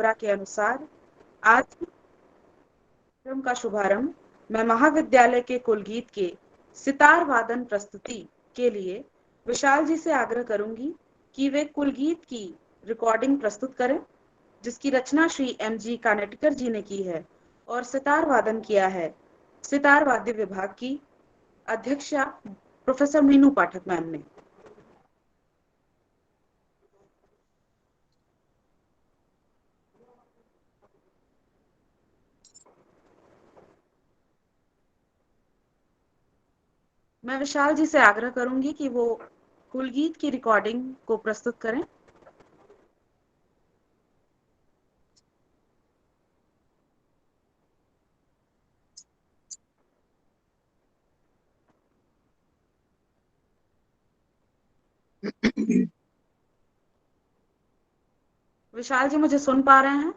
परंपरा के अनुसार आज के कार्यक्रम का शुभारंभ मैं महाविद्यालय के कुलगीत के सितार वादन प्रस्तुति के लिए विशाल जी से आग्रह करूंगी कि वे कुलगीत की रिकॉर्डिंग प्रस्तुत करें, जिसकी रचना श्री M.G. कानेटकर जी ने की है और सितार वादन किया है सितार वाद्य विभाग की अध्यक्षा प्रोफेसर मीनू पाठक मैम ने। मैं विशाल जी से आग्रह करूंगी कि वो कुलगीत की रिकॉर्डिंग को प्रस्तुत करें। विशाल जी मुझे सुन पा रहे हैं?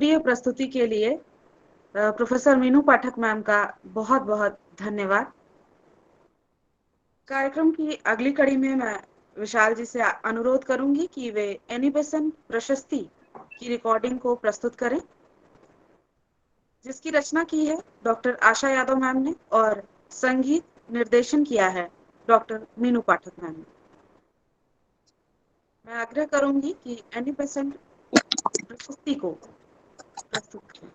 सुप्रिय प्रस्तुति के लिए प्रोफेसर मीनू पाठक मैम का बहुत बहुत धन्यवाद। कार्यक्रम की अगली कड़ी में मैं विशाल जी से अनुरोध करूंगी कि वे एनी प्रशस्ति की रिकॉर्डिंग को प्रस्तुत करें, जिसकी रचना की है डॉक्टर आशा यादव मैम ने और संगीत निर्देशन किया है डॉक्टर मीनू पाठक मैम ने। मैं आग्रह करूंगी कि एनी प्रशस्ति को प्रस्तुत करें।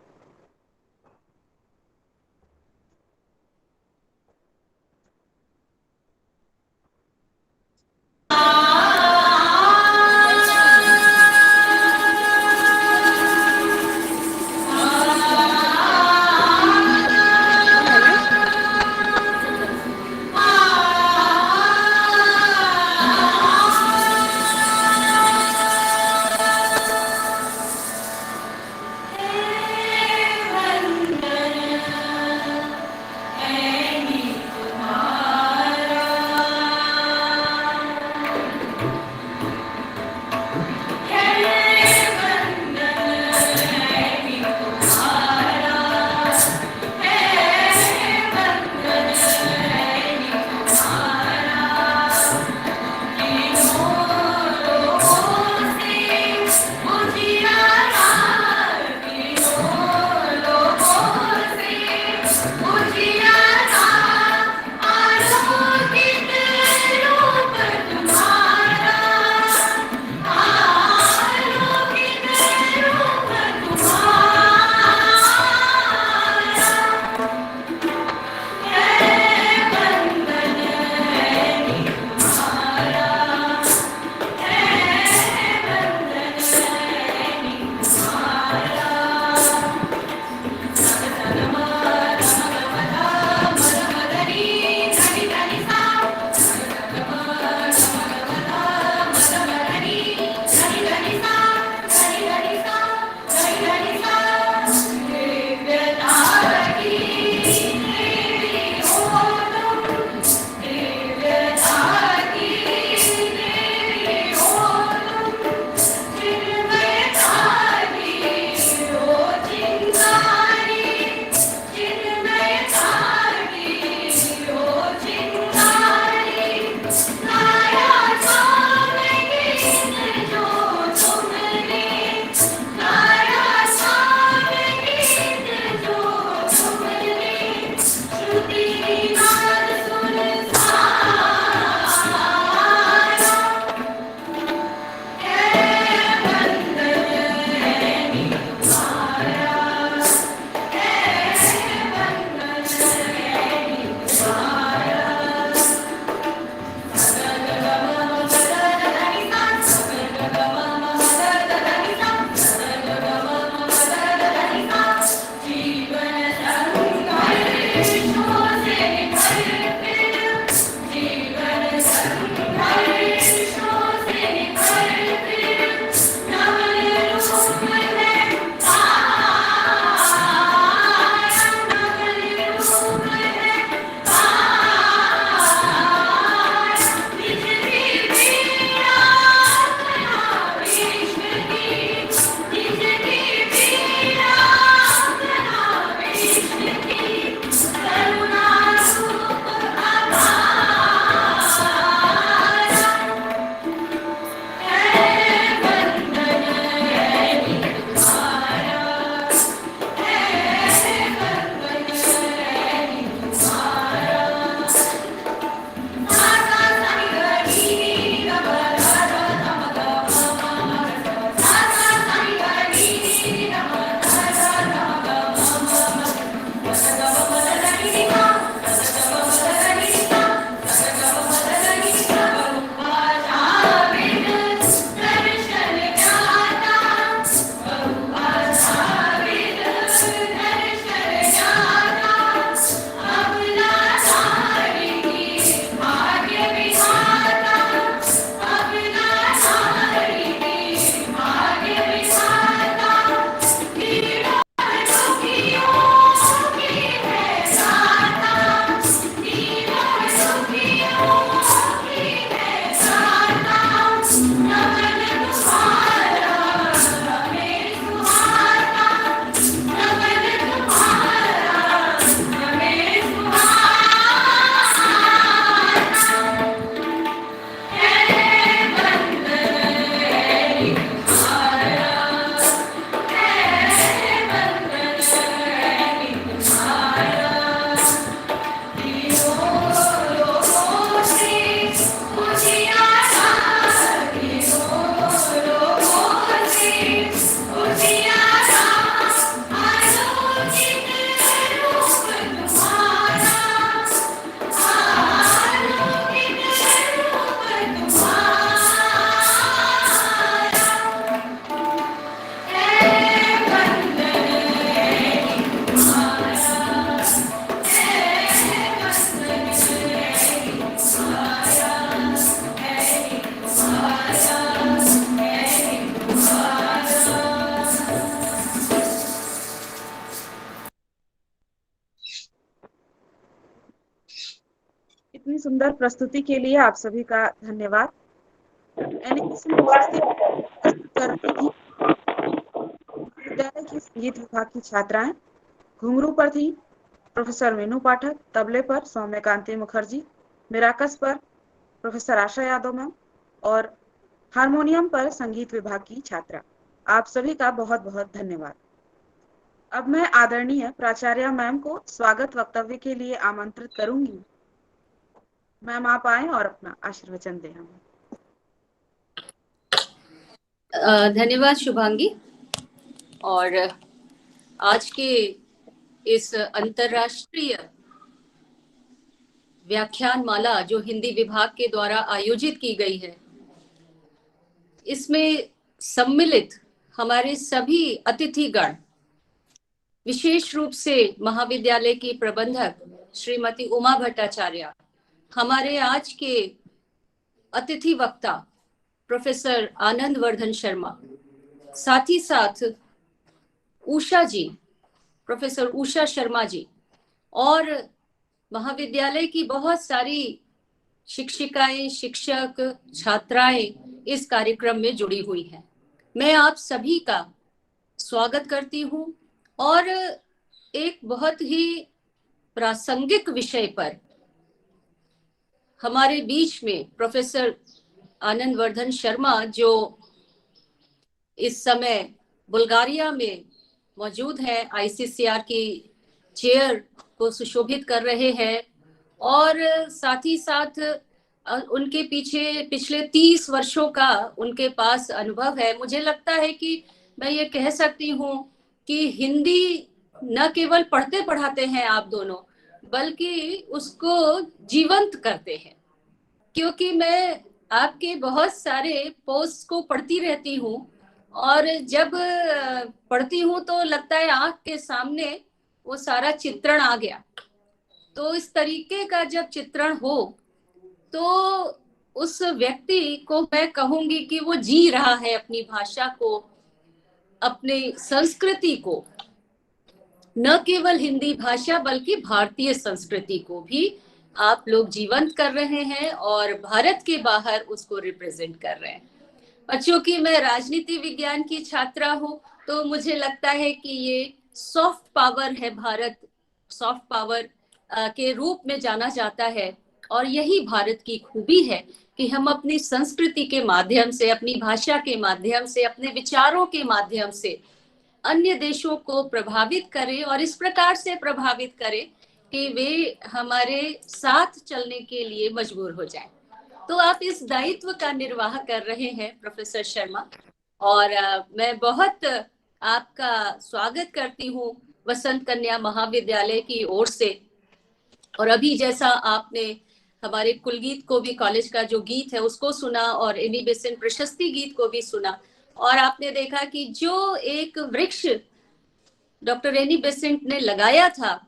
इतनी सुंदर प्रस्तुति के लिए आप सभी का धन्यवाद। एनिमेशन प्रस्तुति प्रस्तुत कर रही थी विद्यालय की संगीत विभाग की छात्राएं। घुंघरू पर थी प्रोफेसर मीनू पाठक, तबले पर सौम्यकांति मुखर्जी, मिराकस पर प्रोफेसर आशा यादव मैम और हारमोनियम पर संगीत विभाग की छात्रा। आप सभी का बहुत बहुत धन्यवाद। अब मैं आदरणीय प्राचार्य मैम को स्वागत वक्तव्य के लिए आमंत्रित करूंगी। मैम आप आए और अपना आशीर्वचन दें हमें। धन्यवाद शुभांगी। और आज के इस अंतर्राष्ट्रीय व्याख्यान माला जो हिंदी विभाग के द्वारा आयोजित की गई है, इसमें सम्मिलित हमारे सभी अतिथिगण, विशेष रूप से महाविद्यालय की प्रबंधक श्रीमती उमा भट्टाचार्य, हमारे आज के अतिथि वक्ता प्रोफेसर आनंद वर्धन शर्मा, साथ ही साथ उषा जी, प्रोफेसर उषा शर्मा जी, और महाविद्यालय की बहुत सारी शिक्षिकाएं, शिक्षक, छात्राएं इस कार्यक्रम में जुड़ी हुई हैं। मैं आप सभी का स्वागत करती हूं और एक बहुत ही प्रासंगिक विषय पर हमारे बीच में प्रोफेसर आनंद वर्धन शर्मा, जो इस समय बुल्गारिया में मौजूद है, आईसीसीआर की चेयर को सुशोभित कर रहे हैं, और साथ ही साथ उनके पीछे पिछले 30 वर्षों का उनके पास अनुभव है। मुझे लगता है कि मैं ये कह सकती हूँ कि हिंदी न केवल पढ़ते पढ़ाते हैं आप दोनों, बल्कि उसको जीवंत करते हैं। क्योंकि मैं आपके बहुत सारे पोस्ट को पढ़ती रहती हूँ और जब पढ़ती हूँ तो लगता है आंख के सामने वो सारा चित्रण आ गया। तो इस तरीके का जब चित्रण हो तो उस व्यक्ति को मैं कहूंगी कि वो जी रहा है अपनी भाषा को, अपनी संस्कृति को, न केवल हिंदी भाषा बल्कि भारतीय संस्कृति को भी आप लोग जीवंत कर रहे हैं और भारत के बाहर उसको रिप्रेजेंट कर रहे हैं। और चूंकि मैं राजनीति विज्ञान की छात्रा हूँ तो मुझे लगता है कि ये सॉफ्ट पावर है, भारत सॉफ्ट पावर के रूप में जाना जाता है। और यही भारत की खूबी है कि हम अपनी संस्कृति के माध्यम से, अपनी भाषा के माध्यम से, अपने विचारों के माध्यम से अन्य देशों को प्रभावित करें और इस प्रकार से प्रभावित करें कि वे हमारे साथ चलने के लिए मजबूर हो जाएं। तो आप इस दायित्व का निर्वाह कर रहे हैं प्रोफेसर शर्मा, और मैं बहुत आपका स्वागत करती हूँ वसंत कन्या महाविद्यालय की ओर से। और अभी जैसा आपने हमारे कुलगीत को भी, कॉलेज का जो गीत है उसको सुना और एनी बेसेंट प्रशस्ति गीत को भी सुना, और आपने देखा कि जो एक वृक्ष डॉक्टर एनी बेसेंट ने लगाया था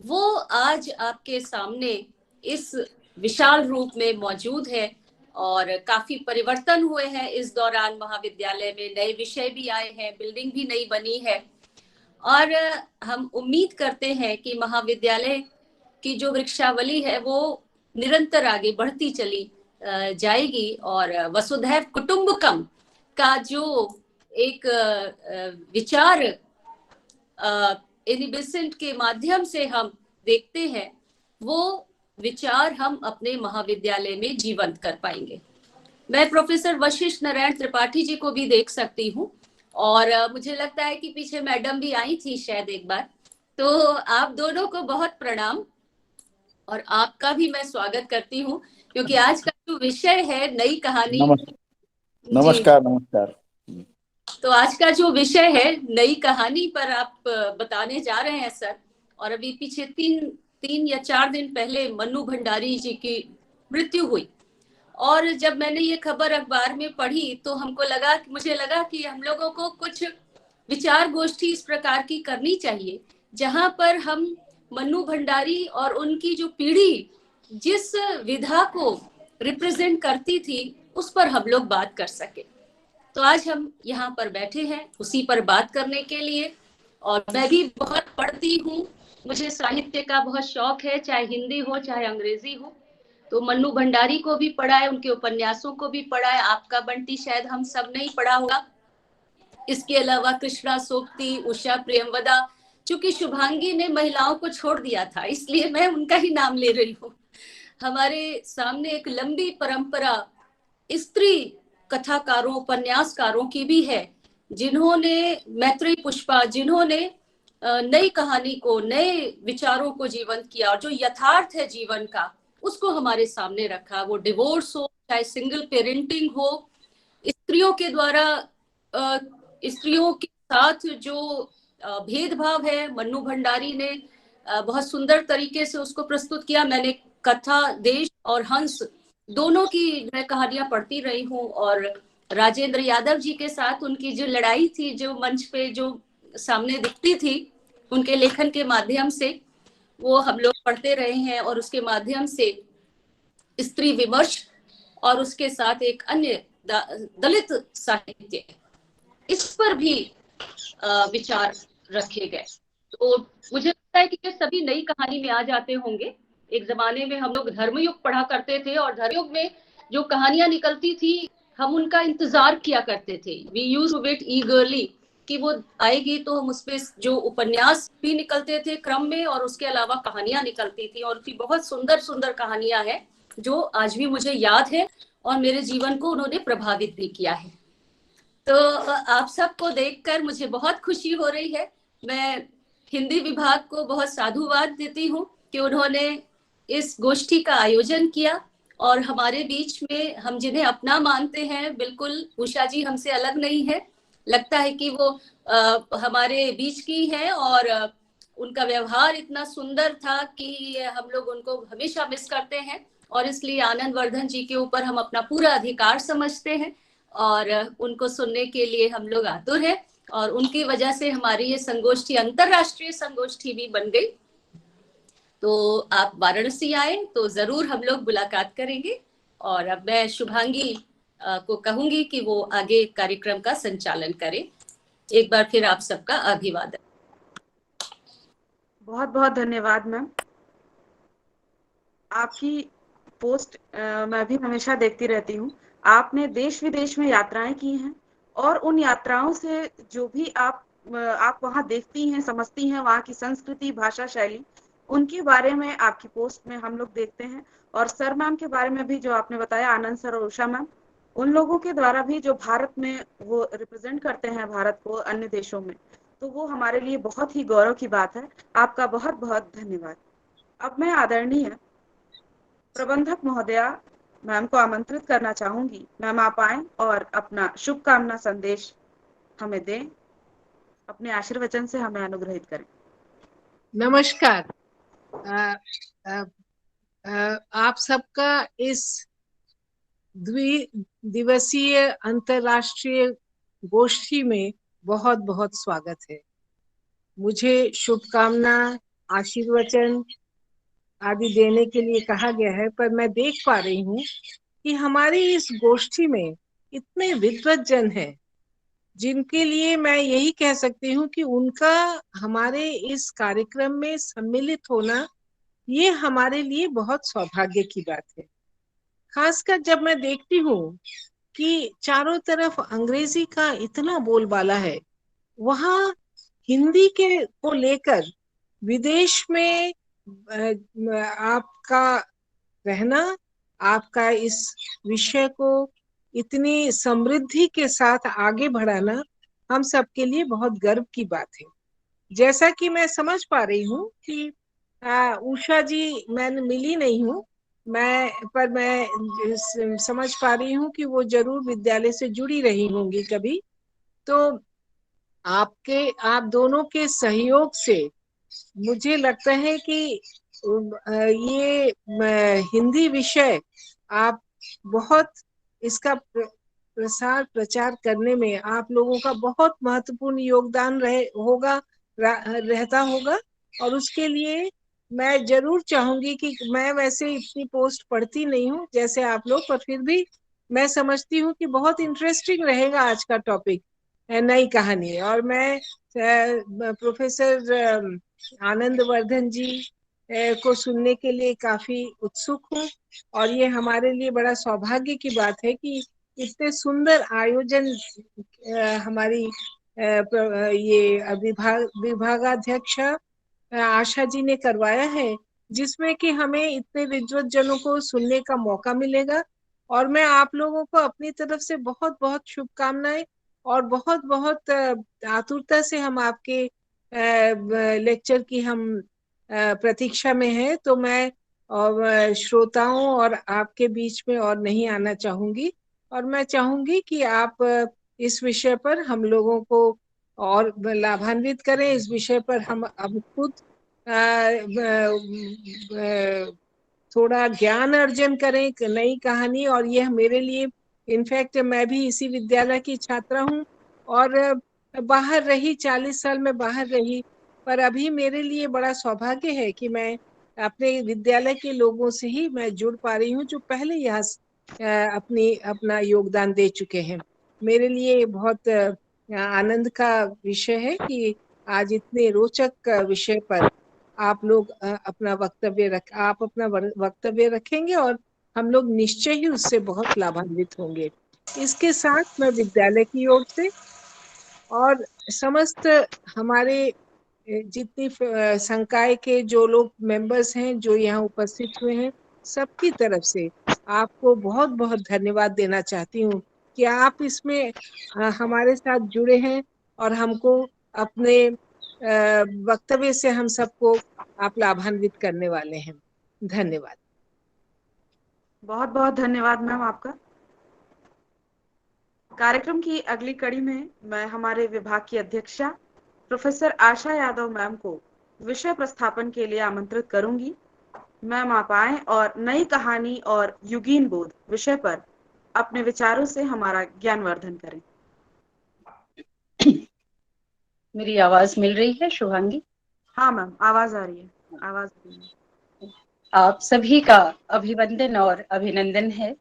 वो आज आपके सामने इस विशाल रूप में मौजूद है। और काफी परिवर्तन हुए हैं इस दौरान महाविद्यालय में, नए विषय भी आए हैं, बिल्डिंग भी नई बनी है, और हम उम्मीद करते हैं कि महाविद्यालय की जो वृक्षावली है वो निरंतर आगे बढ़ती चली जाएगी। और वसुधैव कुटुंबकम का जो एक विचार एनी बेसेंट के माध्यम से हम देखते हैं, वो विचार हम अपने महाविद्यालय में जीवंत कर पाएंगे। मैं प्रोफेसर वशिष्ठ नारायण त्रिपाठी जी को भी देख सकती हूँ, और मुझे लगता है कि पीछे मैडम भी आई थी शायद एक बार। तो आप दोनों को बहुत प्रणाम, और आपका भी मैं स्वागत करती हूँ, क्योंकि आज का जो विषय है नई कहानी। नमस्कार। नमस्कार। तो आज का जो विषय है नई कहानी पर आप बताने जा रहे हैं सर। और अभी पीछे तीन या 4 दिन पहले मन्नू भंडारी जी की मृत्यु हुई, और जब मैंने ये खबर अखबार में पढ़ी तो मुझे लगा कि हम लोगों को कुछ विचार गोष्ठी इस प्रकार की करनी चाहिए, जहां पर हम मन्नू भंडारी और उनकी जो पीढ़ी जिस विधा को रिप्रेजेंट करती थी उस पर हम लोग बात कर सके। तो आज हम यहाँ पर बैठे हैं उसी पर बात करने के लिए। और मैं भी बहुत पढ़ती हूँ, मुझे साहित्य का बहुत शौक है, चाहे हिंदी हो चाहे अंग्रेजी हो। तो मन्नू भंडारी को भी पढ़ा है, उनके उपन्यासों को भी पढ़ा है। आपका बंटी शायद हम सब ने ही पढ़ा होगा। इसके अलावा कृष्णा सोपती, उषा प्रेमवदा, चूंकि शुभांगी ने महिलाओं को छोड़ दिया था इसलिए मैं उनका ही नाम ले रही हूँ। हमारे सामने एक लंबी परंपरा स्त्री कथाकारों, उपन्यासकारों की भी है, जिन्होंने, मैत्री पुष्पा, जिन्होंने नई कहानी को, नए विचारों को जीवंत किया, और जो यथार्थ है जीवन का उसको हमारे सामने रखा। वो डिवोर्स हो, चाहे सिंगल पेरेंटिंग हो, स्त्रियों के द्वारा स्त्रियों के साथ जो भेदभाव है, मन्नू भंडारी ने बहुत सुंदर तरीके से उसको प्रस्तुत किया। मैंने कथा देश और हंस दोनों की मैं कहानियां पढ़ती रही हूँ, और राजेंद्र यादव जी के साथ उनकी जो लड़ाई थी, जो मंच पे जो सामने दिखती थी उनके लेखन के माध्यम से, वो हम लोग पढ़ते रहे हैं। और उसके माध्यम से स्त्री विमर्श और उसके साथ एक अन्य दलित साहित्य, इस पर भी विचार रखे गए। तो मुझे लगता है कि ये सभी नई कहानी में आ जाते होंगे। एक जमाने में हम लोग धर्मयुग पढ़ा करते थे, और धर्मयुग में जो कहानियां निकलती थी हम उनका इंतजार किया करते थे। We used to wait eagerly कि वो आएगी, तो हम उसपे जो उपन्यास भी निकलते थे क्रम में, और उसके अलावा कहानियां निकलती थी, और उसकी बहुत सुंदर सुंदर कहानियां हैं जो आज भी मुझे याद है और मेरे जीवन को उन्होंने प्रभावित भी किया है। तो आप सबको देखकर मुझे बहुत खुशी हो रही है। मैं हिंदी विभाग को बहुत साधुवाद देती हूँ कि उन्होंने इस गोष्ठी का आयोजन किया, और हमारे बीच में हम जिन्हें अपना मानते हैं, बिल्कुल उषा जी हमसे अलग नहीं है, लगता है कि वो हमारे बीच की है, और उनका व्यवहार इतना सुंदर था कि हम लोग उनको हमेशा मिस करते हैं, और इसलिए आनंद वर्धन जी के ऊपर हम अपना पूरा अधिकार समझते हैं, और उनको सुनने के लिए हम लोग आतुर हैं। और उनकी वजह से हमारी ये संगोष्ठी अंतरराष्ट्रीय संगोष्ठी भी बन गई। तो आप वाराणसी आए तो जरूर हम लोग मुलाकात करेंगे। और अब मैं शुभांगी को कहूंगी कि वो आगे कार्यक्रम का संचालन करे। एक बार फिर आप सबका अभिवादन। बहुत बहुत धन्यवाद मैम। आपकी पोस्ट मैं भी हमेशा देखती रहती हूँ। आपने देश विदेश में यात्राएं की हैं, और उन यात्राओं से जो भी आप वहाँ देखती हैं, समझती हैं, वहाँ की संस्कृति, भाषा शैली, उनके बारे में आपकी पोस्ट में हम लोग देखते हैं। और सर मैम के बारे में भी जो आपने बताया, आनंद सर और उषा मैम, उन लोगों के द्वारा भी जो भारत में वो रिप्रेजेंट करते हैं भारत को अन्य देशों में, तो वो हमारे लिए बहुत ही गौरव की बात है। आपका बहुत बहुत धन्यवाद। अब मैं आदरणीय प्रबंधक महोदया मैम को आमंत्रित करना चाहूंगी। मैम आप आए और अपना शुभकामना संदेश हमें दें, अपने आशीर्वचन से हमें अनुग्रहित करें। नमस्कार। आप सबका इस द्विदिवसीय अंतरराष्ट्रीय गोष्ठी में बहुत बहुत स्वागत है। मुझे शुभकामना, आशीर्वचन आदि देने के लिए कहा गया है, पर मैं देख पा रही हूँ कि हमारी इस गोष्ठी में इतने विद्वत जन हैं जिनके लिए मैं यही कह सकती हूँ कि उनका हमारे इस कार्यक्रम में सम्मिलित होना ये हमारे लिए बहुत सौभाग्य की बात है। खासकर जब मैं देखती हूँ कि चारों तरफ अंग्रेजी का इतना बोलबाला है, वहाँ हिंदी के को लेकर विदेश में आपका रहना, आपका इस विषय को इतनी समृद्धि के साथ आगे बढ़ाना हम सबके लिए बहुत गर्व की बात है। जैसा कि मैं समझ पा रही हूँ कि उषा जी मैंने मिली नहीं हूँ पर मैं समझ पा रही हूँ कि वो जरूर विद्यालय से जुड़ी रही होंगी कभी। तो आप दोनों के सहयोग से मुझे लगता है कि ये हिंदी विषय आप बहुत इसका प्रसार प्रचार करने में आप लोगों का बहुत महत्वपूर्ण योगदान रहता होगा। और उसके लिए मैं जरूर चाहूंगी कि मैं वैसे इतनी पोस्ट पढ़ती नहीं हूँ जैसे आप लोग, पर फिर भी मैं समझती हूँ कि बहुत इंटरेस्टिंग रहेगा आज का टॉपिक, नई कहानी। और मैं प्रोफेसर आनंद वर्धन जी को सुनने के लिए काफी उत्सुक हूँ। और ये हमारे लिए बड़ा सौभाग्य की बात है कि इतने सुंदर आयोजन हमारी ये विभागाध्यक्ष आशा जी ने करवाया है, जिसमें कि हमें इतने विद्वत जनों को सुनने का मौका मिलेगा। और मैं आप लोगों को अपनी तरफ से बहुत बहुत शुभकामनाएं और बहुत बहुत आतुरता से हम आपके लेक्चर की हम प्रतीक्षा में हैं। तो मैं श्रोताओं और आपके बीच में और नहीं आना चाहूंगी, और मैं चाहूंगी कि आप इस विषय पर हम लोगों को और लाभान्वित करें। इस विषय पर हम अब खुद थोड़ा ज्ञान अर्जन करें, एक नई कहानी। और यह मेरे लिए, इनफैक्ट मैं भी इसी विद्यालय की छात्रा हूँ और बाहर रही, 40 साल में बाहर रही, पर अभी मेरे लिए बड़ा सौभाग्य है कि मैं अपने विद्यालय के लोगों से ही मैं जुड़ पा रही हूँ, जो पहले यहाँ अपना योगदान दे चुके हैं। मेरे लिए बहुत आनंद का विषय है कि आज इतने रोचक विषय पर आप लोग अपना वक्तव्य रखेंगे और हम लोग निश्चय ही उससे बहुत लाभान्वित होंगे। इसके साथ मैं विद्यालय की ओर से और समस्त हमारे जितनी संकाय के जो लोग मेंबर्स हैं, जो यहाँ उपस्थित हुए हैं, सबकी तरफ से आपको बहुत बहुत धन्यवाद देना चाहती हूँ कि आप इसमें हमारे साथ जुड़े हैं और हमको अपने वक्तव्य से हम सबको आप लाभान्वित करने वाले हैं। धन्यवाद। बहुत बहुत धन्यवाद मैम आपका। कार्यक्रम की अगली कड़ी में मैं हमारे विभाग की अध्यक्षा प्रोफेसर आशा यादव मैम को विषय प्रस्थापन के लिए आमंत्रित करूंगी। मैम आप आएं और नई कहानी और युगीन बोध विषय पर अपने विचारों से हमारा ज्ञानवर्धन करें। मेरी आवाज मिल रही है शुभांगी? हाँ मैम, आवाज आ रही है, आवाज आ रही है। आप सभी का अभिवंदन और अभिनंदन है।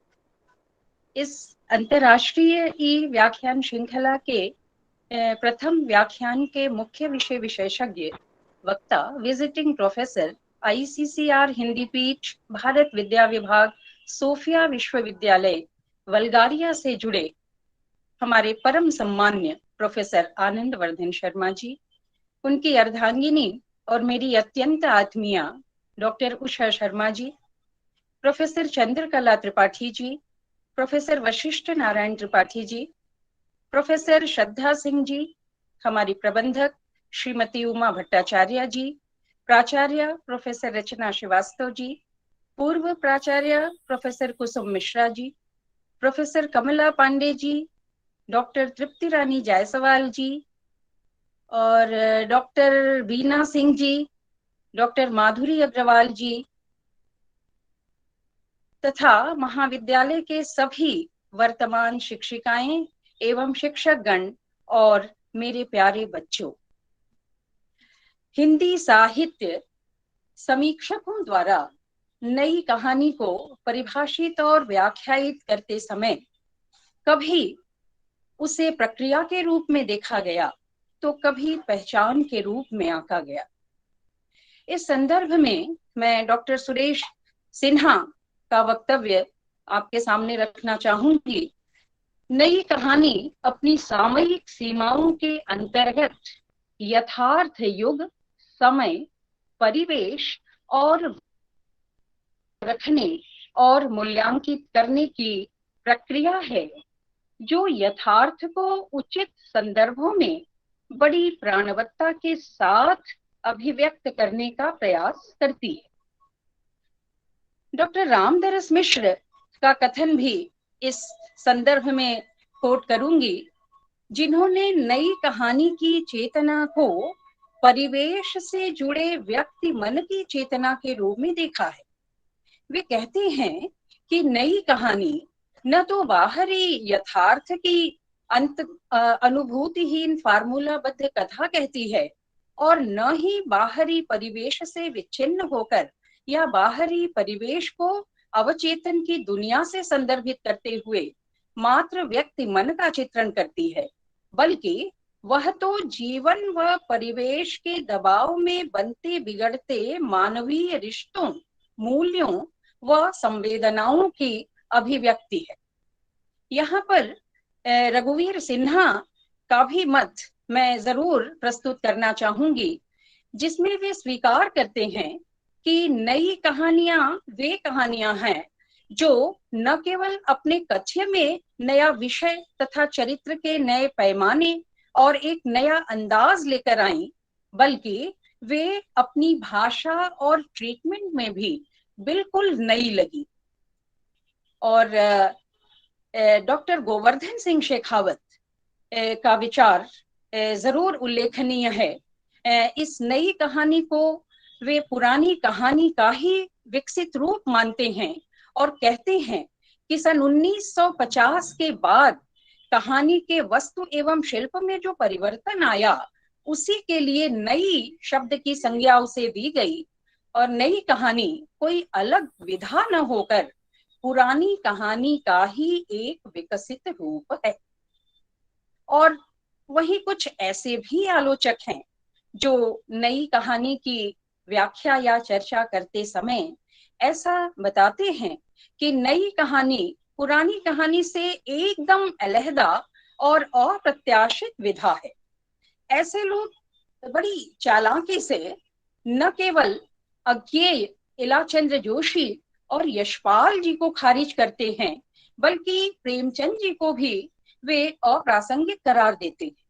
इस अंतर्राष्ट्रीय ई व्याख्यान श्रृंखला के प्रथम व्याख्यान के मुख्य विषय विशेषज्ञ वक्ता विजिटिंग प्रोफेसर ICCR हिंदी पीठ भारत विद्या विभाग सोफिया विश्वविद्यालय बल्गारिया से जुड़े हमारे परम सम्मान्य प्रोफेसर आनंद वर्धन शर्मा जी, उनकी अर्धांगिनी और मेरी अत्यंत आत्मीय doctor Usha Sharma ji, professor Chandrakala Tripathi ji, professor Vashishtha Narayan Tripathi ji, professor श्रद्धा सिंह जी, हमारी प्रबंधक श्रीमती उमा भट्टाचार्य जी, प्राचार्य प्रोफेसर रचना श्रीवास्तव जी, पूर्व प्राचार्य प्रोफेसर कुसुम मिश्रा जी, प्रोफेसर कमला पांडे जी, डॉक्टर तृप्ति रानी जायसवाल जी और डॉक्टर बीना सिंह जी, डॉक्टर माधुरी अग्रवाल जी तथा महाविद्यालय के सभी वर्तमान शिक्षिकाएं एवं शिक्षकगण और मेरे प्यारे बच्चों। हिंदी साहित्य समीक्षकों द्वारा नई कहानी को परिभाषित और व्याख्यायित करते समय कभी उसे प्रक्रिया के रूप में देखा गया तो कभी पहचान के रूप में आंका गया। इस संदर्भ में मैं डॉक्टर सुरेश सिन्हा का वक्तव्य आपके सामने रखना चाहूंगी। नई कहानी अपनी सामयिक सीमाओं के अंतर्गत यथार्थ युग, समय, परिवेश और रखने और मूल्यांकित करने की प्रक्रिया है, जो यथार्थ को उचित संदर्भों में बड़ी प्राणवत्ता के साथ अभिव्यक्त करने का प्रयास करती है। डॉक्टर रामदरस मिश्र का कथन भी इस संदर्भ में कोट करूंगी, जिन्होंने नई कहानी की चेतना को परिवेश से जुड़े व्यक्ति मन की चेतना के रूप में देखा है। वे कहते हैं कि नई कहानी न तो बाहरी यथार्थ की अनुभूतिहीन फार्मूलाबद्ध कथा कहती है और न ही बाहरी परिवेश से विच्छिन्न होकर या बाहरी परिवेश को अवचेतन की दुनिया से संदर्भित करते हुए मात्र व्यक्ति मन का चित्रण करती है, बल्कि वह तो जीवन व परिवेश के दबाव में बनते बिगड़ते मानवीय रिश्तों, मूल्यों व संवेदनाओं की अभिव्यक्ति है। यहाँ पर रघुवीर सिन्हा का भी मत मैं जरूर प्रस्तुत करना चाहूंगी, जिसमें वे स्वीकार करते हैं कि नई कहानियां वे कहानियां हैं जो न केवल अपने कथ्य में नया विषय तथा चरित्र के नए पैमाने और एक नया अंदाज लेकर आई, बल्कि वे अपनी भाषा और ट्रीटमेंट में भी बिल्कुल नई लगी। और डॉक्टर गोवर्धन सिंह शेखावत का विचार जरूर उल्लेखनीय है। इस नई कहानी को वे पुरानी कहानी का ही विकसित रूप मानते हैं और कहते हैं कि सन 1950 के बाद कहानी के वस्तु एवं शिल्प में जो परिवर्तन आया, उसी के लिए नई शब्द की संज्ञा उसे दी गई और नई कहानी कोई अलग विधा न होकर पुरानी कहानी का ही एक विकसित रूप है। और वही कुछ ऐसे भी आलोचक हैं जो नई कहानी की व्याख्या या चर्चा करते समय ऐसा बताते हैं कि नई कहानी पुरानी कहानी से एकदम अलहदा और अप्रत्याशित विधा है। ऐसे लोग बड़ी चालाकी से न केवल अज्ञेय इलाचंद्र जोशी और यशपाल जी को खारिज करते हैं, बल्कि प्रेमचंद जी को भी वे अप्रासंगिक करार देते हैं।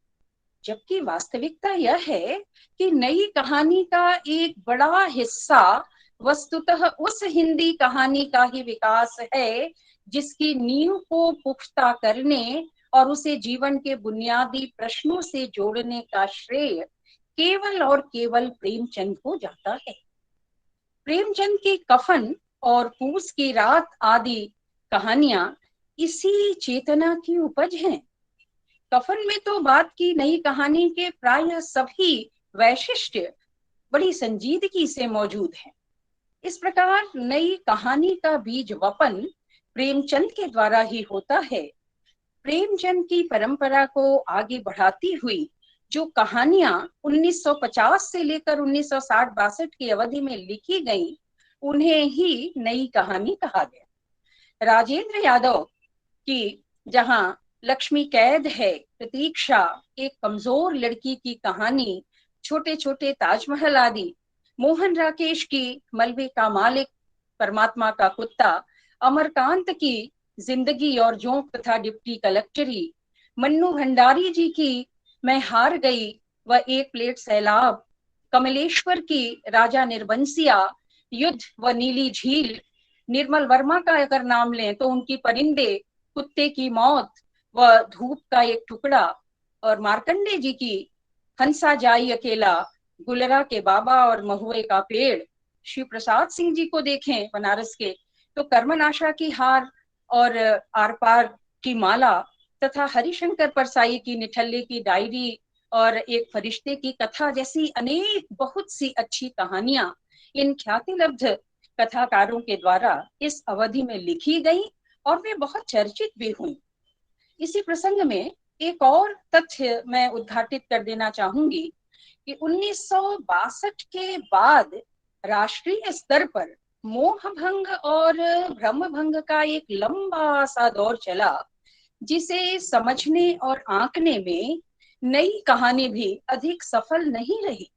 जबकि वास्तविकता यह है कि नई कहानी का एक बड़ा हिस्सा वस्तुतः उस हिंदी कहानी का ही विकास है जिसकी नींव को पुख्ता करने और उसे जीवन के बुनियादी प्रश्नों से जोड़ने का श्रेय केवल और केवल प्रेमचंद को जाता है। प्रेमचंद की कफन और पूस की रात आदि कहानियां इसी चेतना की उपज हैं। कफन में तो बात की नई कहानी के प्राय सभी वैशिष्ट्य बड़ी संजीदगी से मौजूद हैं। इस प्रकार नई कहानी का बीज वपन प्रेमचंद के द्वारा ही होता है। प्रेमचंद की परंपरा को आगे बढ़ाती हुई जो कहानियां 1950 से लेकर 1960-62 की अवधि में लिखी गई, उन्हें ही नई कहानी कहा गया। राजेंद्र यादव की जहां लक्ष्मी कैद है, प्रतीक्षा, एक कमजोर लड़की की कहानी, छोटे छोटे ताजमहल आदि, मोहन राकेश की मलबे का मालिक, परमात्मा का कुत्ता, अमरकांत की जिंदगी और जोंक तथा डिप्टी कलेक्टरी, मन्नू भंडारी जी की मैं हार गई व एक प्लेट सैलाब, कमलेश्वर की राजा निर्बंसिया, युद्ध व नीली झील, निर्मल वर्मा का अगर नाम लें तो उनकी परिंदे, कुत्ते की मौत व धूप का एक टुकड़ा, और मार्कंडे जी की हंसा जाई अकेला, गुलरा के बाबा और महुए का पेड़। शिव प्रसाद सिंह जी को देखें बनारस के तो कर्मनाशा की हार और आर पार की माला, तथा हरिशंकर परसाई की निठल्ले की डायरी और एक फरिश्ते की कथा जैसी अनेक बहुत सी अच्छी कहानियां इन ख्यातिलब्ध कथाकारों के द्वारा इस अवधि में लिखी गई और वे बहुत चर्चित भी हुई। इसी प्रसंग में एक और तथ्य मैं उद्घाटित कर देना चाहूंगी कि 1962 के बाद राष्ट्रीय स्तर पर मोहभंग और भ्रमभंग का एक लंबा सा दौर चला, जिसे समझने और आंकने में नई कहानी भी अधिक सफल नहीं रही।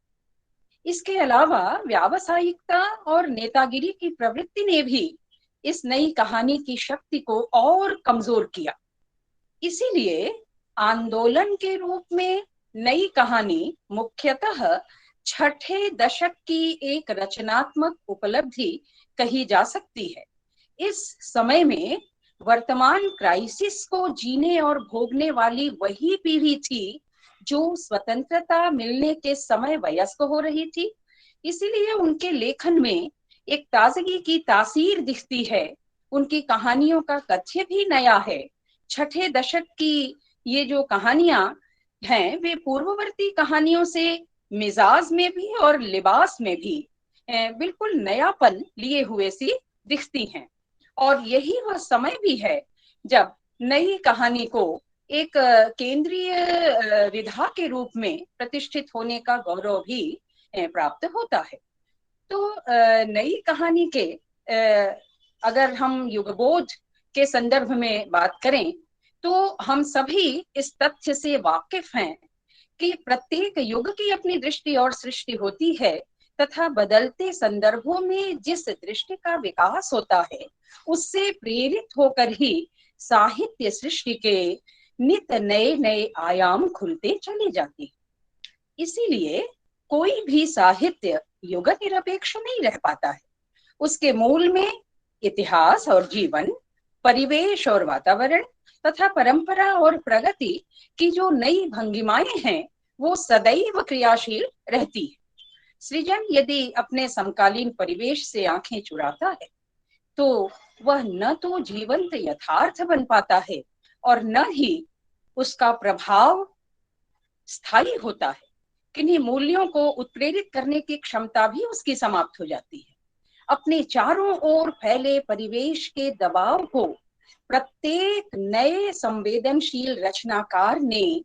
इसके अलावा व्यावसायिकता और नेतागिरी की प्रवृत्ति ने भी इस नई कहानी की शक्ति को और कमजोर किया। इसीलिए आंदोलन के रूप में नई कहानी मुख्यतः छठे दशक की एक रचनात्मक उपलब्धि कही जा सकती है। इस समय में वर्तमान क्राइसिस को जीने और भोगने वाली वही पीढ़ी थी जो स्वतंत्रता मिलने के समय वयस्क हो रही थी। इसीलिए उनके लेखन में एक ताजगी की तासीर दिखती है। उनकी कहानियों का कथ्य भी नया है। छठे दशक की ये जो कहानियां हैं, वे पूर्ववर्ती कहानियों से मिजाज में भी और लिबास में भी बिल्कुल नयापन लिए हुए सी दिखती हैं। और यही वह समय भी है जब नई कहानी को एक केंद्रीय विधा के रूप में प्रतिष्ठित होने का गौरव भी प्राप्त होता है। तो नई कहानी के अगर हम युगबोध के संदर्भ में बात करें तो हम सभी इस तथ्य से वाकिफ हैं कि प्रत्येक युग की अपनी दृष्टि और सृष्टि होती है, तथा बदलते संदर्भों में जिस दृष्टि का विकास होता है उससे प्रेरित होकर ही साहित्य सृष्टि के नित नए नए आयाम खुलते चले जाते हैं। इसीलिए कोई भी साहित्य युग निरपेक्ष नहीं रह पाता है। उसके मूल में इतिहास और जीवन, परिवेश और वातावरण तथा परंपरा और प्रगति की जो नई भंगिमाएं हैं वो सदैव क्रियाशील रहती है। सृजन यदि अपने समकालीन परिवेश से आंखें चुराता है तो वह न तो जीवंत यथार्थ बन पाता है और न ही उसका प्रभाव स्थायी होता है। किन्हीं मूल्यों को उत्प्रेरित करने की क्षमता भी उसकी समाप्त हो जाती है। अपने चारों ओर फैले परिवेश के दबाव को प्रत्येक नए संवेदनशील रचनाकार ने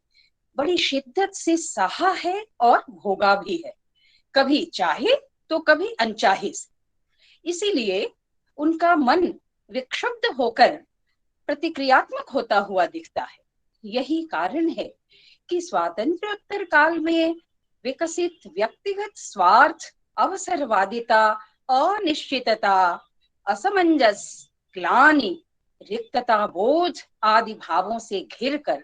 बड़ी शिद्दत से सहा है और भोगा भी है, कभी चाहे तो कभी अनचाहे से। इसीलिए उनका मन विक्षुब्ध होकर प्रतिक्रियात्मक होता हुआ दिखता है। यही कारण है कि स्वातंत्र्योत्तर काल में विकसित व्यक्तिगत स्वार्थ, अवसरवादिता, अनिश्चितता, असमंजस, ग्लानि, रिक्तता बोध आदि भावों से घिरकर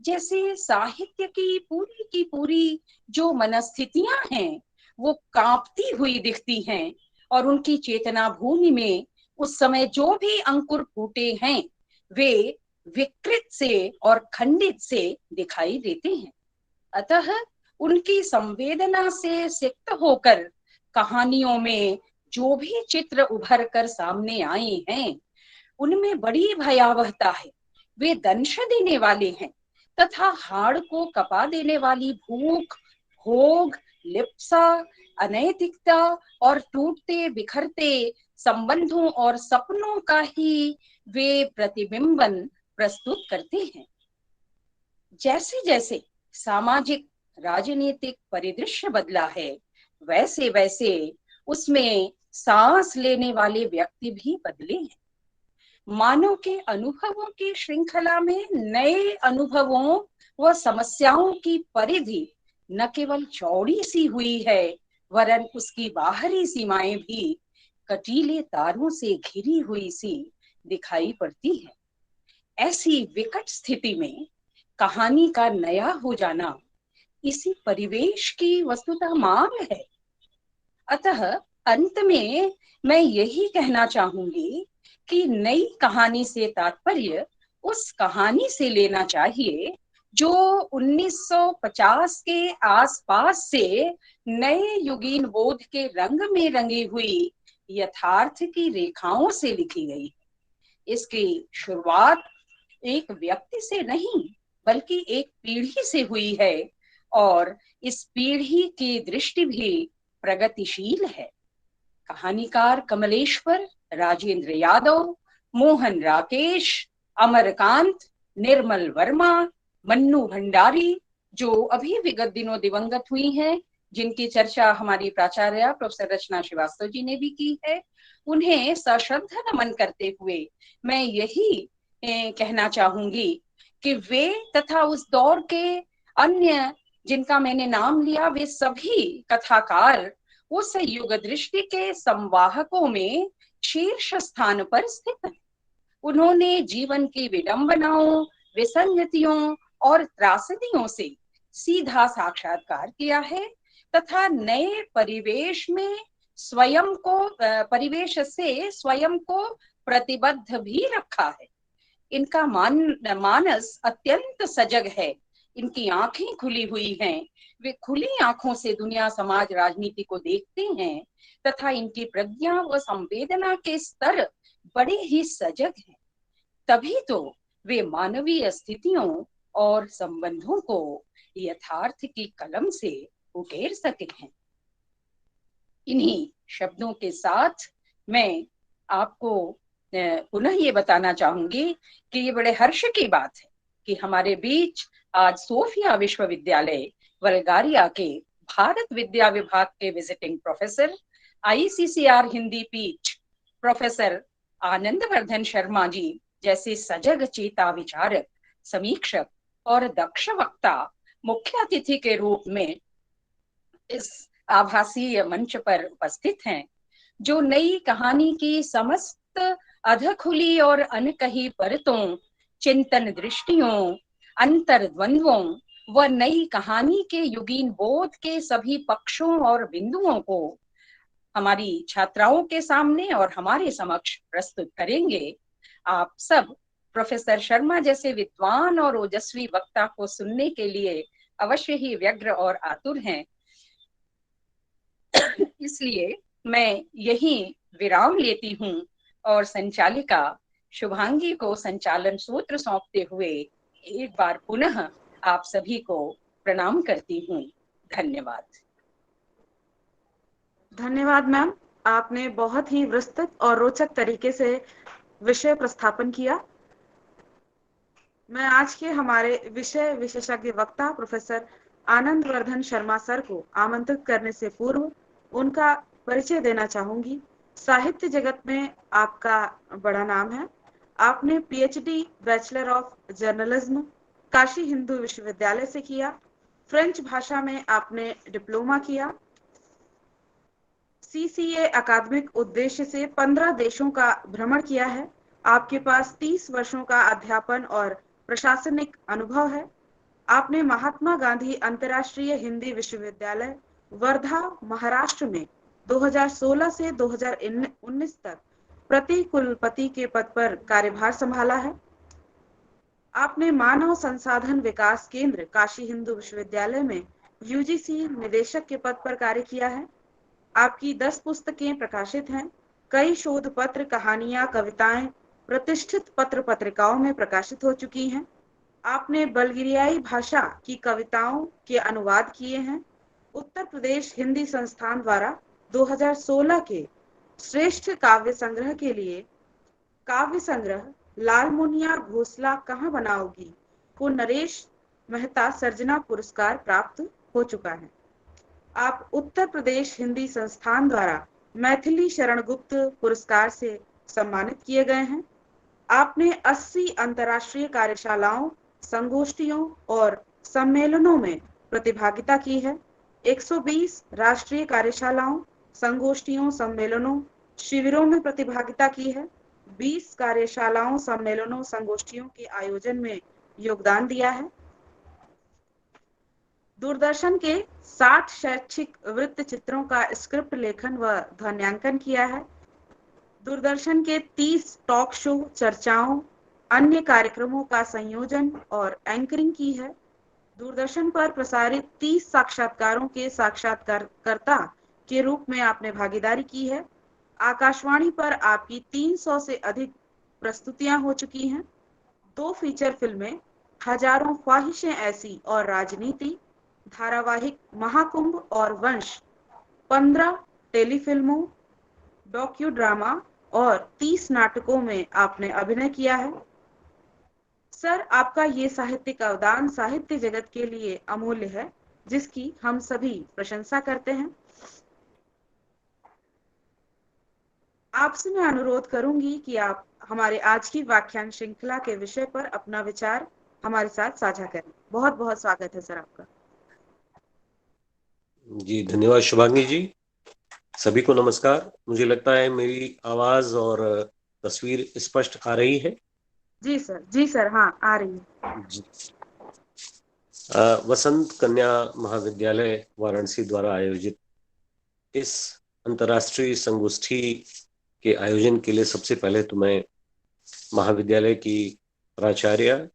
जैसे साहित्य की पूरी जो मनस्थितियां हैं वो कांपती हुई दिखती हैं, और उनकी चेतना भूमि में उस समय जो भी अंकुर फूटे हैं वे विकृत से और खंडित से दिखाई देते हैं। अतः उनकी संवेदना से सिक्त होकर कहानियों में जो भी चित्र उभर कर सामने आए हैं उनमें बड़ी भयावहता है। वे दंश देने वाले हैं तथा हाड़ को कपा देने वाली भूख, भोग, लिप्सा, अनैतिकता और टूटते बिखरते संबंधों और सपनों का ही वे प्रतिबिंबन प्रस्तुत करते हैं। जैसे जैसे सामाजिक राजनीतिक परिदृश्य बदला है वैसे वैसे उसमें सांस लेने वाले व्यक्ति भी बदले हैं। मानव के अनुभवों की श्रृंखला में नए अनुभवों व समस्याओं की परिधि न केवल चौड़ी सी हुई है वरन उसकी बाहरी सीमाएं भी कटीले तारों से घिरी हुई सी दिखाई पड़ती है। ऐसी विकट स्थिति में कहानी का नया हो जाना इसी परिवेश की वस्तुतः मांग है। अतः अंत में मैं यही कहना चाहूंगी कि नई कहानी से तात्पर्य उस कहानी से लेना चाहिए जो 1950 के आसपास से नए युगीन बोध के रंग में रंगी हुई यथार्थ की रेखाओं से लिखी गई है। इसकी शुरुआत एक व्यक्ति से नहीं बल्कि एक पीढ़ी से हुई है और इस पीढ़ी की दृष्टि भी प्रगतिशील है। कहानीकार कमलेश्वर, राजेंद्र यादव, मोहन राकेश, अमरकांत, निर्मल वर्मा, मन्नू भंडारी जो अभी विगत दिनों दिवंगत हुई हैं, जिनकी चर्चा हमारी प्राचार्य प्रोफेसर रचना श्रीवास्तव जी ने भी की है, उन्हें सश्रद्धा नमन करते हुए मैं यही कहना चाहूंगी कि वे तथा उस दौर के अन्य जिनका मैंने नाम लिया वे सभी कथाकार उस युग दृष्टि के संवाहकों में शीर्ष स्थान पर स्थित हैं। उन्होंने जीवन की विडंबनाओं, विसंगतियों और त्रासदियों से सीधा साक्षात्कार किया है तथा नए परिवेश में परिवेश से स्वयं को प्रतिबद्ध भी रखा है। इनका मानस अत्यंत सजग है, इनकी आंखें खुली हुई हैं, वे खुली आंखों से दुनिया, समाज, राजनीति को देखते हैं तथा इनकी प्रज्ञा व संवेदना के स्तर बड़े ही सजग हैं। तभी तो वे मानवीय स्थितियों और संबंधों को यथार्थ की कलम से उकेर सके हैं। इन्हीं शब्दों के साथ मैं आपको पुनः ये बताना चाहूंगी कि ये बड़े हर्ष की बात है कि हमारे बीच आज सोफिया विश्वविद्यालय बल्गारिया के भारत विद्या विभाग के विजिटिंग प्रोफेसर, आईसीसीआर हिंदी पीठ प्रोफेसर आनंदवर्धन शर्मा जी जैसे सजग चेता विचारक, समीक्षक और दक्ष वक्ता मुख्य अतिथि के रूप में इस आभासीय मंच पर उपस्थित हैं, जो नई कहानी की समस्त अधखुली और अनकही परतों, चिंतन दृष्टियों, अंतर्द्वंद्वों व नई कहानी के युगीन बोध के सभी पक्षों और बिंदुओं को हमारी छात्राओं के सामने और हमारे समक्ष प्रस्तुत करेंगे। आप सब प्रोफेसर शर्मा जैसे विद्वान और ओजस्वी वक्ता को सुनने के लिए अवश्य ही व्यग्र और आतुर हैं। इसलिए मैं यही विराम लेती हूँ और संचालिका शुभांगी को संचालन सूत्र सौंपते हुए एक बार पुनः आप सभी को प्रणाम करती हूँ। धन्यवाद। धन्यवाद मैम, आपने बहुत ही विस्तृत और रोचक तरीके से विषय प्रस्थापन किया। मैं आज के हमारे विषय विशेषज्ञ वक्ता प्रोफेसर आनंदवर्धन शर्मा सर को आमंत्रित करने से पूर्व उनका परिचय देना चाहूंगी। साहित्य जगत में आपका बड़ा नाम है। आपने PhD bachelor of journalism Kashi Hindu विश्वविद्यालय से किया। फ्रेंच भाषा में आपने डिप्लोमा किया। सीसीए अकादमिक उद्देश्य से 15 देशों का भ्रमण किया है। आपके पास 30 वर्षों का अध्यापन और प्रशासनिक अनुभव है। आपने महात्मा गांधी अंतर्राष्ट्रीय हिंदी विश्वविद्यालय वर्धा महाराष्ट्र में 2016 से 2019 तक प्रति कुलपति के पद पर कार्यभार संभाला है। आपने मानव संसाधन विकास केंद्र काशी हिंदू विश्वविद्यालय में यूजीसी निदेशक के पद पर कार्य किया है। आपकी 10 पुस्तकें प्रकाशित हैं। कई शोध पत्र, कहानियां, कविताएं प्रतिष्ठित पत्र पत्रिकाओं में प्रकाशित हो चुकी हैं। आपने बल्गेरियाई भाषा की कविताओं के अनुवाद किए हैं। उत्तर प्रदेश हिंदी संस्थान द्वारा 2016 के श्रेष्ठ काव्य संग्रह के लिए काव्य संग्रह लाल मुनिया घोंसला कहाँ बनाओगी को नरेश मेहता सर्जना पुरस्कार प्राप्त हो चुका है। आप उत्तर प्रदेश हिंदी संस्थान द्वारा मैथिली शरण गुप्त पुरस्कार से सम्मानित किए गए हैं। आपने 80 अंतर्राष्ट्रीय कार्यशालाओं, संगोष्ठियों और सम्मेलनों में प्रतिभागिता की है। 120 राष्ट्रीय कार्यशालाओं, संगोष्ठियों, सम्मेलनों, शिविरों में प्रतिभागिता की है। 20 कार्यशालाओं, सम्मेलनों, संगोष्ठियों के आयोजन में योगदान दिया है। दूरदर्शन के 60 शैक्षिक वृत्त चित्रों का स्क्रिप्ट लेखन व ध्वन्यांकन किया है। दूरदर्शन के 30 टॉक शो, चर्चाओं, अन्य कार्यक्रमों का संयोजन और एंकरिंग की है। दूरदर्शन पर प्रसारित 30 साक्षात्कारों के साक्षात्कारकर्ता के रूप में आपने भागीदारी की है। आकाशवाणी पर आपकी 300 से अधिक प्रस्तुतियां हो चुकी हैं। 2 फीचर फिल्में, हजारों ख्वाहिशें ऐसी और राजनीति, धारावाहिक महाकुंभ और वंश, 15 टेलीफिल्मों, डॉक्यू ड्रामा और 30 नाटकों में आपने अभिनय किया है। सर, आपका ये साहित्यिक अवदान साहित्य जगत के लिए अमूल्य है, जिसकी हम सभी प्रशंसा करते हैं। आपसे मैं अनुरोध करूंगी कि आप हमारे आज की व्याख्यान श्रृंखला के विषय पर अपना विचार हमारे साथ साझा करें। बहुत बहुत स्वागत है सर आपका। जी धन्यवाद शुभांगी जी। सभी को नमस्कार। मुझे लगता है मेरी आवाज और तस्वीर स्पष्ट आ रही है। जी सर, हाँ आ रही है जी। वसंत कन्या महाविद्यालय वाराणसी द्वारा आयोजित इस अंतर्राष्ट्रीय संगोष्ठी के आयोजन के लिए सबसे पहले तो मैं महाविद्यालय की प्राचार्य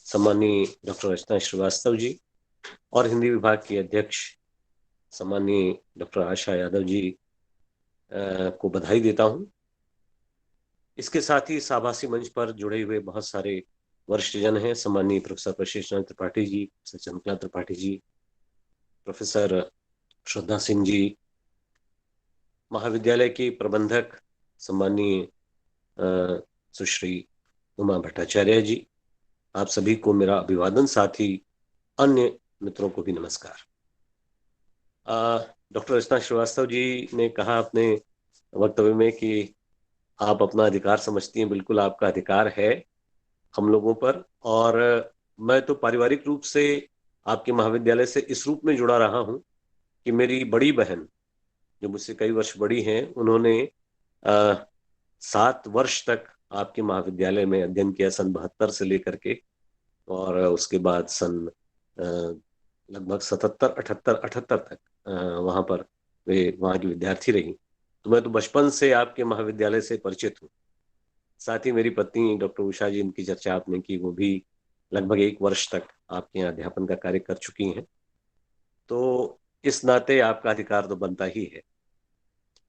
सम्माननीय डॉक्टर रचना श्रीवास्तव जी और हिंदी विभाग की अध्यक्ष सम्माननीय डॉक्टर आशा यादव जी को बधाई देता हूं। इसके साथ ही इस आभासी मंच पर जुड़े हुए बहुत सारे वरिष्ठ जन हैं। सम्माननीय professor प्रशिष्ण Tripathi ji, professor Chandrakala Tripathi ji, professor श्रद्धा सिंह जी, महाविद्यालय के प्रबंधक सम्माननीय सुश्री उमा भट्टाचार्य जी, आप सभी को मेरा अभिवादन, साथ ही अन्य मित्रों को भी नमस्कार। डॉक्टर रचना श्रीवास्तव जी ने कहा अपने वक्तव्य में कि आप अपना अधिकार समझती हैं। बिल्कुल आपका अधिकार है हम लोगों पर, और मैं तो पारिवारिक रूप से आपके महाविद्यालय से इस रूप में जुड़ा रहा हूं कि मेरी बड़ी बहन, जो मुझसे कई वर्ष बड़ी हैं, उन्होंने 7 वर्ष तक आपके महाविद्यालय में अध्ययन किया, सन 72 से लेकर के, और उसके बाद सन लगभग 77, 78 तक वहां पर वे वहां की विद्यार्थी रही। तो मैं तो बचपन से आपके महाविद्यालय से परिचित हूँ। साथ ही मेरी पत्नी डॉक्टर उषा जी, इनकी चर्चा आपने की, वो भी लगभग 1 वर्ष तक आपके यहाँ अध्यापन का कार्य कर चुकी हैं। तो इस नाते आपका अधिकार तो बनता ही है।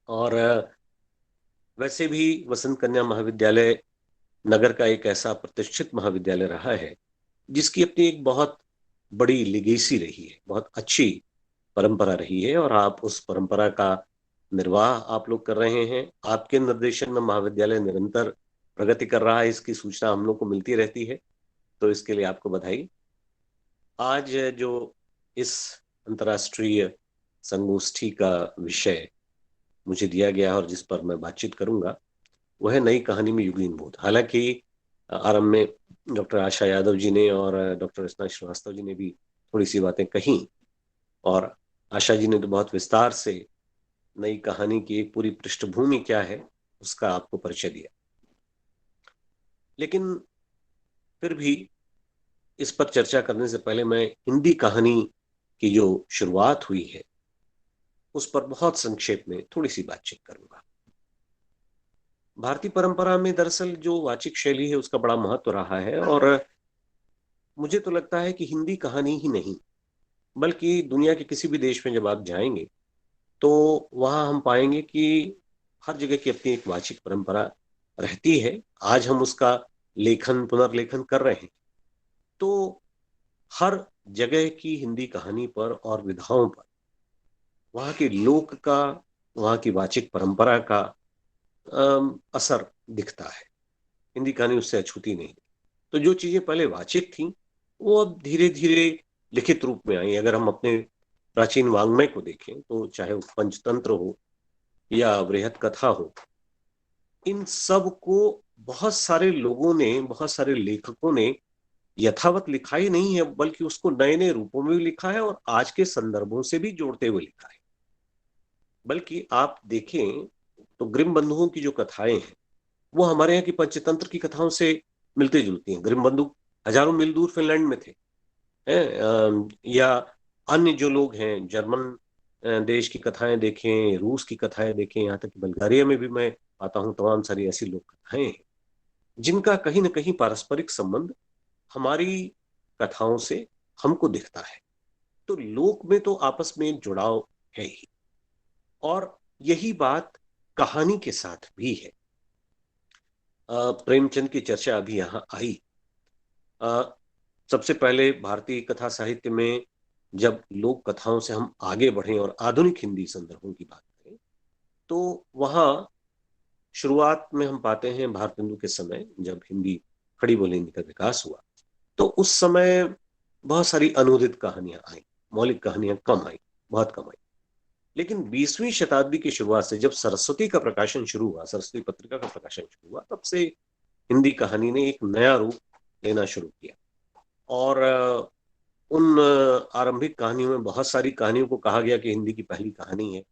और वैसे भी वसंत कन्या महाविद्यालय नगर का एक ऐसा प्रतिष्ठित महाविद्यालय रहा है जिसकी अपनी एक बहुत बड़ी लिगेसी रही है, बहुत अच्छी परंपरा रही है, और आप उस परंपरा का निर्वाह आप लोग कर रहे हैं। आपके निर्देशन में महाविद्यालय निरंतर प्रगति कर रहा है, इसकी सूचना हम लोग को मिलती रहती है, तो इसके लिए आपको बधाई। आज जो इस अंतर्राष्ट्रीय संगोष्ठी का विषय मुझे दिया गया और जिस पर मैं बातचीत करूंगा, वह है नई कहानी में युगीन बोध। हालांकि आरंभ में डॉक्टर आशा यादव जी ने और डॉक्टर रचना श्रीवास्तव जी ने भी थोड़ी सी बातें कही, और आशा जी ने तो बहुत विस्तार से नई कहानी की एक पूरी पृष्ठभूमि क्या है उसका आपको परिचय दिया। लेकिन फिर भी इस पर चर्चा करने से पहले मैं हिंदी कहानी की जो शुरुआत हुई है उस पर बहुत संक्षेप में थोड़ी सी बातचीत करूंगा। भारतीय परंपरा में दरअसल जो वाचिक शैली है उसका बड़ा महत्व रहा है, और मुझे तो लगता है कि हिंदी कहानी ही नहीं बल्कि दुनिया के किसी भी देश में जब आप जाएंगे तो वहां हम पाएंगे कि हर जगह की अपनी एक वाचिक परंपरा रहती है। आज हम उसका लेखन, पुनर्लेखन कर रहे हैं, तो हर जगह की हिंदी कहानी पर और विधाओं पर वहां के लोक का, वहां की वाचिक परंपरा का असर दिखता है। हिंदी कहानी उससे अछूती नहीं। तो जो चीजें पहले वाचिक थी वो अब धीरे धीरे लिखित रूप में आई। अगर हम अपने प्राचीन वाङ्मय को देखें तो चाहे वो पंचतंत्र हो या बृहत कथा हो, इन सब को बहुत सारे लोगों ने, बहुत सारे लेखकों ने यथावत लिखा ही नहीं है बल्कि उसको नए नए रूपों में भी लिखा है और आज के संदर्भों से भी जोड़ते हुए लिखा है। बल्कि आप देखें तो ग्रिम बंधुओं की जो कथाएं हैं वो हमारे यहाँ की पंचतंत्र की कथाओं से मिलती जुलती हैं। ग्रिम बंधु हजारों मील दूर फिनलैंड में थे, या अन्य जो लोग हैं, जर्मन देश की कथाएं देखें, रूस की कथाएं देखें, यहाँ तक कि बल्गारिया में भी मैं आता हूँ, तमाम सारी ऐसी लोक कथाएं हैं जिनका कहीं ना कहीं पारस्परिक संबंध हमारी कथाओं से हमको दिखता है। तो लोक में तो आपस में जुड़ाव है ही, और यही बात कहानी के साथ भी है। प्रेमचंद की चर्चा अभी यहाँ आई। सबसे पहले भारतीय कथा साहित्य में जब लोक कथाओं से हम आगे बढ़े और आधुनिक हिंदी संदर्भों की बात करें तो वहां शुरुआत में हम पाते हैं भारतेंदु के समय, जब हिंदी खड़ी बोली हिंदी का विकास हुआ तो उस समय बहुत सारी अनुदित कहानियां आई, मौलिक कहानियां कम आई, बहुत कम आई। लेकिन 20वीं शताब्दी की शुरुआत से जब सरस्वती का प्रकाशन शुरू हुआ, सरस्वती पत्रिका का प्रकाशन शुरू हुआ, तब से हिंदी कहानी ने एक नया रूप लेना शुरू किया। और उन आरंभिक कहानियों में बहुत सारी कहानियों को कहा गया कि हिंदी की पहली कहानी है,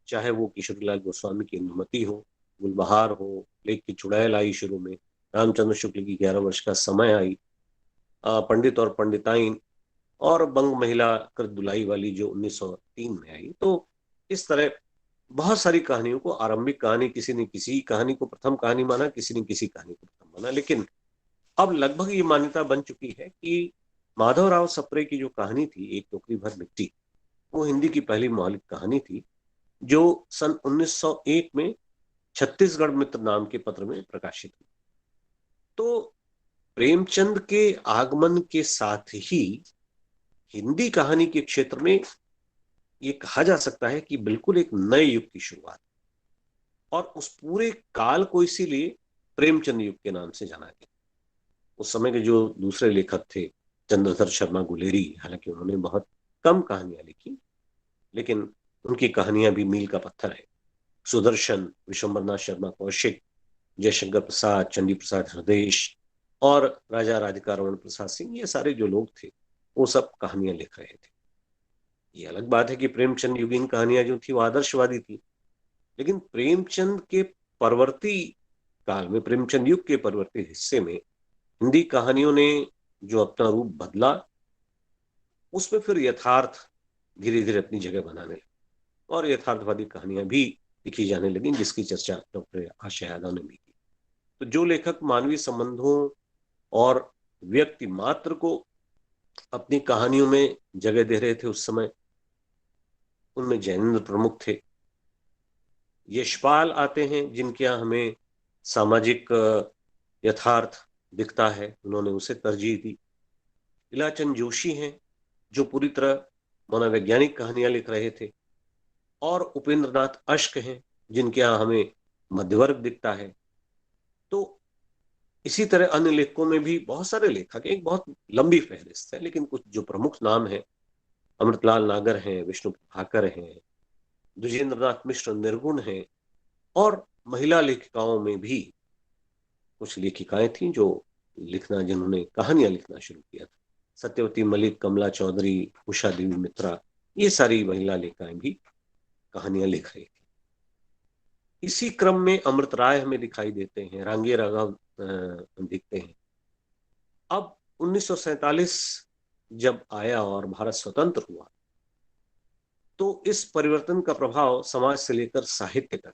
चाहे वो किशोरीलाल गोस्वामी की इंदुमती हो, गुलबहार हो, लेख की चुड़ैल आई शुरू में, रामचंद्र शुक्ल की 11 वर्ष का समय आई, पंडित और पंडिताइन, और बंग महिला कृत दुलाई वाली जो 1903 में आई। तो इस तरह बहुत सारी कहानियों को आरंभिक कहानी, किसी ने किसी कहानी को प्रथम कहानी माना, किसी ने किसी कहानी को प्रथम माना। लेकिन अब लगभग ये मान्यता बन चुकी है कि माधवराव सप्रे की जो कहानी थी, एक टोकरी भर मिट्टी, वो हिंदी की पहली मौलिक कहानी थी जो सन 1901 में छत्तीसगढ़ मित्र नाम के पत्र में प्रकाशित हुई। तो प्रेमचंद के आगमन के साथ ही हिंदी कहानी के क्षेत्र में ये कहा जा सकता है कि बिल्कुल एक नए युग की शुरुआत, और उस पूरे काल को इसीलिए प्रेमचंद युग के नाम से जाना गया। उस समय के जो दूसरे लेखक थे, चंद्रधर शर्मा गुलेरी, हालांकि उन्होंने बहुत कम कहानियां लिखी, लेकिन उनकी कहानियां भी मील का पत्थर है। सुदर्शन, विशंबरनाथ शर्मा कौशिक, जयशंकर प्रसाद, चंडी प्रसाद हृदयेश और राजा राधिका रमण प्रसाद सिंह, ये सारे जो लोग थे वो सब कहानियां लिख रहे थे। ये अलग बात है कि प्रेमचंद युगीन कहानियां जो थी वो आदर्शवादी थी, लेकिन प्रेमचंद के परवर्ती काल में, प्रेमचंद युग के परवर्ती हिस्से में हिंदी कहानियों ने जो अपना रूप बदला, उसमें फिर यथार्थ धीरे धीरे अपनी जगह बनाने लगे और यथार्थवादी कहानियां भी लिखी जाने लगी, जिसकी चर्चा डॉक्टर आशा यादव ने भी की। तो जो लेखक मानवीय संबंधों और व्यक्ति मात्र को अपनी कहानियों में जगह दे रहे थे उस समय, उनमें जैनेंद्र प्रमुख थे। यशपाल आते हैं जिनके यहाँ हमें सामाजिक यथार्थ दिखता है, उन्होंने उसे तरजीह दी। इलाचंद जोशी हैं जो पूरी तरह मनोवैज्ञानिक कहानियां लिख रहे थे, और उपेंद्र नाथ अश्क हैं जिनके यहाँ हमें मध्यवर्ग दिखता है। तो इसी तरह अन्य लेखकों में भी बहुत सारे लेखक, एक बहुत लंबी फहरिस्त है, लेकिन कुछ जो प्रमुख नाम हैं, अमृतलाल नागर हैं, विष्णु प्रभाकर हैं, द्विजेंद्रनाथ मिश्र निर्गुण हैं, और महिला लेखिकाओं में भी कुछ लेखिकाएं थीं जो जिन्होंने कहानियां लिखना शुरू किया था। सत्यवती मलिक, कमला चौधरी, उषा देवी मित्रा, ये सारी महिला लेखिकाएं भी कहानियां लिख रही थी। इसी क्रम में अमृत राय हमें दिखाई देते हैं, रांगे राघव दिखते हैं। अब 1947 जब आया और भारत स्वतंत्र हुआ, तो इस परिवर्तन का प्रभाव समाज से लेकर साहित्य तक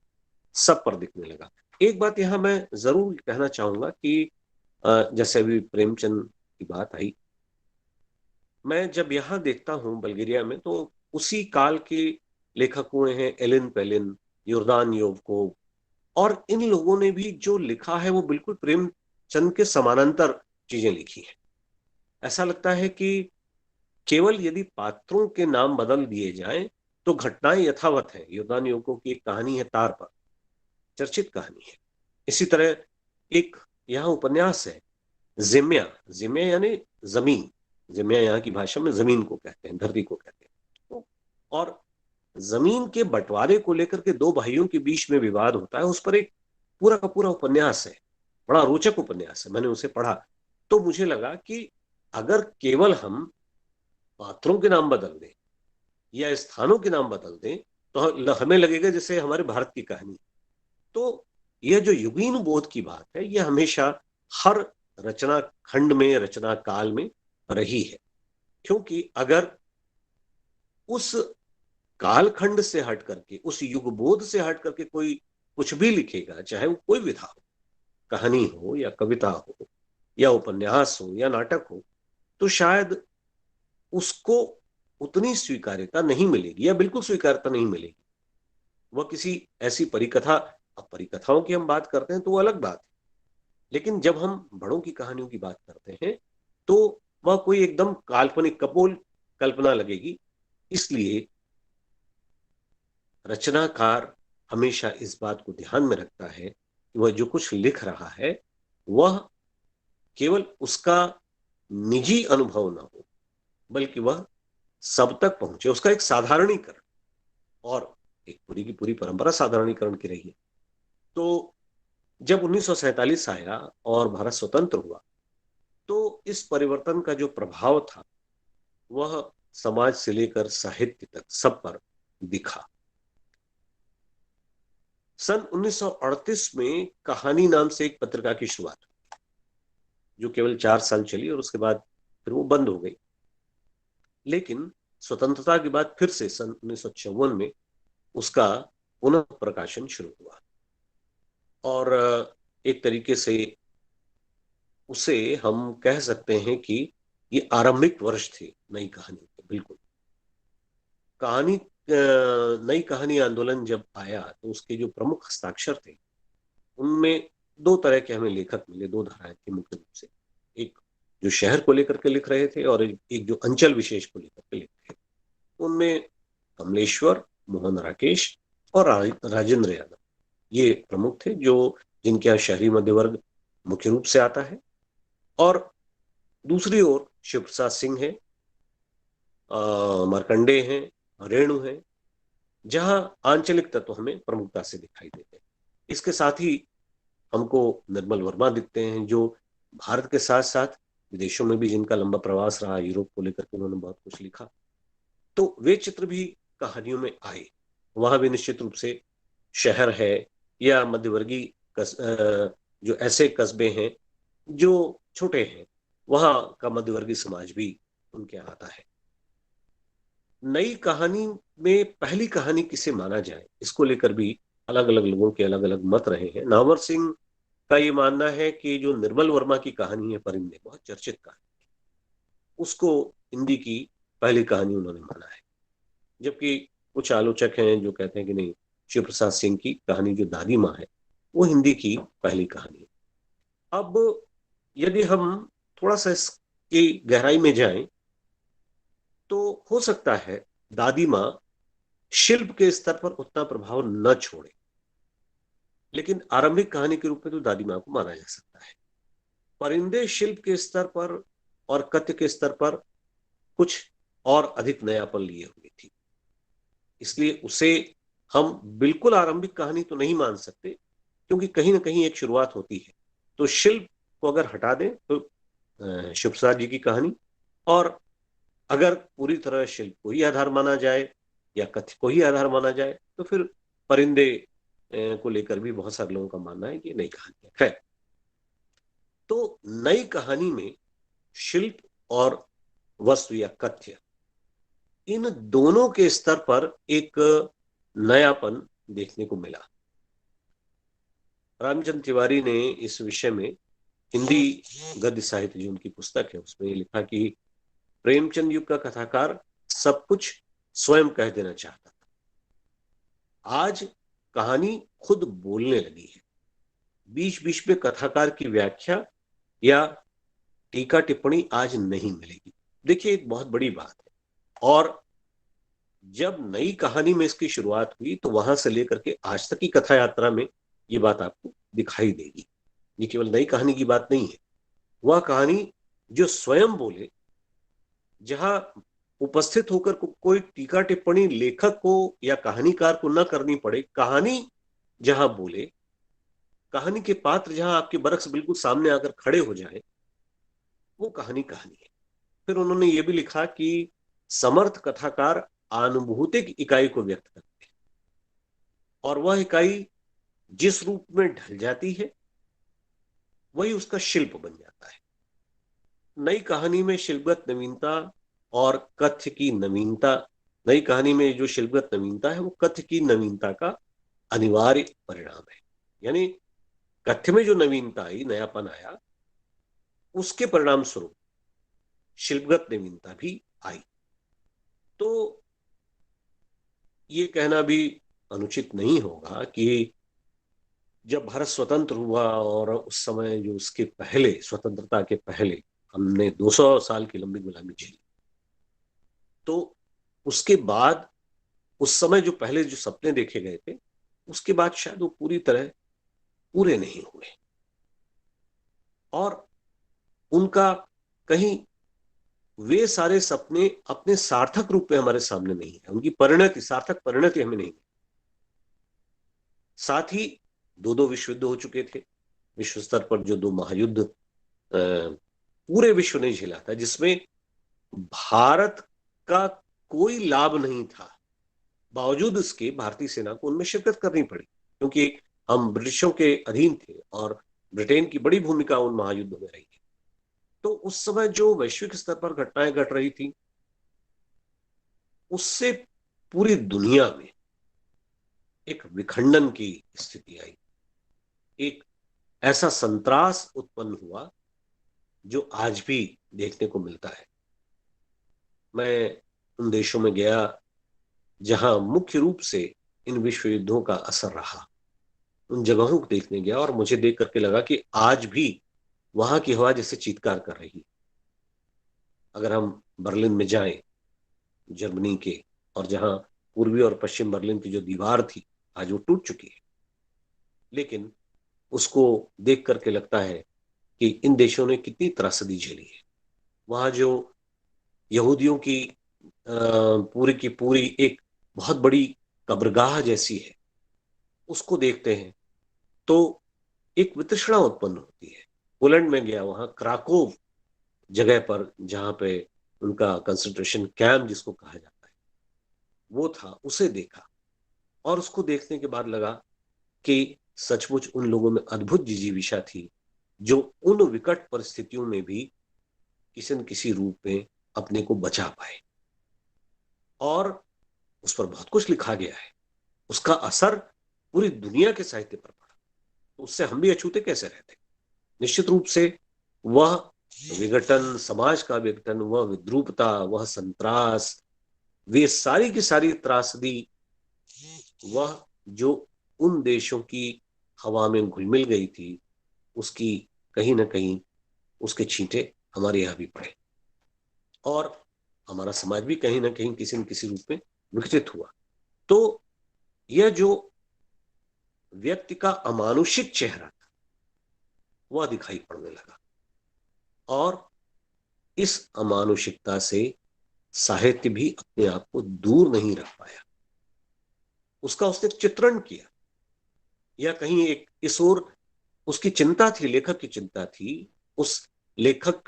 सब पर दिखने लगा। एक बात यहां मैं जरूर कहना चाहूंगा कि जैसे अभी प्रेमचंद की बात आई, मैं जब यहाँ देखता हूँ बल्गेरिया में, तो उसी काल के लेखक हुए हैं एलिन पेलिन, योर्दान योवकोव, और इन लोगों ने भी जो लिखा है वो बिल्कुल प्रेमचंद के समानांतर चीजें लिखी हैं। ऐसा लगता है कि केवल यदि पात्रों के नाम बदल दिए जाएं तो घटनाएं यथावत हैं। योर्दान योवकोव की एक कहानी है तार पर, चर्चित कहानी है। इसी तरह एक यहाँ उपन्यास है जिम्या, जिम्या यानी जमीन, जिम्या यहाँ की भाषा में जमीन को कहते हैं, धरती को कहते हैं। और जमीन के बंटवारे को लेकर के दो भाइयों के बीच में विवाद होता है, उस पर एक पूरा का पूरा उपन्यास है, बड़ा रोचक उपन्यास है। मैंने उसे पढ़ा तो मुझे लगा कि अगर केवल हम पात्रों के नाम बदल दें या स्थानों के नाम बदल दें तो हमें लगेगा जैसे हमारे भारत की कहानी। तो यह जो युगीन बोध की बात है, यह हमेशा हर रचना खंड में, रचना काल में रही है, क्योंकि अगर उस कालखंड से हट करके, उस युग बोध से हट करके कोई कुछ भी लिखेगा, चाहे वो कोई विधा हो, कहानी हो या कविता हो या उपन्यास हो या नाटक हो, तो शायद उसको उतनी स्वीकार्यता नहीं मिलेगी या बिल्कुल स्वीकार्यता नहीं मिलेगी। वह किसी ऐसी परिकथा, अब परिकथाओं की हम बात करते हैं तो वो अलग बात है, लेकिन जब हम बड़ों की कहानियों की बात करते हैं तो वह कोई एकदम काल्पनिक कपोल कल्पना लगेगी। इसलिए रचनाकार हमेशा इस बात को ध्यान में रखता है कि वह जो कुछ लिख रहा है वह केवल उसका निजी अनुभव ना हो, बल्कि वह सब तक पहुंचे, उसका एक साधारणीकरण, और एक पूरी की पूरी परंपरा साधारणीकरण की रही है। तो जब 1947 आया और भारत स्वतंत्र हुआ, तो इस परिवर्तन का जो प्रभाव था वह समाज से लेकर साहित्य तक सब पर दिखा। सन 1938 में कहानी नाम से एक पत्रिका की शुरुआत हुई, जो केवल 4 साल चली और उसके बाद फिर वो बंद हो गई। लेकिन स्वतंत्रता के बाद फिर से सन 1954 में उसका पुनः प्रकाशन शुरू हुआ, और एक तरीके से उसे हम कह सकते हैं कि ये आरंभिक वर्ष थे नई कहानी के। बिल्कुल कहानी, नई कहानी आंदोलन जब आया तो उसके जो प्रमुख हस्ताक्षर थे उनमें दो तरह के हमें लेखक मिले, दो धाराएं थी मुख्य रूप से। एक जो शहर को लेकर के लिख रहे थे और एक जो अंचल विशेष को लेकर के लिख रहे थे। उनमें कमलेश्वर, मोहन राकेश और राजेंद्र यादव ये प्रमुख थे, जो जिनके यहाँ शहरी मध्य वर्ग मुख्य रूप से आता है, और दूसरी ओर शिव प्रसाद सिंह है, मार्कंडेय हैं, रेणु हैं, जहां आंचलिक तत्व हमें प्रमुखता से दिखाई देते हैं। इसके साथ ही हमको निर्मल वर्मा दिखते हैं, जो भारत के साथ साथ विदेशों में भी जिनका लंबा प्रवास रहा, यूरोप को लेकर के उन्होंने बहुत कुछ लिखा। तो वे चित्र भी कहानियों में आए। वहां भी निश्चित रूप से शहर है या मध्यवर्गीय जो ऐसे कस्बे हैं जो छोटे हैं, वहां का मध्यवर्गीय समाज भी उनके आता है। नई कहानी में पहली कहानी किसे माना जाए, इसको लेकर भी अलग अलग लोगों के अलग अलग मत रहे हैं। नामवर सिंह का ये मानना है कि जो निर्मल वर्मा की कहानी है परिंदे, बहुत चर्चित कहानी, उसको हिंदी की पहली कहानी उन्होंने माना है। जबकि कुछ आलोचक हैं जो कहते हैं कि नहीं, शिव प्रसाद सिंह की कहानी जो दादी माँ है वो हिंदी की पहली कहानी है। अब यदि हम थोड़ा सा इसकी गहराई में जाएं तो हो सकता है दादी माँ शिल्प के स्तर पर उतना प्रभाव न छोड़े, लेकिन आरंभिक कहानी के रूप में तो दादी माँ को माना जा सकता है। परिंदे शिल्प के स्तर पर और कथ्य के स्तर पर कुछ और अधिक नयापन लिए हुए थी, इसलिए उसे हम बिल्कुल आरंभिक कहानी तो नहीं मान सकते, क्योंकि कहीं ना कहीं एक शुरुआत होती है। तो शिल्प को अगर हटा दें तो शिव प्रसाद जी की कहानी, और अगर पूरी तरह शिल्प को ही आधार माना जाए या कथ्य को ही आधार माना जाए तो फिर परिंदे को लेकर भी बहुत सारे लोगों का मानना है कि नई कहानी है। तो नई कहानी में शिल्प और वस्तु या कथ्य, इन दोनों के स्तर पर एक नयापन देखने को मिला। रामचंद्र तिवारी ने इस विषय में हिंदी गद्य साहित्य जो उनकी पुस्तक है उसमें लिखा कि प्रेमचंद युग का कथाकार सब कुछ स्वयं कह देना चाहता था। आज कहानी खुद बोलने लगी है। बीच बीच में कथाकार की व्याख्या या टीका टिप्पणी आज नहीं मिलेगी। देखिए, एक बहुत बड़ी बात है। और जब नई कहानी में इसकी शुरुआत हुई तो वहां से लेकर के आज तक की कथा यात्रा में ये बात आपको दिखाई देगी। ये केवल नई कहानी की बात नहीं है, वह कहानी जो स्वयं बोले, जहां उपस्थित होकर कोई टीका टिप्पणी लेखक को या कहानीकार को न करनी पड़े, कहानी जहां बोले, कहानी के पात्र जहां आपके बरक्स बिल्कुल सामने आकर खड़े हो जाए, वो कहानी है। फिर उन्होंने ये भी लिखा कि समर्थ कथाकार अनुभूतिक इकाई को व्यक्त करते हैं, और वह इकाई जिस रूप में ढल जाती है वही उसका शिल्प बन जाता है। नई कहानी में शिल्पगत नवीनता और कथ्य की नवीनता, नई कहानी में जो शिल्पगत नवीनता है वो कथ्य की नवीनता का अनिवार्य परिणाम है। यानी कथ्य में जो नवीनता आई, नयापन आया, उसके परिणाम स्वरूप शिल्पगत नवीनता भी आई। तो ये कहना भी अनुचित नहीं होगा कि जब भारत स्वतंत्र हुआ और उस समय जो उसके पहले, स्वतंत्रता के पहले हमने 200 साल की लंबी गुलामी झेली, तो उसके बाद उस समय जो पहले जो सपने देखे गए थे उसके बाद शायद वो पूरी तरह पूरे नहीं हुए, और उनका कहीं वे सारे सपने अपने सार्थक रूप में हमारे सामने नहीं है, उनकी परिणति, सार्थक परिणति हमें नहीं है। साथ ही दो विश्व युद्ध हो चुके थे, विश्व स्तर पर जो 2 महायुद्ध पूरे विश्व ने झेला था, जिसमें भारत का कोई लाभ नहीं था, बावजूद इसके भारतीय सेना को उनमें शिरकत करनी पड़ी, क्योंकि हम ब्रिटिशों के अधीन थे और ब्रिटेन की बड़ी भूमिका उन महायुद्धों में रही है। तो उस समय जो वैश्विक स्तर पर घटनाएं घट रही थी, उससे पूरी दुनिया में एक विखंडन की स्थिति आई, एक ऐसा संत्रास उत्पन्न हुआ जो आज भी देखने को मिलता है। मैं उन देशों में गया जहां मुख्य रूप से इन विश्व युद्धों का असर रहा, उन जगहों को देखने गया और मुझे देख करके लगा कि आज भी वहां की हवा जैसे चीत्कार कर रही। अगर हम बर्लिन में जाएं, जर्मनी के, और जहां पूर्वी और पश्चिम बर्लिन की जो दीवार थी आज वो टूट चुकी है, लेकिन उसको देख करके लगता है कि इन देशों ने कितनी त्रासदी झेली है। वहां जो यहूदियों की पूरी की पूरी एक बहुत बड़ी कब्रगाह जैसी है, उसको देखते हैं तो एक वितृष्णा उत्पन्न होती है। पोलैंड में गया, वहां क्राकोव जगह पर जहां पे उनका कंसंट्रेशन कैंप जिसको कहा जाता है वो था, उसे देखा और उसको देखने के बाद लगा कि सचमुच उन लोगों में अद्भुत जिजीविषा थी, जो उन विकट परिस्थितियों में भी किसी न किसी रूप में अपने को बचा पाए। और उस पर बहुत कुछ लिखा गया है, उसका असर पूरी दुनिया के साहित्य पर पड़ा, तो उससे हम भी अछूते कैसे रहते। निश्चित रूप से वह विघटन, समाज का विघटन, वह विद्रूपता, वह संत्रास, वे सारी की सारी त्रासदी, वह जो उन देशों की हवा में घुल मिल गई थी, उसकी कहीं ना कहीं उसके छींटे हमारे यहाँ भी पड़े और हमारा समाज भी कहीं ना कहीं किसी न किसी रूप में विकसित हुआ। तो यह जो व्यक्ति का अमानुषिक चेहरा था वह दिखाई पड़ने लगा और इस अमानुषिकता से साहित्य भी अपने आप को दूर नहीं रख पाया। उसका उसने चित्रण किया, या कहीं एक इस ओर उसकी चिंता थी, लेखक की चिंता थी, उस लेखक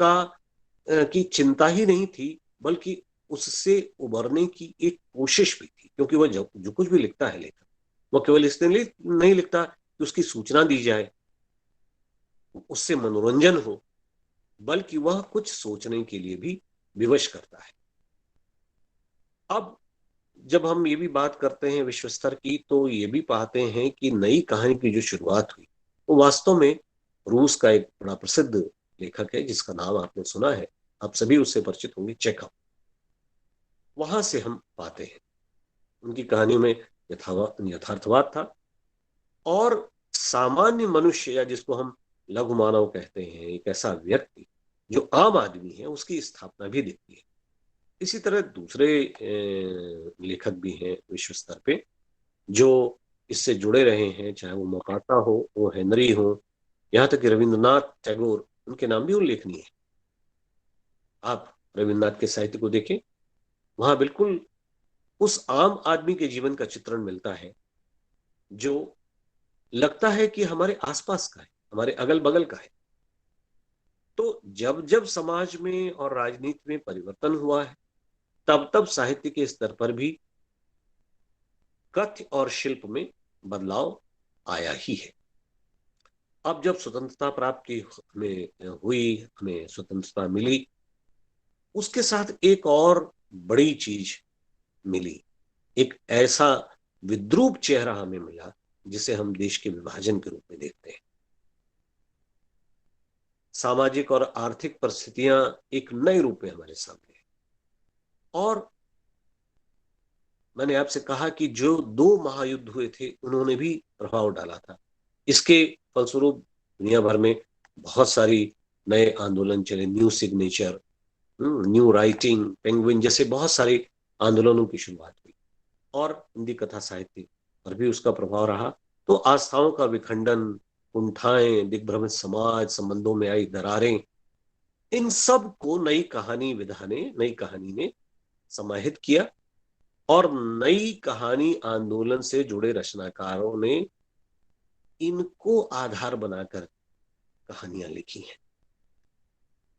की चिंता ही नहीं थी बल्कि उससे उबरने की एक कोशिश भी थी, क्योंकि वह जो कुछ भी लिखता है लेखक, वह केवल इसलिए नहीं लिखता कि उसकी सूचना दी जाए, उससे मनोरंजन हो, बल्कि वह कुछ सोचने के लिए भी विवश करता है। अब जब हम ये भी बात करते हैं विश्व स्तर की, तो ये भी पाते हैं कि नई कहानी की जो शुरुआत हुई वो वास्तव में रूस का एक बड़ा प्रसिद्ध लेखक है जिसका नाम आपने सुना है, आप सभी उससे परिचित होंगे, चेखव। वहां से हम पाते हैं उनकी कहानियों में यथार्थवाद था और सामान्य मनुष्य, या जिसको हम लघु मानव कहते हैं, एक ऐसा व्यक्ति जो आम आदमी है, उसकी स्थापना भी दिखती है। इसी तरह दूसरे लेखक भी हैं विश्व स्तर पे जो इससे जुड़े रहे हैं, चाहे वो मोकाटा हो, वो हेनरी हो, यहाँ तक कि रविंद्रनाथ टैगोर, उनके नाम भी उल्लेखनीय है। आप रविंद्रनाथ के साहित्य को देखें, वहां बिल्कुल उस आम आदमी के जीवन का चित्रण मिलता है जो लगता है कि हमारे आसपास का है, हमारे अगल बगल का है। तो जब जब समाज में और राजनीति में परिवर्तन हुआ है, तब तब साहित्य के स्तर पर भी कथ्य और शिल्प में बदलाव आया ही है। अब जब स्वतंत्रता प्राप्ति हमें हुई, हमें स्वतंत्रता मिली, उसके साथ एक और बड़ी चीज मिली, एक ऐसा विद्रूप चेहरा हमें मिला जिसे हम देश के विभाजन के रूप में देखते हैं। सामाजिक और आर्थिक परिस्थितियां एक नए रूप में हमारे सामने है। और मैंने आपसे कहा कि जो 2 महायुद्ध हुए थे उन्होंने भी प्रभाव डाला था। इसके फलस्वरूप दुनिया भर में बहुत सारी नए आंदोलन चले, new signature, new writing, penguin जैसे बहुत सारे आंदोलनों की शुरुआत हुई और हिंदी कथा साहित्य पर भी उसका प्रभाव रहा। तो आस्थाओं का विखंडन, कुंठाएं, दिग्भ्रमित समाज, संबंधों में आई दरारें, इन सब को नई कहानी ने समाहित किया और नई कहानी आंदोलन से जुड़े रचनाकारों ने इनको आधार बनाकर कहानियां लिखी हैं।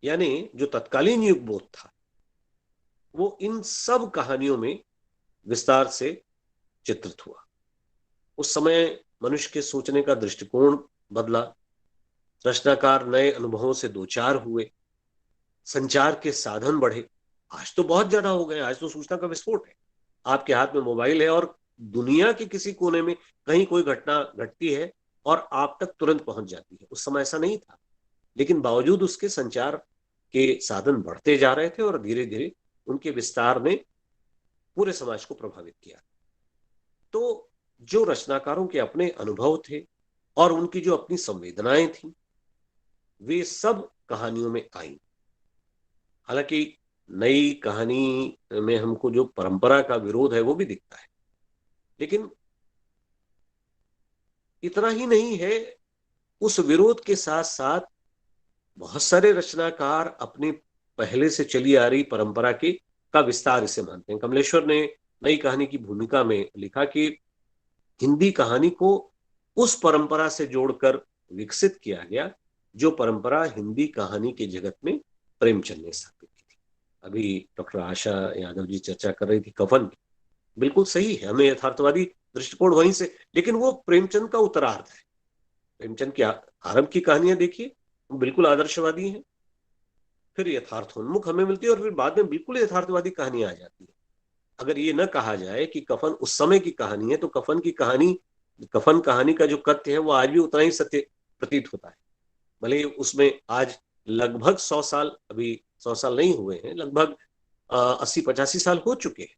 यानी जो तत्कालीन युग बोध था वो इन सब कहानियों में विस्तार से चित्रित हुआ। उस समय मनुष्य के सोचने का दृष्टिकोण बदला, रचनाकार नए अनुभवों से दो चार हुए, संचार के साधन बढ़े। आज तो बहुत ज्यादा हो गए, आज तो सूचना का विस्फोट है, आपके हाथ में मोबाइल है और दुनिया के किसी कोने में कहीं कोई घटना घटती है और आप तक तुरंत पहुंच जाती है। उस समय ऐसा नहीं था, लेकिन बावजूद उसके संचार के साधन बढ़ते जा रहे थे और धीरे धीरे उनके विस्तार ने पूरे समाज को प्रभावित किया। तो जो रचनाकारों के अपने अनुभव थे और उनकी जो अपनी संवेदनाएं थी, वे सब कहानियों में आई। हालांकि नई कहानी में हमको जो परंपरा का विरोध है वो भी दिखता है, लेकिन इतना ही नहीं है, उस विरोध के साथ साथ बहुत सारे रचनाकार अपनी पहले से चली आ रही परंपरा के का विस्तार इसे मानते हैं। कमलेश्वर ने नई कहानी की भूमिका में लिखा कि हिंदी कहानी को उस परंपरा से जोड़कर विकसित किया गया जो परंपरा हिंदी कहानी के जगत में प्रेमचंद ने स्थापित की थी। अभी डॉक्टर आशा यादव जी चर्चा कर रही थी कफन की, बिल्कुल सही है, हमें यथार्थवादी दृष्टिकोण वहीं से, लेकिन वो प्रेमचंद का उत्तरार्ध है। प्रेमचंद की आरंभ की कहानियां देखिए, वो बिल्कुल आदर्शवादी हैं, फिर यथार्थोन्मुख हमें मिलती है और फिर बाद में बिल्कुल यथार्थवादी कहानियां आ जाती है। अगर ये न कहा जाए कि कफन उस समय की कहानी है, तो कफन कहानी का जो कथ्य है वो आज भी उतना ही सत्य प्रतीत होता है। भले उसमें आज लगभग 100 साल, अभी 100 साल नहीं हुए हैं, लगभग 80-85 साल हो चुके हैं।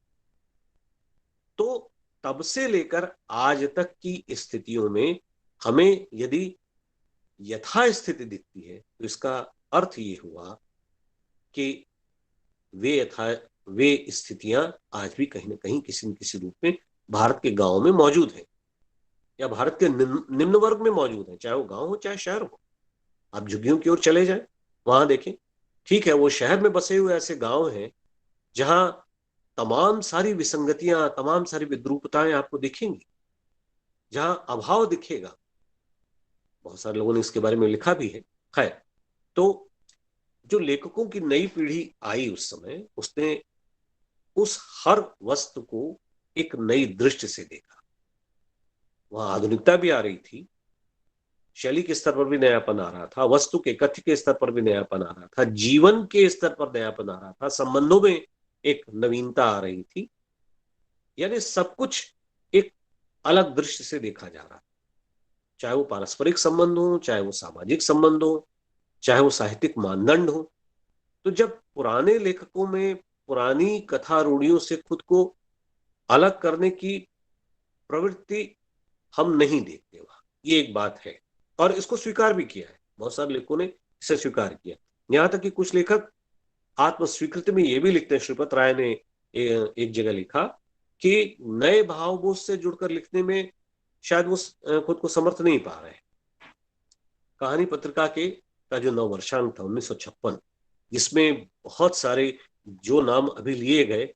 तो तब से लेकर आज तक की स्थितियों में हमें यदि यथास्थिति दिखती है तो इसका अर्थ ये हुआ कि वे स्थितियां आज भी कहीं ना कहीं किसी न किसी रूप में भारत के गांव में मौजूद हैं या भारत के निम्न वर्ग में मौजूद हैं, चाहे वो गांव हो चाहे शहर हो। आप झुग्गियों की ओर चले जाएं, वहां देखें, ठीक है वो शहर में बसे हुए ऐसे गांव हैं जहां तमाम सारी विसंगतियां, तमाम सारी विद्रूपताएं आपको दिखेंगी, जहां अभाव दिखेगा। बहुत सारे लोगों ने इसके बारे में लिखा भी है। खैर, तो जो लेखकों की नई पीढ़ी आई उस समय, उसने उस हर वस्तु को एक नई दृष्टि से देखा। वहां आधुनिकता भी आ रही थी, शैली के स्तर पर भी नयापन आ रहा था, वस्तु के कथ्य के स्तर पर भी नयापन आ रहा था, जीवन के स्तर पर नयापन आ रहा था, संबंधों में एक नवीनता आ रही थी। यानी सब कुछ एक अलग दृष्टि से देखा जा रहा था, चाहे वो पारस्परिक संबंध हो, चाहे वो सामाजिक संबंध हो, चाहे वो साहित्यिक मानदंड हो। तो जब पुराने लेखकों में पुरानी कथा रूढ़ियों से खुद को अलग करने की प्रवृत्ति हम नहीं देखते वहां, ये एक बात है, और इसको स्वीकार भी किया है, बहुत सारे लेखकों ने इसे स्वीकार किया। यहां तक कि कुछ लेखक आत्मस्वीकृति में ये भी लिखते हैं, श्रीपत राय ने एक जगह लिखा कि नए भावबोध से जुड़कर लिखने में शायद वो खुद को समर्थ नहीं पा रहे। कहानी पत्रिका का जो नववर्षांक था 1956, जिसमें बहुत सारे जो नाम अभी लिए गए,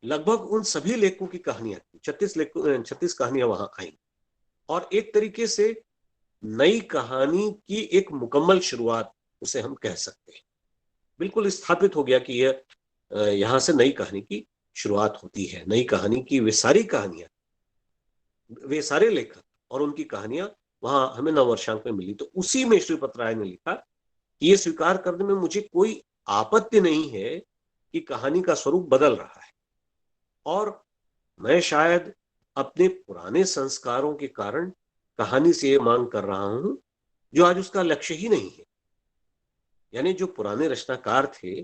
लगभग उन सभी लेखकों की कहानियां थी, 36 कहानियां वहां आई, और एक तरीके से नई कहानी की एक मुकम्मल शुरुआत उसे हम कह सकते हैं। बिल्कुल स्थापित हो गया कि यह यहां से नई कहानी की शुरुआत होती है। नई कहानी की वे सारी कहानियां, वे सारे लेखक और उनकी कहानियां वहां हमें नववर्षांक में मिली। तो उसी में श्रीपत राय ने लिखा कि ये स्वीकार करने में मुझे कोई आपत्ति नहीं है कि कहानी का स्वरूप बदल रहा है, और मैं शायद अपने पुराने संस्कारों के कारण कहानी से ये मांग कर रहा हूं जो आज उसका लक्ष्य ही नहीं है। यानी जो पुराने रचनाकार थे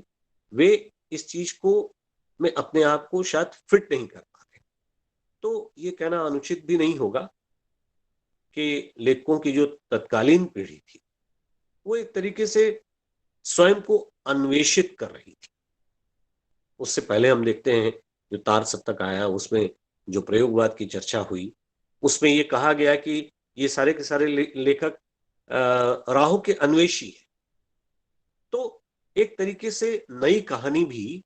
वे इस चीज को में अपने आप को शायद फिट नहीं कर पा रहे। तो ये कहना अनुचित भी नहीं होगा कि लेखकों की जो तत्कालीन पीढ़ी थी वो एक तरीके से स्वयं को अन्वेषित कर रही थी। उससे पहले हम देखते हैं जो तार सप्तक आया, उसमें जो प्रयोगवाद की चर्चा हुई, उसमें ये कहा गया कि ये सारे के सारे लेखक राहु के अन्वेषी है। तो एक तरीके से नई कहानी भी,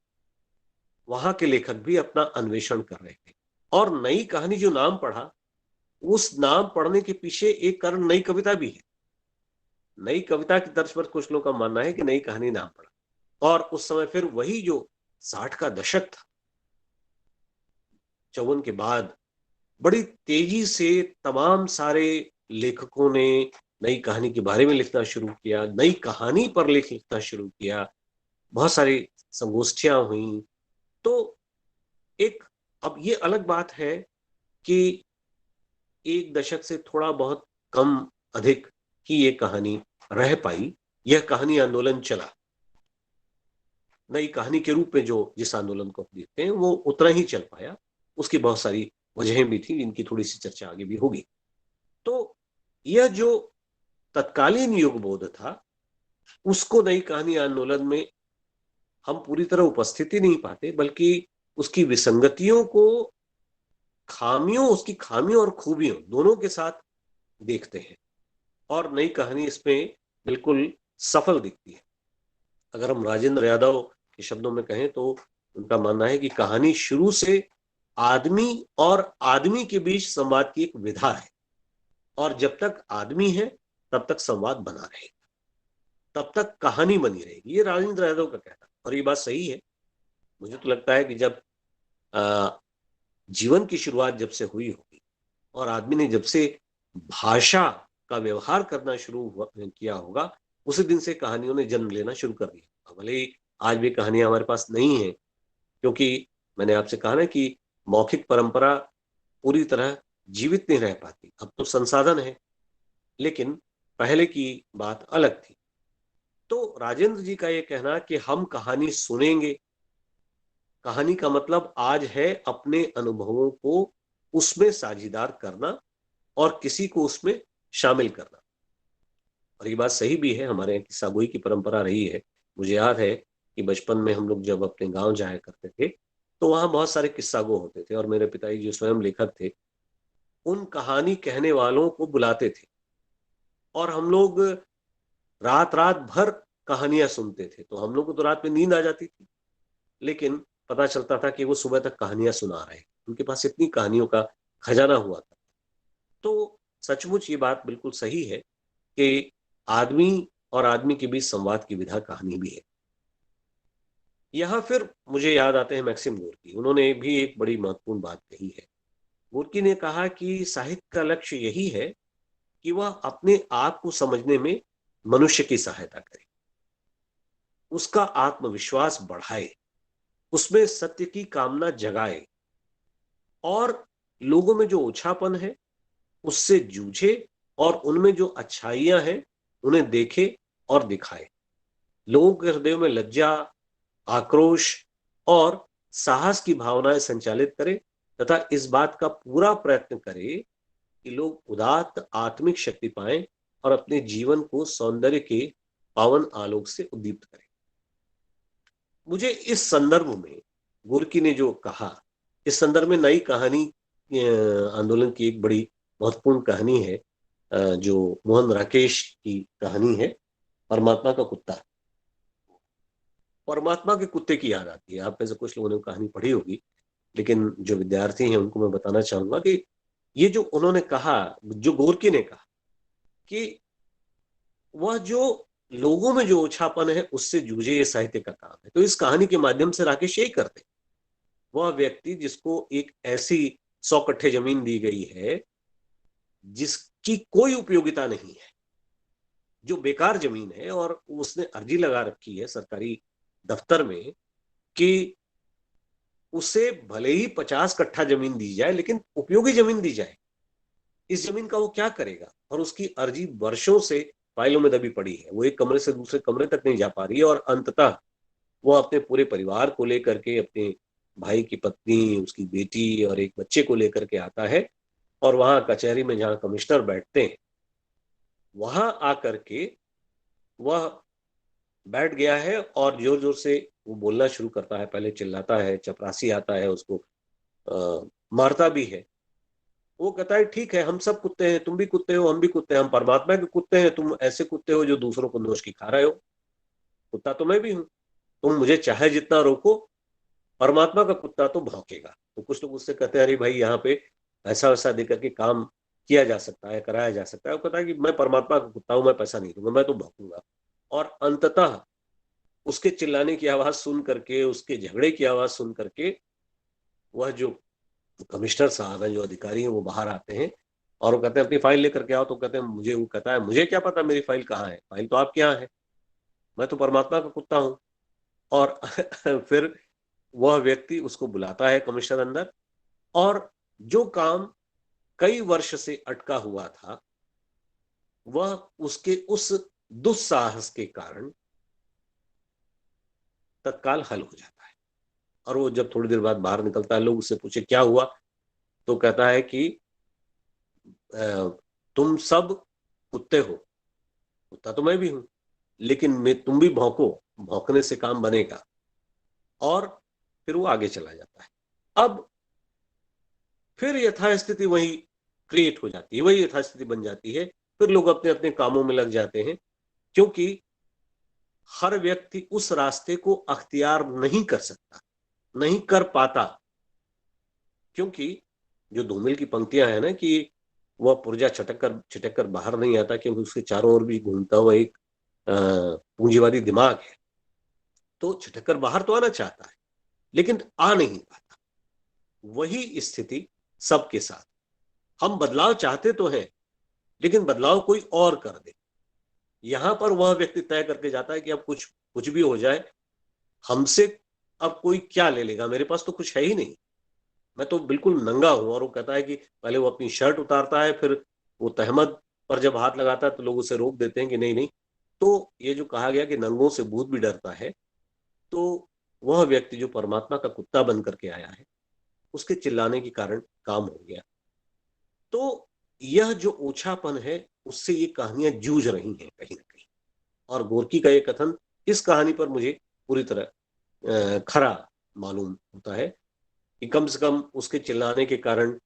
वहां के लेखक भी अपना अन्वेषण कर रहे थे, और नई कहानी जो नाम पढ़ा, उस नाम पढ़ने के पीछे एक कारण नई कविता भी है। नई कविता की तर्ज पर कुछ लोगों का मानना है कि नई कहानी नाम पढ़ा, और उस समय फिर वही जो 60 का दशक था, 54 के बाद बड़ी तेजी से तमाम सारे लेखकों ने नई कहानी के बारे में लिखना शुरू किया, नई कहानी पर लिखना शुरू किया, बहुत सारी संगोष्ठियां हुई। तो एक, अब ये अलग बात है कि एक दशक से थोड़ा बहुत कम अधिक ही ये कहानी रह पाई, यह कहानी आंदोलन चला। नई कहानी के रूप में जो जिस आंदोलन को देखते हैं वो उतना ही चल पाया, उसकी बहुत सारी वजहें भी थी, इनकी थोड़ी सी चर्चा आगे भी होगी। तो यह जो तत्कालीन युग बोध था, उसको नई कहानी आंदोलन में हम पूरी तरह उपस्थिति नहीं पाते, बल्कि उसकी विसंगतियों को, उसकी खामियों और खूबियों दोनों के साथ देखते हैं, और नई कहानी इसमें बिल्कुल सफल दिखती है। अगर हम राजेंद्र यादव के शब्दों में कहें तो उनका मानना है कि कहानी शुरू से आदमी और आदमी के बीच संवाद की एक विधा है, और जब तक आदमी है तब तक संवाद बना रहेगा, तब तक कहानी बनी रहेगी। ये राजेंद्र यादव का कहना, और ये बात सही है। मुझे तो लगता है कि जब जीवन की शुरुआत जब से हुई होगी और आदमी ने जब से भाषा का व्यवहार करना शुरू किया होगा, उसी दिन से कहानियों ने जन्म लेना शुरू कर दिया। भले ही आज भी कहानियां हमारे पास नहीं है, क्योंकि मैंने आपसे कहा ना कि मौखिक परंपरा पूरी तरह जीवित नहीं रह पाती। अब तो संसाधन है, लेकिन पहले की बात अलग थी। तो राजेंद्र जी का ये कहना कि हम कहानी सुनेंगे, कहानी का मतलब आज है अपने अनुभवों को उसमें साझीदार करना और किसी को उसमें शामिल करना। और ये बात सही भी है, हमारे यहाँ किस्सा गोई की परंपरा रही है। मुझे याद है कि बचपन में हम लोग जब अपने गांव जाया करते थे तो वहां बहुत सारे किस्सा गो होते थे, और मेरे पिताजी जो स्वयं लेखक थे उन कहानी कहने वालों को बुलाते थे, और हम लोग रात रात भर कहानियां सुनते थे। तो हम लोग को तो रात में नींद आ जाती थी, लेकिन पता चलता था कि वो सुबह तक कहानियां सुना रहे हैं। उनके पास इतनी कहानियों का खजाना हुआ था। तो सचमुच ये बात बिल्कुल सही है कि आदमी और आदमी के बीच संवाद की विधा कहानी भी है। यहां फिर मुझे याद आते हैं मैक्सिम गोर्की। उन्होंने भी एक बड़ी महत्वपूर्ण बात कही है। गोर्की ने कहा कि साहित्य का लक्ष्य यही है कि वह अपने आप को समझने में मनुष्य की सहायता करे, उसका आत्मविश्वास बढ़ाए, उसमें सत्य की कामना जगाए, और लोगों में जो ओछापन है उससे जूझे, और उनमें जो अच्छाइयां हैं उन्हें देखे और दिखाए। लोगों के हृदयों में लज्जा, आक्रोश और साहस की भावनाएं संचालित करे, तथा इस बात का पूरा प्रयत्न करे कि लोग उदात्त आत्मिक शक्ति पाएं और अपने जीवन को सौंदर्य के पावन आलोक से उद्दीप्त करें। मुझे इस संदर्भ में गोर्की ने जो कहा, इस संदर्भ में नई कहानी आंदोलन की एक बड़ी महत्वपूर्ण कहानी है, जो मोहन राकेश की कहानी है, परमात्मा का कुत्ता। परमात्मा के कुत्ते की याद आती है। आप में से कुछ लोगों ने कहानी पढ़ी होगी, लेकिन जो विद्यार्थी हैं उनको मैं बताना चाहूंगा कि ये जो उन्होंने कहा, जो गोर्की ने कहा कि वह जो लोगों में जो ओछापन है उससे जूझे, ये साहित्य का काम है। तो इस कहानी के माध्यम से राकेश यही करते। वह व्यक्ति जिसको एक ऐसी 100 कट्ठे जमीन दी गई है जिसकी कोई उपयोगिता नहीं है, जो बेकार जमीन है, और उसने अर्जी लगा रखी है सरकारी दफ्तर में कि उसे भले ही 50 कट्ठा जमीन दी जाए, लेकिन उपयोगी जमीन दी जाए। इस जमीन का वो क्या करेगा? और उसकी अर्जी वर्षों से फाइलों में दबी पड़ी है। वो एक कमरे से दूसरे कमरे तक नहीं जा पा रही है, और अंततः वो अपने पूरे परिवार को लेकर के, अपने भाई की पत्नी, उसकी बेटी और एक बच्चे को लेकर के आता है, और वहां कचहरी में जहां कमिश्नर बैठते हैं वहां आकर के वह बैठ गया है, और जोर जोर से वो बोलना शुरू करता है। पहले चिल्लाता है, चपरासी आता है, उसको मारता भी है। वो कहता है ठीक है, हम सब कुत्ते हैं, तुम भी कुत्ते हो, हम भी कुत्ते हैं, हम परमात्मा के कुत्ते हैं, तुम ऐसे कुत्ते हो जो दूसरों को नोच के खा रहे हो। कुत्ता तो मैं भी हूं, तुम मुझे चाहे जितना रोको, परमात्मा का कुत्ता तो भौंकेगा। तो कुछ लोग उससे कहते हैं अरे भाई, यहाँ पे पैसा वैसा देकर के काम किया जा सकता है, कराया जा सकता है। वो कहता है कि मैं परमात्मा का कुत्ता हूं, मैं पैसा नहीं दूंगा, मैं तो भौंकूंगा। और अंततः उसके चिल्लाने की आवाज सुन करके, उसके झगड़े की आवाज सुन करके, वह जो कमिश्नर साहब है, जो अधिकारी हैं, वो बाहर आते हैं और वो कहते हैं अपनी फाइल लेकर के आओ। तो कहते हैं मुझे, वो कहता है मुझे क्या पता मेरी फाइल कहाँ है, फाइल तो आपके यहाँ है, मैं तो परमात्मा का कुत्ता हूँ। और फिर वह व्यक्ति उसको बुलाता है कमिश्नर अंदर, और जो काम कई वर्ष से अटका हुआ था वह उसके उस दुस्साहस के कारण तत्काल हल हो जाता है। और वो जब थोड़ी देर बाद बाहर निकलता है, लोग उससे पूछे क्या हुआ, तो कहता है कि तुम सब कुत्ते हो, कुत्ता तो मैं भी हूं, लेकिन तुम भी भौंको, भौंकने से काम बनेगा। और फिर वो आगे चला जाता है। अब फिर यथास्थिति वही क्रिएट हो जाती है, वही यथास्थिति बन जाती है। फिर लोग अपने अपने कामों में लग जाते हैं, क्योंकि हर व्यक्ति उस रास्ते को अख्तियार नहीं कर सकता, नहीं कर पाता, क्योंकि जो धूमिल की पंक्तियां हैं ना कि वह पुर्जा छिटक कर बाहर नहीं आता, क्योंकि उसके चारों ओर भी घूमता हुआ एक पूंजीवादी दिमाग है। तो छिटक कर बाहर तो आना चाहता है, लेकिन आ नहीं पाता। वही स्थिति सबके साथ। हम बदलाव चाहते तो हैं, लेकिन बदलाव कोई और कर दे। यहां पर वह व्यक्ति तय करके जाता है कि अब कुछ भी हो जाए, हमसे अब कोई क्या ले लेगा, मेरे पास तो कुछ है ही नहीं, मैं तो बिल्कुल नंगा हूं। और वो कहता है कि पहले वो अपनी शर्ट उतारता है, फिर वो तहमद पर जब हाथ लगाता है तो लोग उसे रोक देते हैं कि नहीं नहीं। तो ये जो कहा गया कि नंगों से भूत भी डरता है, तो वह व्यक्ति जो परमात्मा का कुत्ता बन करके आया है, उसके चिल्लाने के कारण काम हो गया। तो यह जो ओछापन है, उससे ये कहानियां जूझ रही हैं कहीं ना कहीं। और गोरकी का ये कथन इस कहानी पर मुझे पूरी तरह खरा मालूम होता है कि कम से कम उसके चिल्लाने के कारण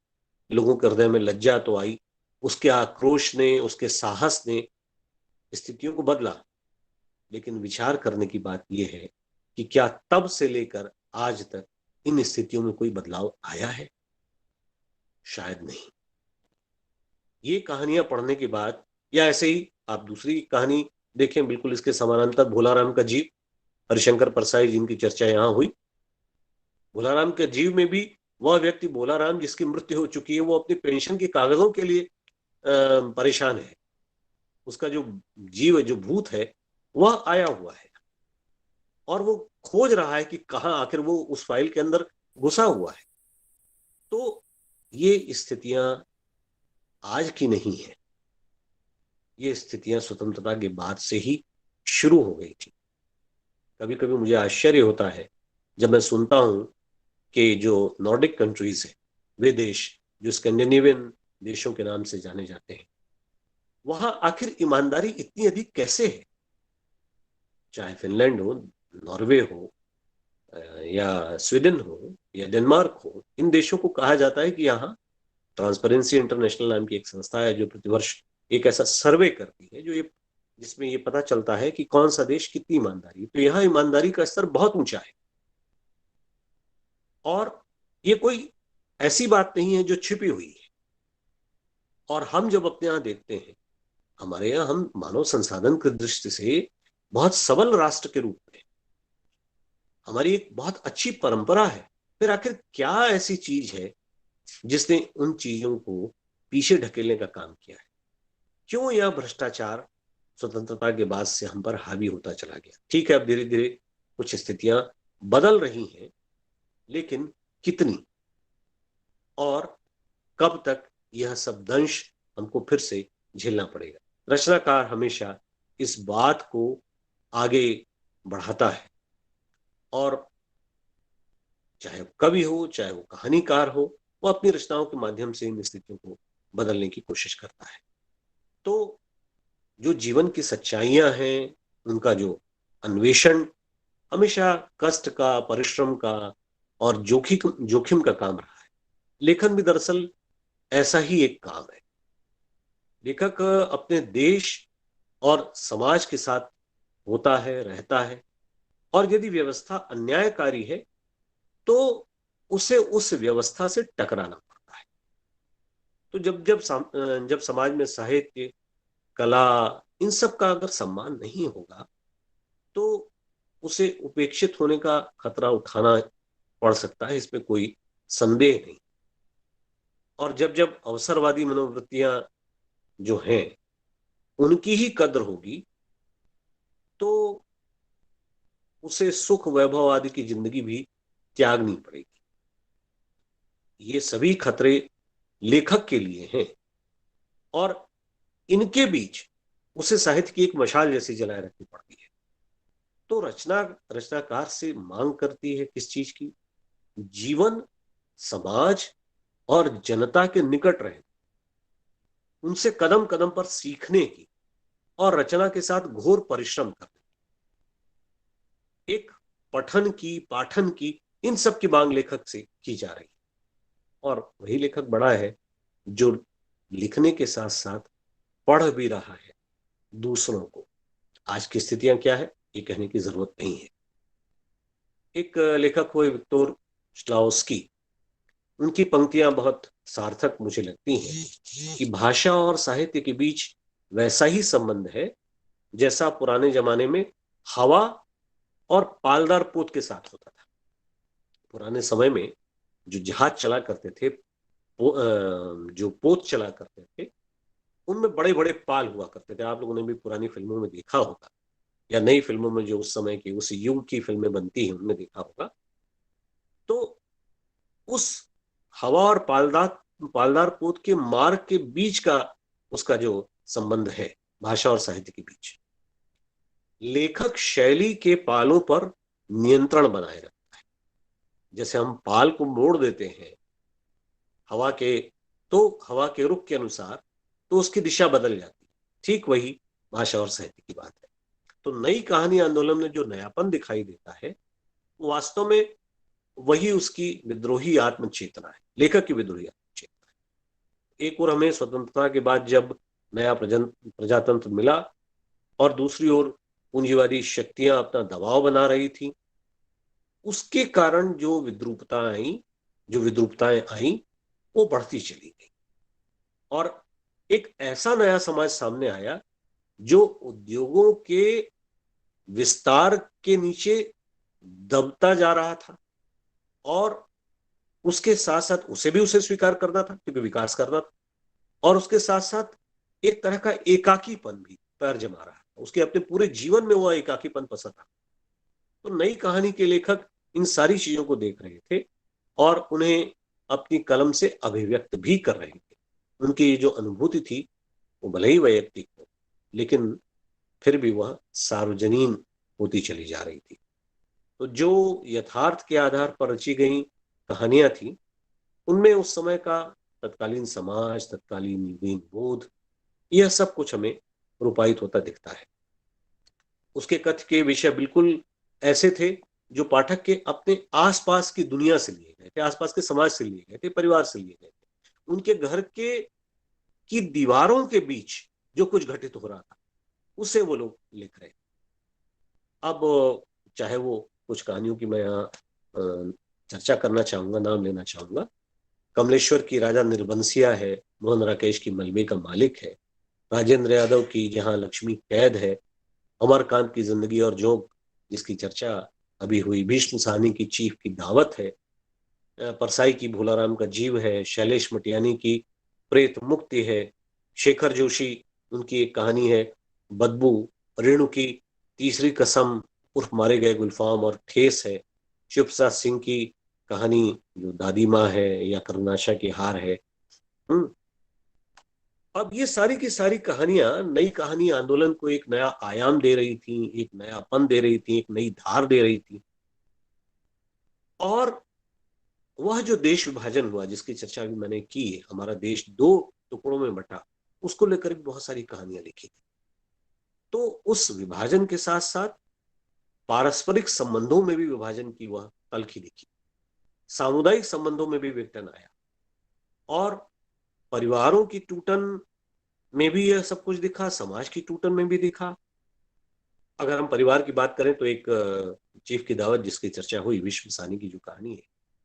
लोगों के हृदय में लज्जा तो आई, उसके आक्रोश ने, उसके साहस ने स्थितियों को बदला। लेकिन विचार करने की बात यह है कि क्या तब से लेकर आज तक इन स्थितियों में कोई बदलाव आया है? शायद नहीं। ये कहानियां पढ़ने के बाद, या ऐसे ही आप दूसरी कहानी देखें बिल्कुल इसके समानांतर, भोलाराम का जीव, हरिशंकर परसाई जिनकी चर्चा यहां हुई। भोलाराम के जीव में भी वह व्यक्ति भोलाराम जिसकी मृत्यु हो चुकी है, वो अपनी पेंशन के कागजों के लिए परेशान है। उसका जो जीव है, जो भूत है, वह आया हुआ है और वो खोज रहा है कि कहां आखिर वो उस फाइल के अंदर घुसा हुआ है। तो ये स्थितियां आज की नहीं है, ये स्थितियां स्वतंत्रता के बाद से ही शुरू हो गई थी। कभी कभी मुझे आश्चर्य होता है जब मैं सुनता हूं कि जो नॉर्डिक कंट्रीज है, वे देश जो स्कैंडिनेवियन देशों के नाम से जाने जाते हैं, वहां आखिर ईमानदारी इतनी अधिक कैसे है? चाहे फिनलैंड हो, नॉर्वे हो, या स्वीडन हो, या डेनमार्क हो, इन देशों को कहा जाता है कि यहाँ ट्रांसपेरेंसी इंटरनेशनल नाम की एक संस्था है जो प्रतिवर्ष एक ऐसा सर्वे करती है जिसमें ये पता चलता है कि कौन सा देश कितनी ईमानदारी है। तो यहाँ ईमानदारी का स्तर बहुत ऊंचा है और ये कोई ऐसी बात नहीं है जो छिपी हुई है। और हम जब अपने यहाँ देखते हैं, हमारे यहाँ हम मानव संसाधन की दृष्टि से बहुत सबल राष्ट्र के रूप में, हमारी एक बहुत अच्छी परंपरा है, फिर आखिर क्या ऐसी चीज है जिसने उन चीजों को पीछे ढकेलने का काम किया है? क्यों यह भ्रष्टाचार स्वतंत्रता के बाद से हम पर हावी होता चला गया? ठीक है, अब धीरे धीरे कुछ स्थितियां बदल रही हैं, लेकिन कितनी और कब तक यह सब दंश हमको फिर से झेलना पड़ेगा? रचनाकार हमेशा इस बात को आगे बढ़ाता है और चाहे वो कवि हो, चाहे वो कहानीकार हो, वो अपनी रचनाओं के माध्यम से इन स्थितियों को बदलने की कोशिश करता है। तो जो जीवन की सच्चाइयां हैं, उनका जो अन्वेषण हमेशा कष्ट का, परिश्रम का और जोखिम का काम रहा है। लेखन भी दरअसल ऐसा ही एक काम है। लेखक अपने देश और समाज के साथ होता है, रहता है, और यदि व्यवस्था अन्यायकारी है तो उसे उस व्यवस्था से टकराना पड़ता है। तो जब समाज में साहित्य, कला, इन सब का अगर सम्मान नहीं होगा तो उसे उपेक्षित होने का खतरा उठाना पड़ सकता है, इसमें कोई संदेह नहीं। और जब अवसरवादी मनोवृत्तियां जो हैं उनकी ही कद्र होगी तो उसे सुख वैभव आदि की जिंदगी भी त्यागनी पड़ेगी। ये सभी खतरे लेखक के लिए हैं और इनके बीच उसे साहित्य की एक मशाल जैसी जलाए रखनी पड़ती है। तो रचनाकार से मांग करती है किस चीज की? जीवन, समाज और जनता के निकट रहे, उनसे कदम कदम पर सीखने की और रचना के साथ घोर परिश्रम करने, एक पठन की, पाठन की, इन सब की मांग लेखक से की जा रही है। और वही लेखक बड़ा है जो लिखने के साथ साथ पढ़ भी रहा है दूसरों को। आज की स्थितियां क्या है? ये कहने की जरूरत नहीं है। एक लेखक हुए विक्टर श्लाउस्की, उनकी पंक्तियां बहुत सार्थक मुझे लगती हैं कि भाषा और साहित्य के बीच वैसा ही संबंध है जैसा पुराने जमाने में हवा और पालदार पोत के साथ होता था। पुराने समय में जो जहाज चला करते थे, जो पोत चला करते थे, उनमें बड़े बड़े पाल हुआ करते थे। आप लोगों ने भी पुरानी फिल्मों में देखा होगा, या नई फिल्मों में जो उस समय की, उस युग की फिल्में बनती हैं, उनमें देखा होगा। तो उस हवा और पालदार पोत के मार्ग के बीच का उसका जो संबंध है भाषा और साहित्य के बीच, लेखक शैली के पालों पर नियंत्रण बनाए रखता है। जैसे हम पाल को मोड़ देते हैं हवा के रुख के अनुसार, तो उसकी दिशा बदल जाती है। ठीक वही भाषा और साहित्य की बात है। तो नई कहानी आंदोलन में जो नयापन दिखाई देता है, वो वास्तव में वही उसकी विद्रोही आत्मचेतना है, लेखक की विद्रोही आत्मचेतना है। एक ओर हमें स्वतंत्रता के बाद जब नया प्रजातंत्र मिला, और दूसरी ओर पूंजीवादी शक्तियां अपना दबाव बना रही थी, उसके कारण जो विद्रूपताएं आई वो बढ़ती चली गई, और एक ऐसा नया समाज सामने आया जो उद्योगों के विस्तार के नीचे दबता जा रहा था, और उसके साथ साथ उसे स्वीकार करना था क्योंकि विकास करना था, और उसके साथ साथ एक तरह का एकाकीपन भी पैर जमा रहा था। उसके अपने पूरे जीवन में वो एकाकीपन पसंद था। तो नई कहानी के लेखक इन सारी चीजों को देख रहे थे और उन्हें अपनी कलम से अभिव्यक्त भी कर रहे थे। उनकी जो अनुभूति थी वो भले ही वैयक्तिक हो, लेकिन फिर भी वह सार्वजनीन होती चली जा रही थी। तो जो यथार्थ के आधार पर रची गई कहानियां थी, उनमें उस समय का तत्कालीन समाज, तत्कालीन नवीन बोध, यह सब कुछ हमें रूपायित होता दिखता है। उसके कथ्य के विषय बिल्कुल ऐसे थे जो पाठक के अपने आसपास की दुनिया से लिए गए थे, आसपास के समाज से लिए गए थे, परिवार से लिए गए थे। उनके घर की दीवारों के बीच जो कुछ घटित हो रहा था उसे वो लोग लिख रहे। अब चाहे वो कुछ कहानियों की मैं यहाँ चर्चा करना चाहूंगा, नाम लेना चाहूंगा। कमलेश्वर की राजा निर्बंसिया है, मोहन राकेश की मलबे का मालिक है, राजेंद्र यादव की जहां लक्ष्मी कैद है, अमरकांत की जिंदगी और जोग जिसकी चर्चा अभी हुई, भीष्म साहनी की चीफ की दावत है, परसाई की भोलाराम का जीव है, शैलेश मटियानी की प्रेत मुक्ति है, शेखर जोशी उनकी एक कहानी है बदबू, रेणु की तीसरी कसम उर्फ मारे गए गुलफाम और ठेस है, शिव प्रसाद सिंह की कहानी जो दादी माँ है या करुणाशा की हार है। अब ये सारी की सारी कहानियां नई कहानी आंदोलन को एक नया आयाम दे रही थी, एक नयापन दे रही थी, एक नई धार दे रही थी। और वह जो देश विभाजन हुआ जिसकी चर्चा भी मैंने की, हमारा देश दो टुकड़ों में बटा, उसको लेकर भी बहुत सारी कहानियां लिखी थी। तो उस विभाजन के साथ साथ पारस्परिक संबंधों में भी विभाजन की वह तलखी दिखी, सामुदायिक संबंधों में भी विघटन आया, और परिवारों की टूटन में भी यह सब कुछ दिखा, समाज की टूटन में भी दिखा। अगर हम परिवार की बात करें तो एक चीफ की दावत जिसकी चर्चा हुई, विश्व सानी की जो कहानी है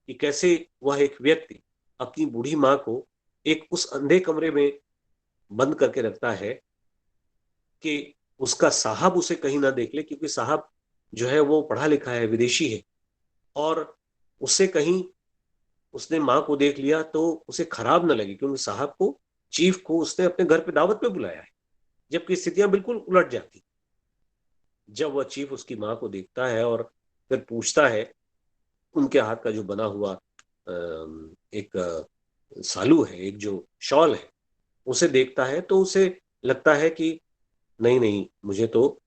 कि कैसे वह एक व्यक्ति अपनी बूढ़ी माँ को एक उस अंधे कमरे में बंद करके रखता है कि उसका साहब उसे कहीं ना देख ले, क्योंकि साहब जो है वो पढ़ा लिखा है, विदेशी है, और उससे कहीं उसने माँ को देख लिया तो उसे खराब न लगे, क्योंकि साहब को, चीफ को उसने अपने घर पे दावत पे बुलाया है, जबकि स्थितियां बिल्कुल उलट जाती। जब वह चीफ उसकी माँ को देखता है और फिर पूछता है, उनके हाथ का जो बना हुआ एक सालू है, एक जो शॉल है, उसे देखता है तो उसे लगता है कि नहीं नहीं, मुझे तो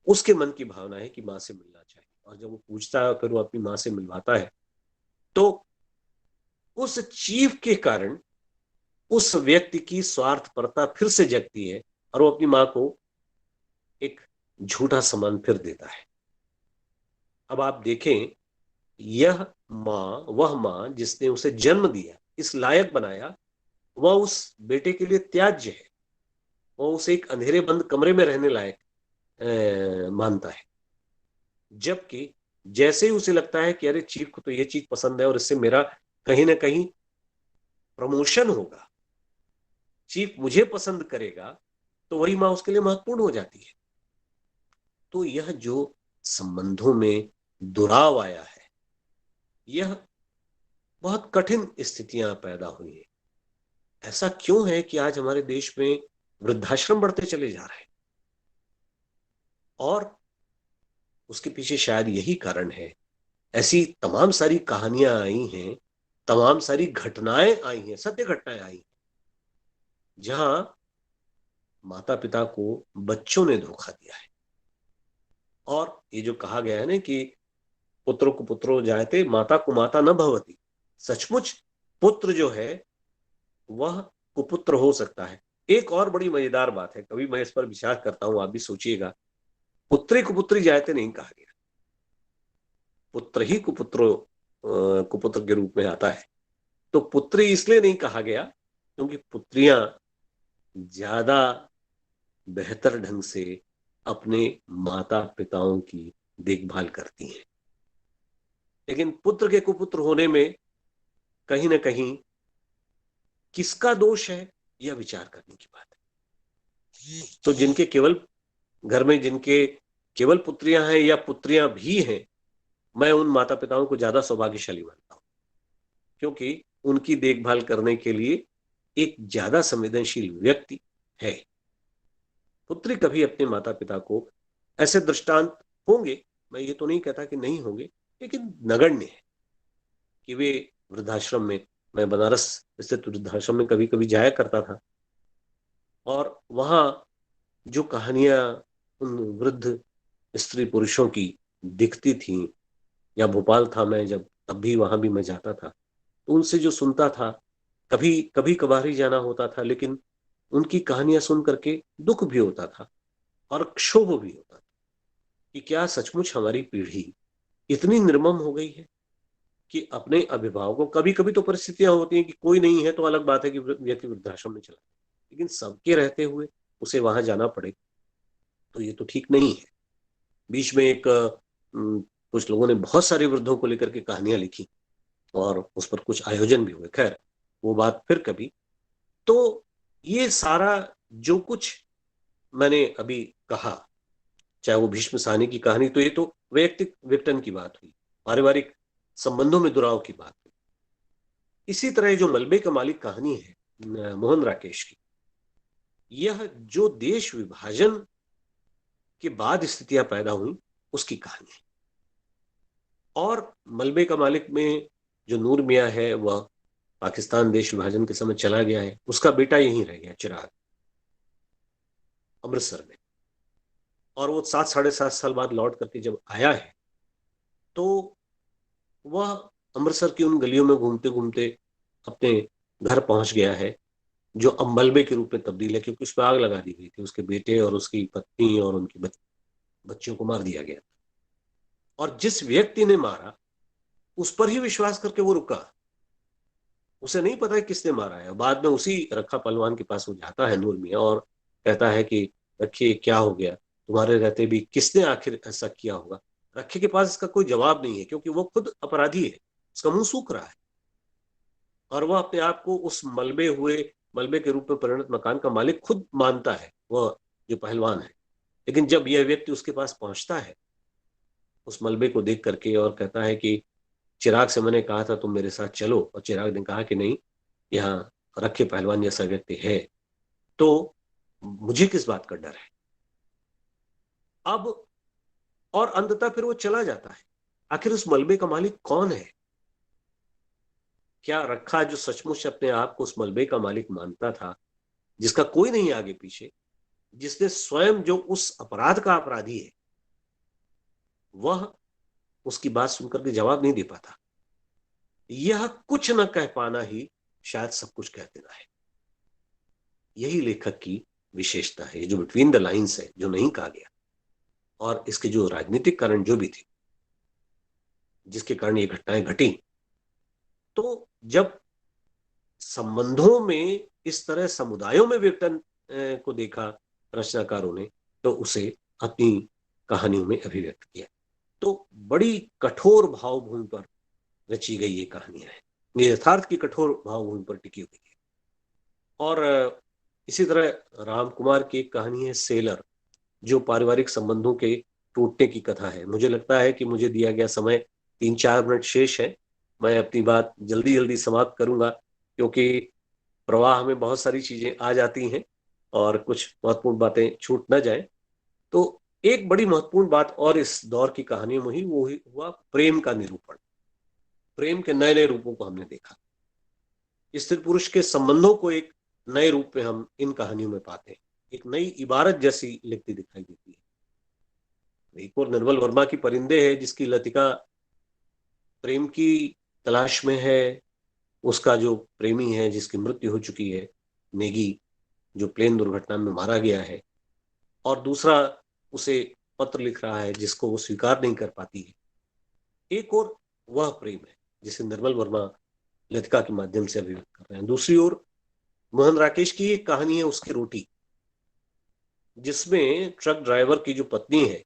उसके मन की भावना है कि माँ से मिलना चाहिए। और जब वो पूछता है, फिर वो अपनी माँ से मिलवाता है, तो उस चीफ के कारण उस व्यक्ति की स्वार्थपरता फिर से जगती है और वो अपनी माँ को एक झूठा सम्मान फिर देता है। अब आप देखें, वह माँ जिसने उसे जन्म दिया, इस लायक बनाया, वह उस बेटे के लिए त्याज्य है। वह उसे एक अंधेरे बंद कमरे में रहने लायक मानता है, जबकि जैसे ही उसे लगता है कि अरे चीफ को तो ये चीज पसंद है और इससे मेरा कहीं ना कहीं प्रमोशन होगा, चीफ मुझे पसंद करेगा, तो वही माँ उसके लिए महत्वपूर्ण हो जाती है। तो यह जो संबंधों में दुराव आया है, यह बहुत कठिन स्थितियां पैदा हुई है। ऐसा क्यों है कि आज हमारे देश में वृद्धाश्रम बढ़ते चले जा रहे हैं? और उसके पीछे शायद यही कारण है। ऐसी तमाम सारी कहानियां आई हैं, तमाम सारी घटनाएं आई हैं, सत्य घटनाएं आई हैं, जहां माता पिता को बच्चों ने धोखा दिया है। और ये जो कहा गया है ना कि पुत्र को पुत्रो जायते माता को माता न भवती, सचमुच पुत्र जो है वह कुपुत्र हो सकता है। एक और बड़ी मजेदार बात है, कभी मैं इस पर विचार करता हूं, आप भी सोचिएगा। पुत्री कुपुत्री जायते नहीं कहा गया, पुत्र ही कुपुत्र के रूप में आता है। तो पुत्री इसलिए नहीं कहा गया क्योंकि पुत्रियां ज्यादा बेहतर ढंग से अपने माता पिताओं की देखभाल करती हैं। लेकिन पुत्र के कुपुत्र होने में कहीं ना कहीं किसका दोष है, यह विचार करने की बात है। तो जिनके केवल घर में जिनके केवल पुत्रियां हैं या पुत्रियां भी हैं, मैं उन माता पिताओं को ज्यादा सौभाग्यशाली मानता हूं, क्योंकि उनकी देखभाल करने के लिए एक ज्यादा संवेदनशील व्यक्ति है। पुत्री कभी अपने माता पिता को, ऐसे दृष्टांत होंगे, मैं ये तो नहीं कहता कि नहीं होंगे, लेकिन नगण्य है कि वे वृद्धाश्रम में, मैं बनारस स्थित वृद्धाश्रम में कभी कभी जाया करता था, और वहां जो कहानियां उन वृद्ध स्त्री पुरुषों की दिखती थी, या भोपाल था मैं जब, तब भी वहां भी मैं जाता था, तो उनसे जो सुनता था, कभी कभी कभार ही जाना होता था, लेकिन उनकी कहानियां सुन करके दुख भी होता था और क्षोभ भी होता था कि क्या सचमुच हमारी पीढ़ी इतनी निर्मम हो गई है कि अपने अभिभावकों, कभी कभी तो परिस्थितियां होती हैं कि कोई नहीं है तो अलग बात है कि व्यक्ति वृद्धाश्रम में चला, लेकिन सबके रहते हुए उसे वहां जाना पड़े, तो ये तो ठीक नहीं है। बीच में एक कुछ लोगों ने बहुत सारे वृद्धों को लेकर के कहानियां लिखी और उस पर कुछ आयोजन भी हुए, खैर वो बात फिर कभी। तो ये सारा जो कुछ मैंने अभी कहा, चाहे वो भीष्म साहनी की कहानी, तो ये तो वैयक्तिक विघटन की बात हुई, पारिवारिक संबंधों में दुराव की बात हुई। इसी तरह जो मलबे का मालिक कहानी है मोहन राकेश की, यह जो देश विभाजन के बाद स्थितियां पैदा हुई उसकी कहानी है। और मलबे का मालिक में जो नूर मियां है, वह पाकिस्तान देश विभाजन के समय चला गया है, उसका बेटा यहीं रह गया चिराग, अमृतसर में। और वो 7 साढ़े 7 साल बाद लौट करके जब आया है, तो वह अमृतसर की उन गलियों में घूमते घूमते अपने घर पहुंच गया है, जो अब मलबे के रूप में तब्दील है, क्योंकि उस पर आग लगा दी गई थी। उसके बेटे और उसकी पत्नी और उनके बच्चों को मार दिया गया। और जिस व्यक्ति ने मारा, उस पर ही विश्वास करके वो रुका, उसे नहीं पता है किसने मारा है। बाद में उसी रखा पहलवान के पास वो जाता है नूर मियां, और कहता है कि रखिए क्या हो गया, तुम्हारे रहते भी किसने आखिर ऐसा किया होगा। रखे के पास इसका कोई जवाब नहीं है, क्योंकि वो खुद अपराधी है, उसका मुंह सूख रहा है, और वह अपने आप को उस मलबे के रूप में परिणत मकान का मालिक खुद मानता है, वह जो पहलवान है। लेकिन जब यह व्यक्ति उसके पास पहुंचता है उस मलबे को देख करके, और कहता है कि चिराग से मैंने कहा था तुम मेरे साथ चलो, और चिराग ने कहा कि नहीं, यहाँ रखे पहलवान जैसा व्यक्ति है, तो मुझे किस बात का डर है। अब और अंततः फिर वो चला जाता है। आखिर उस मलबे का मालिक कौन है? क्या रखा, जो सचमुच अपने आप को उस मलबे का मालिक मानता था, जिसका कोई नहीं आगे पीछे, जिसने स्वयं, जो उस अपराध का अपराधी है, वह उसकी बात सुनकर के जवाब नहीं दे पाता। यह कुछ न कह पाना ही शायद सब कुछ कह देना है। यही लेखक की विशेषता है, जो बिटवीन द लाइंस है, जो नहीं कहा गया, और इसके जो राजनीतिक कारण जो भी थे, जिसके कारण ये घटनाएं घटी। तो जब संबंधों में इस तरह समुदायों में विघटन को देखा रचनाकारों ने, तो उसे अपनी कहानियों में अभिव्यक्त किया। तो बड़ी कठोर भावभूमि पर रची गई ये कहानियां हैं, ये यथार्थ की कठोर भावभूमि पर टिकी हुई है। और इसी तरह राम कुमार की एक कहानी है सेलर, जो पारिवारिक संबंधों के टूटने की कथा है। मुझे लगता है कि मुझे दिया गया समय 3-4 मिनट शेष है, मैं अपनी बात जल्दी जल्दी समाप्त करूंगा, क्योंकि प्रवाह में बहुत सारी चीजें आ जाती हैं और कुछ महत्वपूर्ण बातें छूट न जाए। तो एक बड़ी महत्वपूर्ण बात और इस दौर की कहानियों में ही वो हुआ प्रेम का निरूपण। प्रेम के नए नए रूपों को हमने देखा, स्त्री पुरुष के संबंधों को एक नए रूप में हम इन कहानियों में पाते हैं, एक नई इबारत जैसी लिखती दिखाई देती है। एक और निर्मल वर्मा की परिंदे है, जिसकी लतिका प्रेम की तलाश में है, उसका जो प्रेमी है जिसकी मृत्यु हो चुकी है, नेगी, जो प्लेन दुर्घटना में मारा गया है, और दूसरा उसे पत्र लिख रहा है जिसको वो स्वीकार नहीं कर पाती है। एक और वह प्रेम है जिसे निर्मल वर्मा लतिका के माध्यम से अभिव्यक्त कर रहे हैं। दूसरी ओर मोहन राकेश की एक कहानी है उसकी रोटी, जिसमें ट्रक ड्राइवर की जो पत्नी है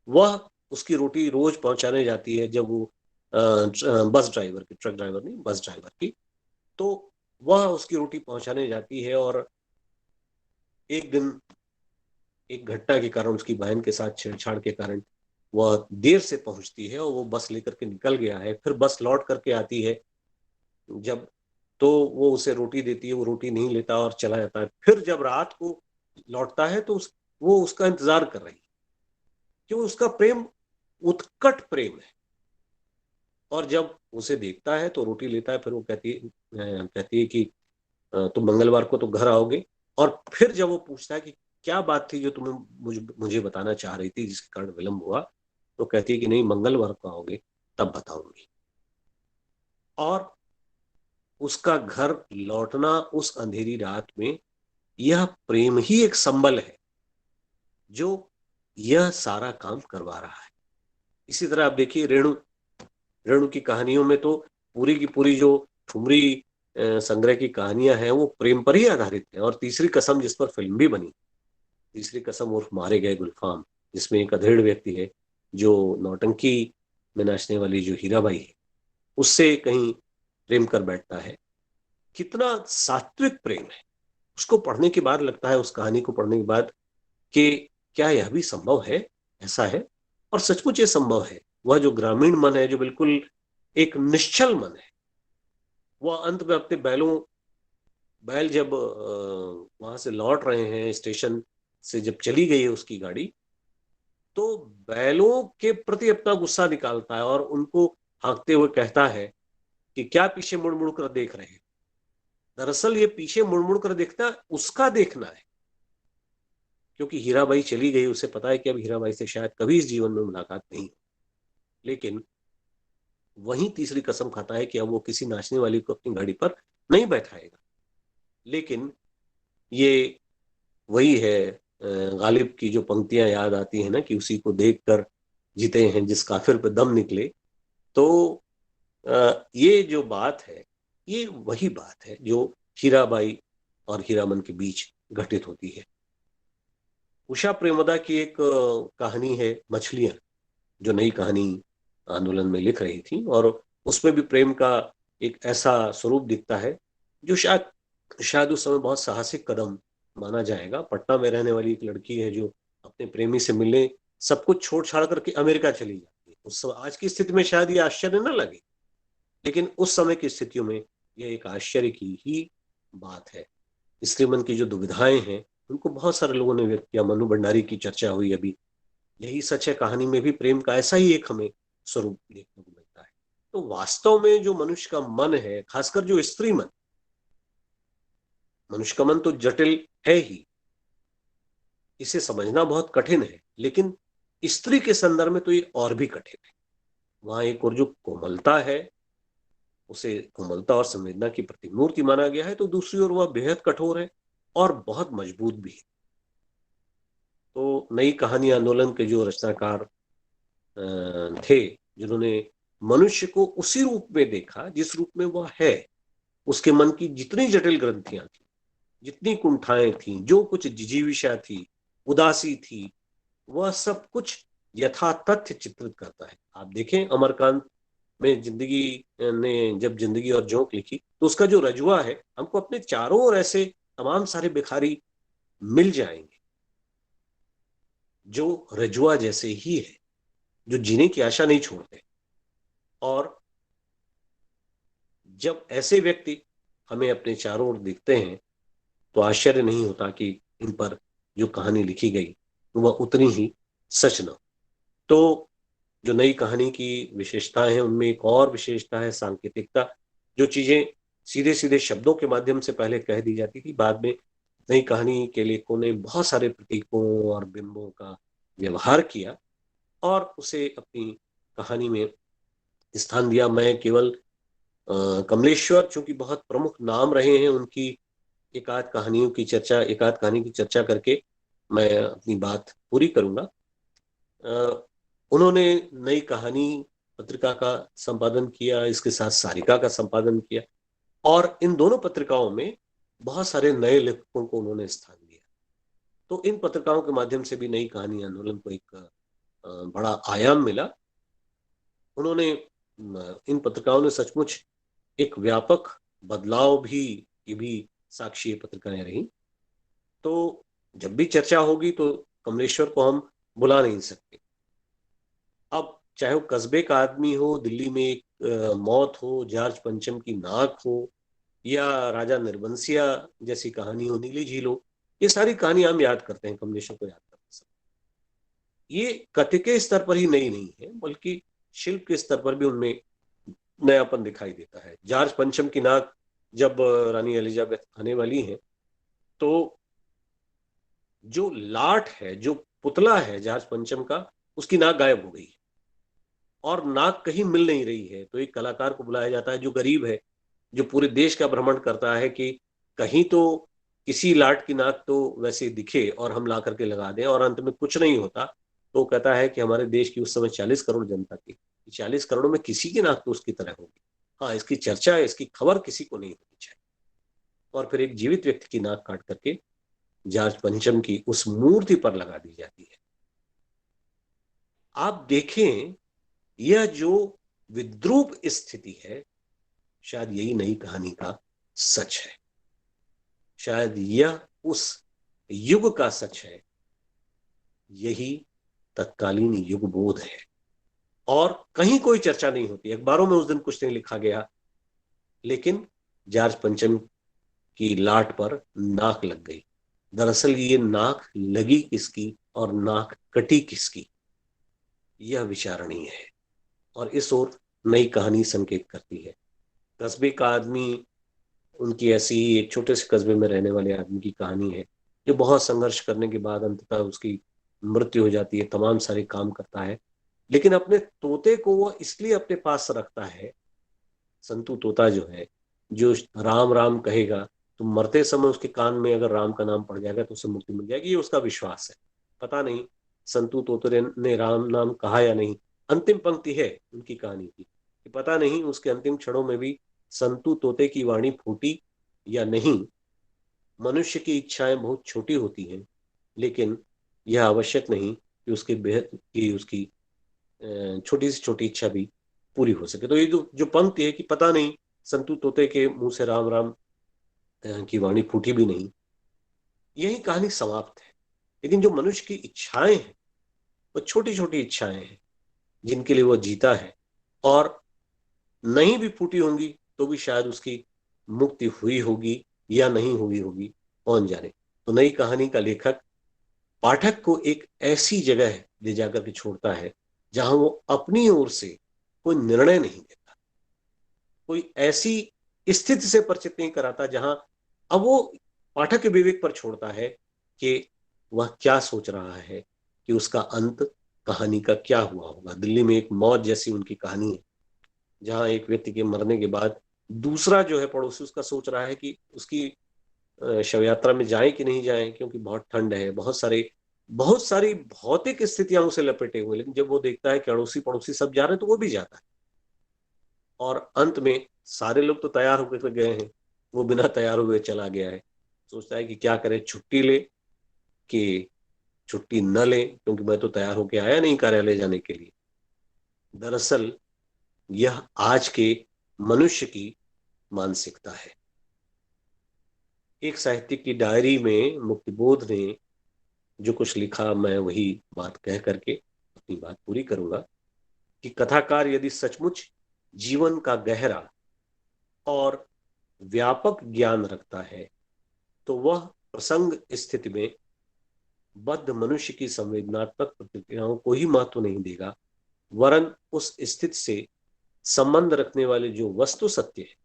वह उसकी रोटी रोज पहुंचाने जाती है। जब वो बस ड्राइवर की, ट्रक ड्राइवर नहीं, बस ड्राइवर की, तो वह उसकी रोटी पहुंचाने जाती है और एक दिन एक घटना के कारण, उसकी बहन के साथ छेड़छाड़ के कारण वह देर से पहुंचती है और वो बस लेकर के निकल गया है। फिर बस लौट करके आती है जब, तो वो उसे रोटी देती है, वो रोटी नहीं लेता और चला जाता है। फिर जब रात को लौटता है तो वो उसका इंतजार कर रही है, क्यों? उसका प्रेम उत्कट प्रेम है। और जब उसे देखता है तो रोटी लेता है, फिर वो कहती है कि तुम मंगलवार को तो घर आओगे। और फिर जब वो पूछता है कि क्या बात थी जो तुम्हें मुझे बताना चाह रही थी जिसके कारण विलंब हुआ, तो कहती है कि नहीं, मंगलवार को आओगे तब बताऊंगी। और उसका घर लौटना उस अंधेरी रात में, यह प्रेम ही एक संबल है जो यह सारा काम करवा रहा है। इसी तरह आप देखिए रेणु की कहानियों में तो पूरी की पूरी जो ठुमरी संग्रह की कहानियां हैं वो प्रेम पर ही आधारित है। और तीसरी कसम, जिस पर फिल्म भी बनी, तीसरी कसम उर्फ मारे गए गुलफाम, जिसमें एक अधेड़ व्यक्ति है जो नौटंकी में नाचने वाली जो हीराबाई है उससे कहीं प्रेम कर बैठता है। कितना सात्विक प्रेम है। उसको पढ़ने के बाद लगता है, उस कहानी को पढ़ने के बाद, कि क्या यह भी संभव है? ऐसा है, और सचमुच ये संभव है। वह जो ग्रामीण मन है, जो बिल्कुल एक निश्चल मन है, वह अंत में अपने बैल जब वहां से लौट रहे हैं, स्टेशन से जब चली गई है उसकी गाड़ी, तो बैलों के प्रति अपना गुस्सा निकालता है और उनको हाँकते हुए कहता है कि क्या पीछे मुड़ मुड़ कर देख रहे हैं। दरअसल ये पीछे मुड़ मुड़ कर देखना उसका देखना है, क्योंकि हीराबाई चली गई, उसे पता है कि अब हीराबाई से शायद कभी इस जीवन में मुलाकात नहीं। लेकिन वहीं तीसरी कसम खाता है कि अब वो किसी नाचने वाली को अपनी गाड़ी पर नहीं बैठाएगा। लेकिन ये वही है, गालिब की जो पंक्तियां याद आती है ना, कि उसी को देखकर जीते हैं जिस काफिर पे दम निकले। तो ये जो बात है, ये वही बात है जो हीराबाई और हीरामन के बीच घटित होती है। उषा प्रेमदा की एक कहानी है मछलियां, जो नई कहानी आंदोलन में लिख रही थी, और उसमें भी प्रेम का एक ऐसा स्वरूप दिखता है जो शायद उस समय बहुत साहसिक कदम माना जाएगा। पटना में रहने वाली एक लड़की है जो अपने प्रेमी से मिलने सब कुछ छोड़ छाड़ करके अमेरिका चली जाती है। उस समय, आज की स्थिति में शायद ये आश्चर्य न लगे, लेकिन उस समय की स्थितियों में यह एक आश्चर्य की ही बात है। स्त्री मन की जो दुविधाएं हैं उनको बहुत सारे लोगों ने व्यक्त किया। मनु भंडारी की चर्चा हुई अभी, यही सच है, कहानी में भी प्रेम का ऐसा ही एक हमें स्वरूप देखने को मिलता है। तो वास्तव में जो मनुष्य का मन है, खासकर जो स्त्री मन, मनुष्य का मन तो जटिल है ही, इसे समझना बहुत कठिन है, लेकिन स्त्री के संदर्भ में तो ये और भी कठिन है। वहां एक और जो कोमलता है, उसे कोमलता और संवेदना की प्रतिमूर्ति माना गया है, तो दूसरी ओर वह बेहद कठोर है और बहुत मजबूत भी है। तो नई कहानी आंदोलन के जो रचनाकार थे, जिन्होंने मनुष्य को उसी रूप में देखा जिस रूप में वह है, उसके मन की जितनी जटिल ग्रंथियां थी, जितनी कुंठाएं थी, जो कुछ जिजीविषा थी, उदासी थी, वह सब कुछ यथा तथ्य चित्रित करता है। आप देखें अमरकांत में जिंदगी ने जब जिंदगी और जोंक लिखी तो उसका जो रजुआ है, हमको अपने चारों ओर ऐसे तमाम सारे भिखारी मिल जाएंगे जो रजुआ जैसे ही है, जो जीने की आशा नहीं छोड़ते। और जब ऐसे व्यक्ति हमें अपने चारों ओर दिखते हैं तो आश्चर्य नहीं होता कि इन पर जो कहानी लिखी गई वह उतनी ही सच न। तो जो नई कहानी की विशेषताएं हैं उनमें एक और विशेषता है सांकेतिकता। जो चीजें सीधे सीधे शब्दों के माध्यम से पहले कह दी जाती थी, बाद में नई कहानी के लेखकों ने बहुत सारे प्रतीकों और बिंबों का व्यवहार किया और उसे अपनी कहानी में स्थान दिया। मैं केवल कमलेश्वर चूंकि बहुत प्रमुख नाम रहे हैं, उनकी एक आध कहानी की चर्चा करके मैं अपनी बात पूरी करूंगा। उन्होंने नई कहानी पत्रिका का संपादन किया, इसके साथ सारिका का संपादन किया और इन दोनों पत्रिकाओं में बहुत सारे नए लेखकों को उन्होंने स्थान दिया। तो इन पत्रिकाओं के माध्यम से भी नई कहानी आंदोलन को एक बड़ा आयाम मिला। उन्होंने इन पत्रिकाओं ने सचमुच एक व्यापक बदलाव भी की भी साक्षी पत्रिकाएं रही। तो जब भी चर्चा होगी तो कमलेश्वर को हम बुला नहीं सकते। अब चाहे वो कस्बे का आदमी हो, दिल्ली में एक मौत हो, जॉर्ज पंचम की नाक हो, या राजा निर्बंसिया जैसी कहानी हो, नीली झील हो, ये सारी कहानी हम याद करते हैं, कमलेश्वर को याद करते हैं। ये कथ्य के स्तर पर ही नई नहीं है बल्कि शिल्प के स्तर पर भी उनमें नयापन दिखाई देता है। जॉर्ज पंचम की नाक जब रानी एलिजाबेथ आने वाली है तो जो लाट है, जो पुतला है जॉर्ज पंचम का, उसकी नाक गायब हो गई है और नाक कहीं मिल नहीं रही है। तो एक कलाकार को बुलाया जाता है जो गरीब है, जो पूरे देश का भ्रमण करता है कि कहीं तो किसी लाट की नाक तो वैसे दिखे और हम ला करके लगा दें, और अंत में कुछ नहीं होता। तो कहता है कि हमारे देश की उस समय 40 करोड़ जनता थी, 40 करोड़ में किसी की नाक तो उसकी तरह होगी। हाँ, इसकी चर्चा, इसकी खबर किसी को नहीं होनी चाहिए। और फिर एक जीवित व्यक्ति की नाक काट करके जॉर्ज पंचम की उस मूर्ति पर लगा दी जाती है। आप देखें, यह जो विद्रूप स्थिति है, शायद यही नई कहानी का सच है, शायद यह उस युग का सच है, यही तत्कालीन युग बोध है। और कहीं कोई चर्चा नहीं होती, अखबारों में उस दिन कुछ नहीं लिखा गया, लेकिन जॉर्ज पंचम की लाट पर नाक लग गई। दरअसल ये नाक लगी किसकी और नाक कटी किसकी, यह विचारणीय है और इस ओर नई कहानी संकेत करती है। कस्बे का आदमी, उनकी ऐसी ही एक छोटे से कस्बे में रहने वाले आदमी की कहानी है जो बहुत संघर्ष करने के बाद अंततः उसकी मृत्यु हो जाती है, तमाम सारे काम करता है, लेकिन अपने तोते को वो इसलिए अपने पास रखता है, संतू तोता जो है, जो राम राम कहेगा तो मरते समय उसके कान में अगर राम का नाम पड़ जाएगा तो उसे मुक्ति मिल जाएगी, ये उसका विश्वास है। पता नहीं संतू तोते ने राम नाम कहा या नहीं। अंतिम पंक्ति है उनकी कहानी की कि पता नहीं उसके अंतिम क्षणों में भी संतू तोते की वाणी फूटी या नहीं। मनुष्य की इच्छाएं बहुत छोटी होती हैं, लेकिन यह आवश्यक नहीं कि उसकी छोटी से छोटी इच्छा भी पूरी हो सके। तो ये जो पंक्ति है कि पता नहीं संतू तोते के मुंह से राम राम की वाणी फूटी भी नहीं, यही कहानी समाप्त है। लेकिन जो मनुष्य की इच्छाएं हैं, वो छोटी छोटी इच्छाएं हैं जिनके लिए वो जीता है, और नहीं भी फूटी होंगी तो भी शायद उसकी मुक्ति हुई होगी या नहीं हुई होगी, कौन जाने। तो नई कहानी का लेखक पाठक को एक ऐसी जगह ले जाकर के छोड़ता है जहां वो अपनी ओर से कोई निर्णय नहीं देता, कोई ऐसी स्थिति से परिचित नहीं कराता जहां अब वो पाठक के विवेक पर छोड़ता है कि वह क्या सोच रहा है, कि उसका अंत कहानी का क्या हुआ होगा। दिल्ली में एक मौत जैसी उनकी कहानी है जहां एक व्यक्ति के मरने के बाद दूसरा जो है पड़ोसी उसका सोच रहा है कि उसकी शव यात्रा में जाएं कि नहीं जाएं, क्योंकि बहुत ठंड है, बहुत सारी भौतिक स्थितियां उसे लपेटे हुए। लेकिन जब वो देखता है कि अड़ोसी पड़ोसी सब जा रहे हैं तो वो भी जाता है, और अंत में सारे लोग तो तैयार होकर गए हैं, वो बिना तैयार हुए चला गया है। सोचता है कि क्या करे, छुट्टी ले कि छुट्टी न लें, क्योंकि मैं तो तैयार होके आया नहीं कार्यालय जाने के लिए। दरअसल यह आज के मनुष्य की मानसिकता है। एक साहित्यिक की डायरी में मुक्तिबोध ने जो कुछ लिखा, मैं वही बात कह करके अपनी बात पूरी करूंगा कि कथाकार यदि सचमुच जीवन का गहरा और व्यापक ज्ञान रखता है तो वह प्रसंग स्थिति में बद्ध मनुष्य की संवेदनात्मक प्रतिक्रियाओं को ही महत्व नहीं देगा, वरन उस स्थिति से संबंध रखने वाले जो वस्तु सत्य है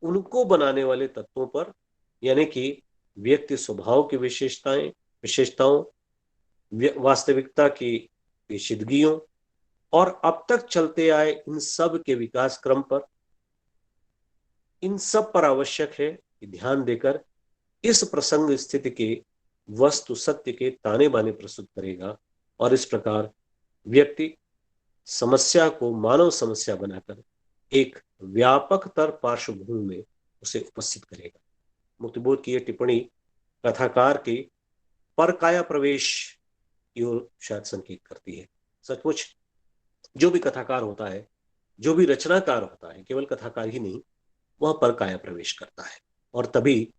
उनको बनाने वाले तत्वों पर, यानी कि व्यक्ति स्वभाव की विशेषताओं, वास्तविकता की पेचीदगियों और अब तक चलते आए इन सब के विकास क्रम पर, इन सब पर आवश्यक है कि ध्यान देकर इस प्रसंग स्थिति के वस्तु सत्य के ताने बाने प्रस्तुत करेगा और इस प्रकार व्यक्ति समस्या को मानव समस्या बनाकर एक व्यापकतर पार्श्वभूमि में उसे उपस्थित करेगा। मुक्तिबोध की यह टिप्पणी कथाकार के परकाया प्रवेश की ओर शायद संकेत करती है। सचमुच जो भी कथाकार होता है, जो भी रचनाकार होता है, केवल कथाकार ही नहीं, वह परकाया प्रवेश करता है और तभी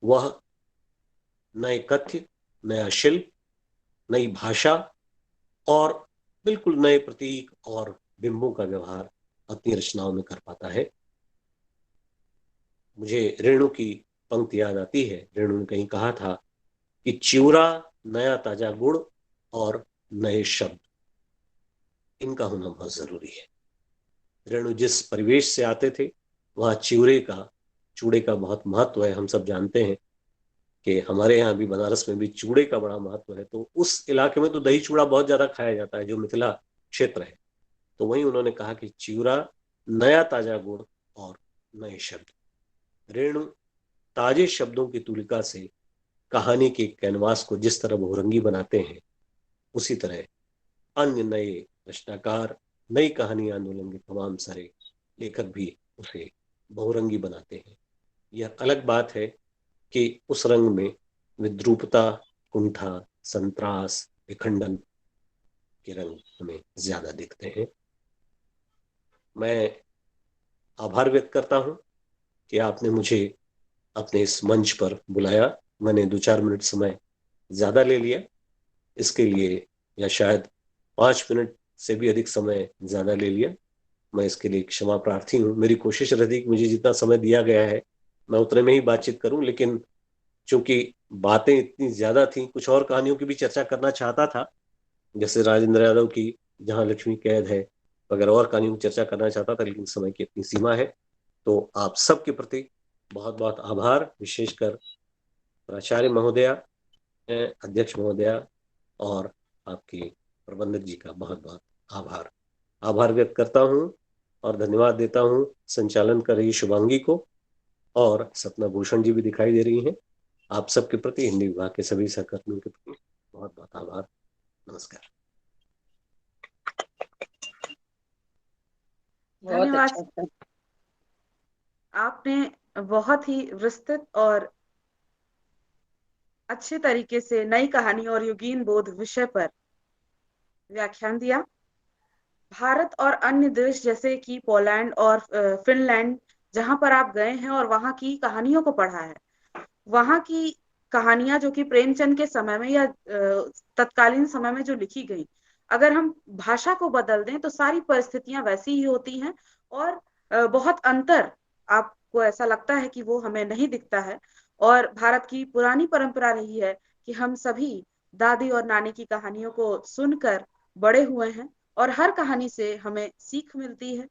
वह नए कथ्य, नया शिल्प, नई भाषा और बिल्कुल नए प्रतीक और बिंबों का व्यवहार अपनी रचनाओं में कर पाता है। मुझे रेणु की पंक्ति याद आती है। रेणु ने कहीं कहा था कि चिवरा, नया ताजा गुड़ और नए शब्द, इनका होना बहुत जरूरी है। रेणु जिस परिवेश से आते थे वहां चूड़े का बहुत महत्व है। हम सब जानते हैं कि हमारे यहाँ भी बनारस में भी चूड़े का बड़ा महत्व है, तो उस इलाके में तो दही चूड़ा बहुत ज्यादा खाया जाता है, जो मिथिला क्षेत्र है। तो वहीं उन्होंने कहा कि चिवरा, नया ताजा गुड़ और नए शब्द। रेणु ताजे शब्दों की तुलिका से कहानी के कैनवास को जिस तरह बहुरंगी बनाते हैं, उसी तरह अन्य नए रचनाकार, नई कहानी आंदोलन के तमाम सारे लेखक भी उसे बहुरंगी बनाते हैं। यह अलग बात है कि उस रंग में विद्रूपता, कुंठा, संत्रास, विखंडन के रंग हमें ज्यादा दिखते हैं। मैं आभार व्यक्त करता हूं कि आपने मुझे अपने इस मंच पर बुलाया। मैंने 2-4 मिनट समय ज्यादा ले लिया इसके लिए, या शायद 5 मिनट से भी अधिक समय ज्यादा ले लिया। मैं इसके लिए क्षमा प्रार्थी हूँ। मेरी कोशिश रहती कि मुझे जितना समय दिया गया है मैं उतने में ही बातचीत करूं, लेकिन चूंकि बातें इतनी ज्यादा थी, कुछ और कहानियों की भी चर्चा करना चाहता था, जैसे राजेंद्र यादव की जहां लक्ष्मी कैद है वगैरह, और कहानियों की चर्चा करना चाहता था, लेकिन समय की इतनी सीमा है। तो आप सबके प्रति बहुत बहुत आभार, विशेषकर प्राचार्य महोदया, अध्यक्ष महोदया और आपके प्रबंधक जी का बहुत बहुत आभार व्यक्त करता हूं और धन्यवाद देता हूं संचालन कर रही शुभांगी को, और सपना भूषण जी भी दिखाई दे रही हैं। आप सबके प्रति, हिंदी विभाग के सभी सहकर्मियों के प्रति बहुत बहुत आभार। नमस्कार। बहुत आपने बहुत ही विस्तृत और अच्छे तरीके से नई कहानी और युगीन बोध विषय पर व्याख्यान दिया। भारत और अन्य देश जैसे कि पोलैंड और फिनलैंड, जहां पर आप गए हैं और वहां की कहानियों को पढ़ा है, वहां की कहानियां जो कि प्रेमचंद के समय में या तत्कालीन समय में जो लिखी गई, अगर हम भाषा को बदल दें तो सारी परिस्थितियां वैसी ही होती हैं और बहुत अंतर आपको ऐसा लगता है कि वो हमें नहीं दिखता है। और भारत की पुरानी परंपरा रही है कि हम सभी दादी और नानी की कहानियों को सुनकर बड़े हुए हैं और हर कहानी से हमें सीख मिलती है।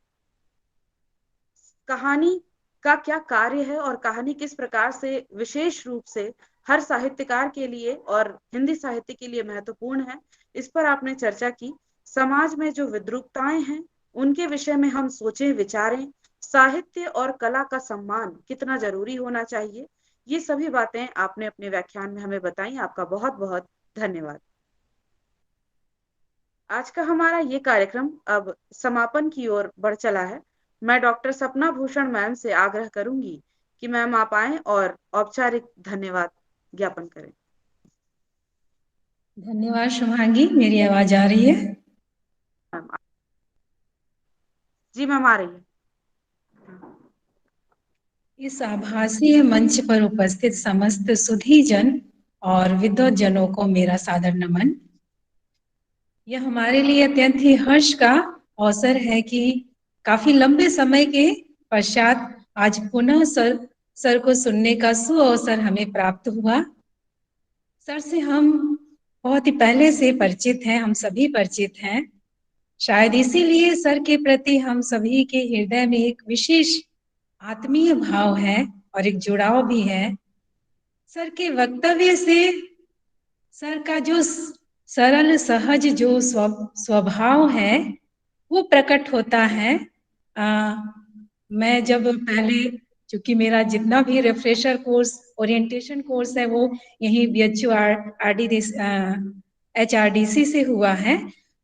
कहानी का क्या कार्य है और कहानी किस प्रकार से विशेष रूप से हर साहित्यकार के लिए और हिंदी साहित्य के लिए महत्वपूर्ण है, इस पर आपने चर्चा की। समाज में जो विद्रूपताएं हैं उनके विषय में हम सोचें, विचारें। साहित्य और कला का सम्मान कितना जरूरी होना चाहिए, ये सभी बातें आपने अपने व्याख्यान में हमें बताई। आपका बहुत बहुत धन्यवाद। आज का हमारा ये कार्यक्रम अब समापन की ओर बढ़ चला है। मैं डॉक्टर सपना भूषण मैम से आग्रह करूंगी कि मैम आप आएं और औपचारिक धन्यवाद ज्ञापन करें। धन्यवाद शुभांगी, मेरी आवाज आ रही है? जी मैम, आ रही है। इस आभासीय मंच पर उपस्थित समस्त सुधी जन और विद्वत जनों को मेरा सादर नमन। यह हमारे लिए अत्यंत ही हर्ष का अवसर है कि काफी लंबे समय के पश्चात आज पुनः सर को सुनने का सुअवसर हमें प्राप्त हुआ। सर से हम बहुत ही पहले से परिचित हैं, हम सभी परिचित हैं। शायद इसीलिए सर के प्रति हम सभी के हृदय में एक विशेष आत्मीय भाव है और एक जुड़ाव भी है। सर के वक्तव्य से सर का जो सरल सहज जो स्वभाव है वो प्रकट होता है। मैं जब पहले, चूंकि मेरा जितना भी रिफ्रेशर कोर्स ओरिएंटेशन कोर्स है वो यही HRDC से हुआ है,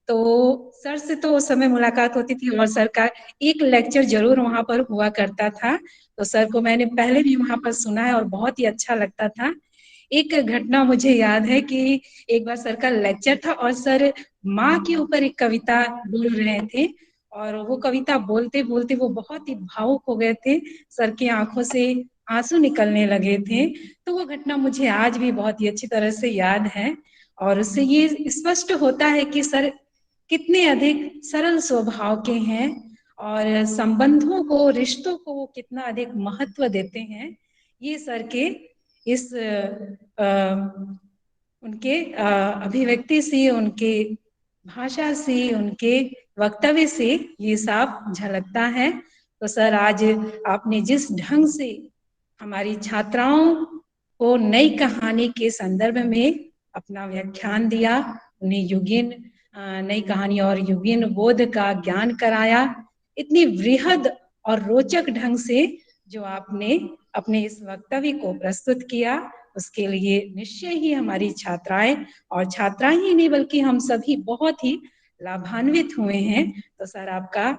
तो सर से तो उस समय मुलाकात होती थी और सर का एक लेक्चर जरूर वहां पर हुआ करता था। तो सर को मैंने पहले भी वहां पर सुना है और बहुत ही अच्छा लगता था। एक घटना मुझे याद है कि एक बार सर का लेक्चर था और सर माँ के ऊपर एक कविता बोल रहे थे और वो कविता बोलते बोलते वो बहुत ही भावुक हो गए थे, सर की आंखों से आंसू निकलने लगे थे। तो वो घटना मुझे आज भी बहुत ही अच्छी तरह से याद है और उससे ये स्पष्ट होता है कि सर कितने अधिक सरल स्वभाव के हैं और संबंधों को, रिश्तों को वो कितना अधिक महत्व देते हैं। ये सर के इस उनके अभिव्यक्ति से, उनके भाषा से, उनके वक्तव्य से ये साफ झलकता है। तो सर आज आपने जिस ढंग से हमारी छात्राओं को नई कहानी के संदर्भ में अपना व्याख्यान दिया, उन्हें युगीन नई कहानी और युगीन बोध का ज्ञान कराया, इतनी वृहद और रोचक ढंग से जो आपने अपने इस वक्तव्य को प्रस्तुत किया, उसके लिए निश्चय ही हमारी छात्राएं और छात्राएं ही नहीं बल्कि हम सभी बहुत ही लाभान्वित हुए हैं। तो सर आपका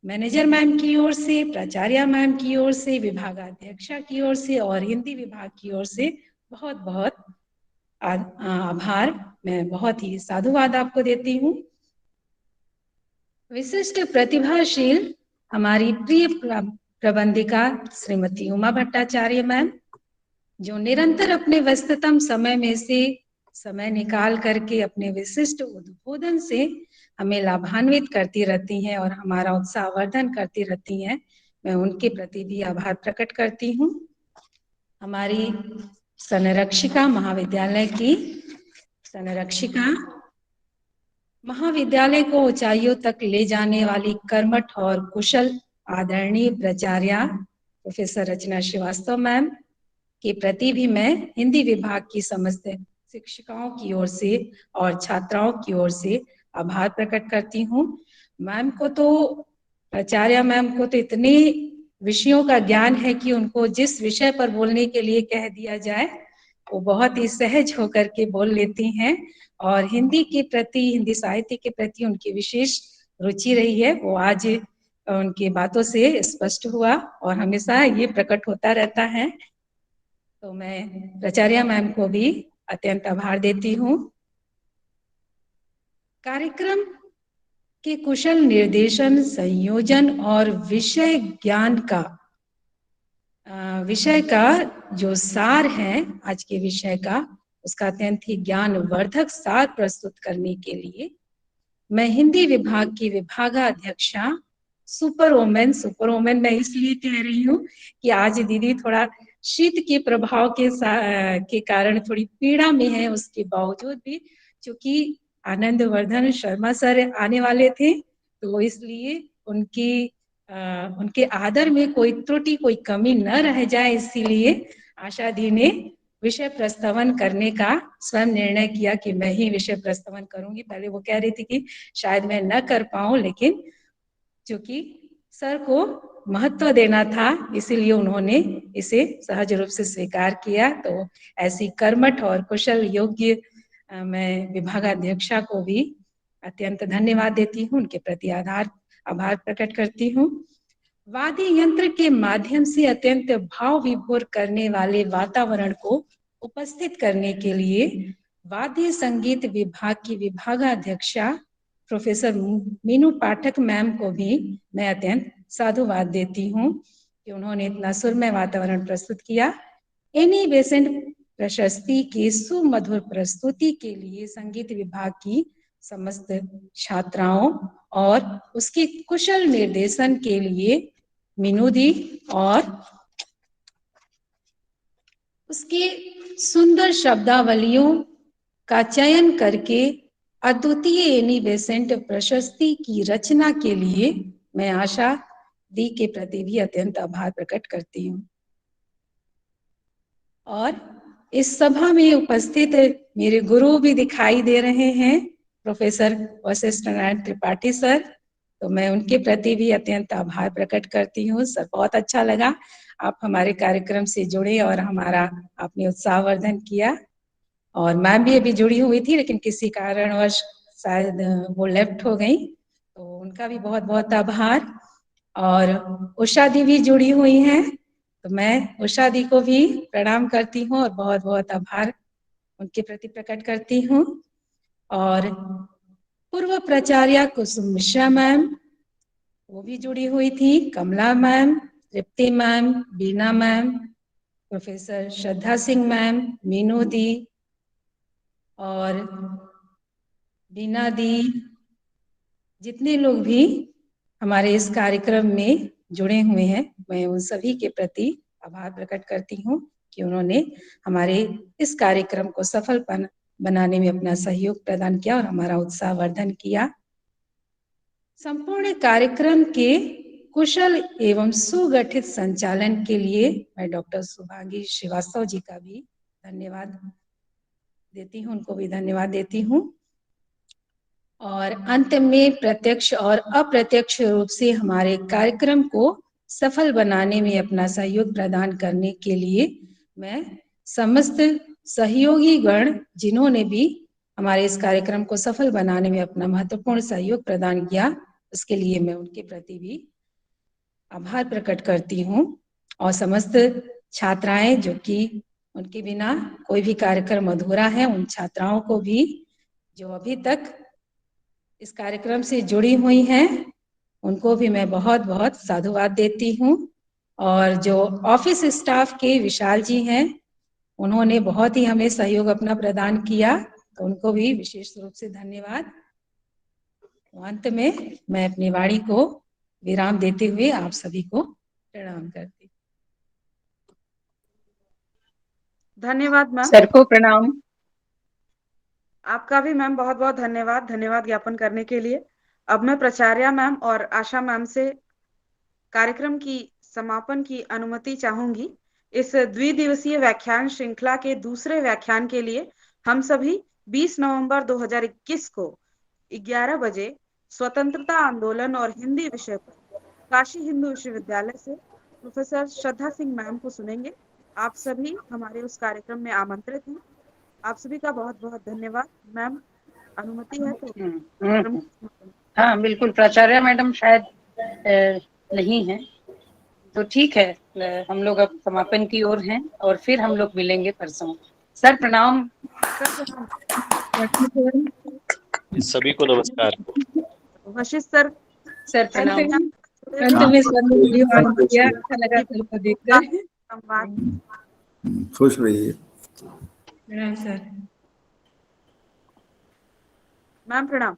मैनेजर मैम की ओर से, प्राचार्य मैम की ओर से, विभागाध्यक्षा की ओर से और हिंदी विभाग की ओर से बहुत बहुत आभार, मैं बहुत ही साधुवाद आपको देती हूँ। विशिष्ट प्रतिभाशील हमारी प्रिय प्रबंधिका श्रीमती उमा भट्टाचार्य मैम, जो निरंतर अपने व्यस्ततम समय में से समय निकाल करके अपने विशिष्ट उद्बोधन से हमें लाभान्वित करती रहती हैं और हमारा उत्साहवर्धन करती रहती हैं, मैं उनके प्रति भी आभार प्रकट करती हूँ। हमारी संरक्षिका, महाविद्यालय की संरक्षिका, महाविद्यालय को ऊंचाइयों तक ले जाने वाली कर्मठ और कुशल आदरणीय प्राचार्य प्रोफेसर रचना श्रीवास्तव मैम के प्रति भी मैं हिंदी विभाग की समस्त शिक्षिकाओं की ओर से और छात्राओं की ओर से आभार प्रकट करती हूँ। मैम को तो, प्राचार्य मैम को तो इतने विषयों का ज्ञान है कि उनको जिस विषय पर बोलने के लिए कह दिया जाए वो बहुत ही सहज होकर के बोल लेती हैं और हिंदी के प्रति, हिंदी साहित्य के प्रति उनकी विशेष रुचि रही है, वो आज उनकी बातों से स्पष्ट हुआ और हमेशा ये प्रकट होता रहता है। तो मैं प्राचार्य मैम को भी अत्यंत आभार देती हूँ। कार्यक्रम के कुशल निर्देशन, संयोजन और विषय ज्ञान का, विषय का जो सार है आज के विषय का, उसका अत्यंत ही ज्ञानवर्धक सार प्रस्तुत करने के लिए मैं हिंदी विभाग की विभागाध्यक्षा सुपर वोमेन मैं इसलिए कह रही हूँ कि आज दीदी थोड़ा शीत के प्रभाव के कारण थोड़ी पीड़ा में है, उसके बावजूद भी चूंकि आनंदवर्धन शर्मा सर आने वाले थे तो इसलिए उनके आदर में कोई त्रुटि, कोई कमी न रह जाए, इसीलिए आशा दी ने विषय प्रस्तावन करने का स्वयं निर्णय किया कि मैं ही विषय प्रस्तावन करूंगी। पहले वो कह रही थी कि शायद मैं न कर पाऊं, लेकिन क्योंकि सर को महत्व देना था इसीलिए उन्होंने इसे सहज रूप से स्वीकार किया। तो ऐसी कर्मठ और कुशल योग्य मैं विभागाध्यक्षा को भी अत्यंत धन्यवाद देती हूँ, उनके प्रति आभार प्रकट करती हूँ। वाद्य यंत्र के माध्यम से अत्यंत भाव विभोर करने वाले वातावरण को उपस्थित करने के लिए वाद्य संगीत विभाग की विभागाध्यक्षा प्रोफेसर मीनू पाठक मैम को भी मैं अत्यंत साधुवाद देती हूँ कि उन्होंने इतना सुरमय वातावरण प्रस्तुत किया। एनी बेसेंट प्रशस्ति की सुमधुर प्रस्तुति के लिए संगीत विभाग की समस्त छात्राओं और उसके कुशल निर्देशन के लिए मीनू दी और उसके सुंदर शब्दावलियों का चयन करके अद्वितीय एनी बेसेंट प्रशस्ति की रचना के लिए मैं आशा दी के प्रति भी अत्यंत आभार प्रकट करती हूँ। और इस सभा में उपस्थित मेरे गुरु भी दिखाई दे रहे हैं, प्रोफेसर वशिष्ठ नारायण त्रिपाठी सर, तो मैं उनके प्रति भी अत्यंत आभार प्रकट करती हूँ। सर, बहुत अच्छा लगा आप हमारे कार्यक्रम से जुड़े और हमारा आपने उत्साहवर्धन किया। और मैम भी अभी जुड़ी हुई थी लेकिन किसी कारणवश शायद वो लेफ्ट हो गई, तो उनका भी बहुत बहुत आभार। और उषा दी भी जुड़ी हुई हैं, तो मैं उषा दी को भी प्रणाम करती हूँ और बहुत बहुत आभार उनके प्रति प्रकट करती हूँ। और पूर्व प्राचार्य कुसुम मिश्रा मैम, वो भी जुड़ी हुई थी, कमला मैम, तृप्ति मैम, बीना मैम, प्रोफेसर श्रद्धा सिंह मैम, मीनू दी और बीना दी, जितने लोग भी हमारे इस कार्यक्रम में जुड़े हुए हैं, मैं उन सभी के प्रति आभार प्रकट करती हूँ कि उन्होंने हमारे इस कार्यक्रम को सफल बनाने में अपना सहयोग प्रदान किया और हमारा उत्साहवर्धन किया। संपूर्ण कार्यक्रम के कुशल एवं सुगठित संचालन के लिए मैं डॉक्टर शुभांगी श्रीवास्तव जी का भी धन्यवाद देती हूँ, उनको भी धन्यवाद देती हूँ। और अंत में प्रत्यक्ष और अप्रत्यक्ष रूप से हमारे कार्यक्रम को सफल बनाने में अपना सहयोग प्रदान करने के लिए मैं समस्त सहयोगी गण जिन्होंने भी हमारे इस कार्यक्रम को सफल बनाने में अपना महत्वपूर्ण सहयोग प्रदान किया, उसके लिए मैं उनके प्रति भी आभार प्रकट करती हूँ। और समस्त छात्राएं जो कि उनके बिना कोई भी कार्यक्रम अधूरा है, उन छात्राओं को भी जो अभी तक इस कार्यक्रम से जुड़ी हुई हैं, उनको भी मैं बहुत बहुत साधुवाद देती हूँ। और जो ऑफिस स्टाफ के विशाल जी हैं, उन्होंने बहुत ही हमें सहयोग अपना प्रदान किया, तो उनको भी विशेष रूप से धन्यवाद। अंत में मैं अपनी वाणी को विराम देते हुए आप सभी को प्रणाम करती हूँ। धन्यवाद मैम। सर को प्रणाम। आपका भी मैम बहुत बहुत धन्यवाद ज्ञापन करने के लिए। अब मैं प्राचार्य मैम और आशा मैम से कार्यक्रम की समापन की अनुमति चाहूंगी। इस द्विदिवसीय व्याख्यान श्रृंखला के दूसरे व्याख्यान के लिए हम सभी 20 नवंबर 2021 को 11 बजे स्वतंत्रता आंदोलन और हिंदी विषय पर काशी हिंदू विश्वविद्यालय से प्रोफेसर श्रद्धा सिंह मैम को सुनेंगे। आप सभी हमारे उस कार्यक्रम में आमंत्रित हैं। आप सभी का बहुत बहुत धन्यवाद। मैम, अनुमति है तो हाँ बिल्कुल, प्राचार्य मैडम शायद नहीं है, तो ठीक है, हम लोग अब समापन की ओर हैं और फिर हम लोग मिलेंगे परसों। सर प्रणाम। सभी को नमस्कार। वशिष्ठ सर प्रणाम। अंत में सर ने वीडियो ऑन किया, अच्छा लगा सर को देखकर। संवाद खुश रहिए। प्रणाम सर। मैम प्रणाम।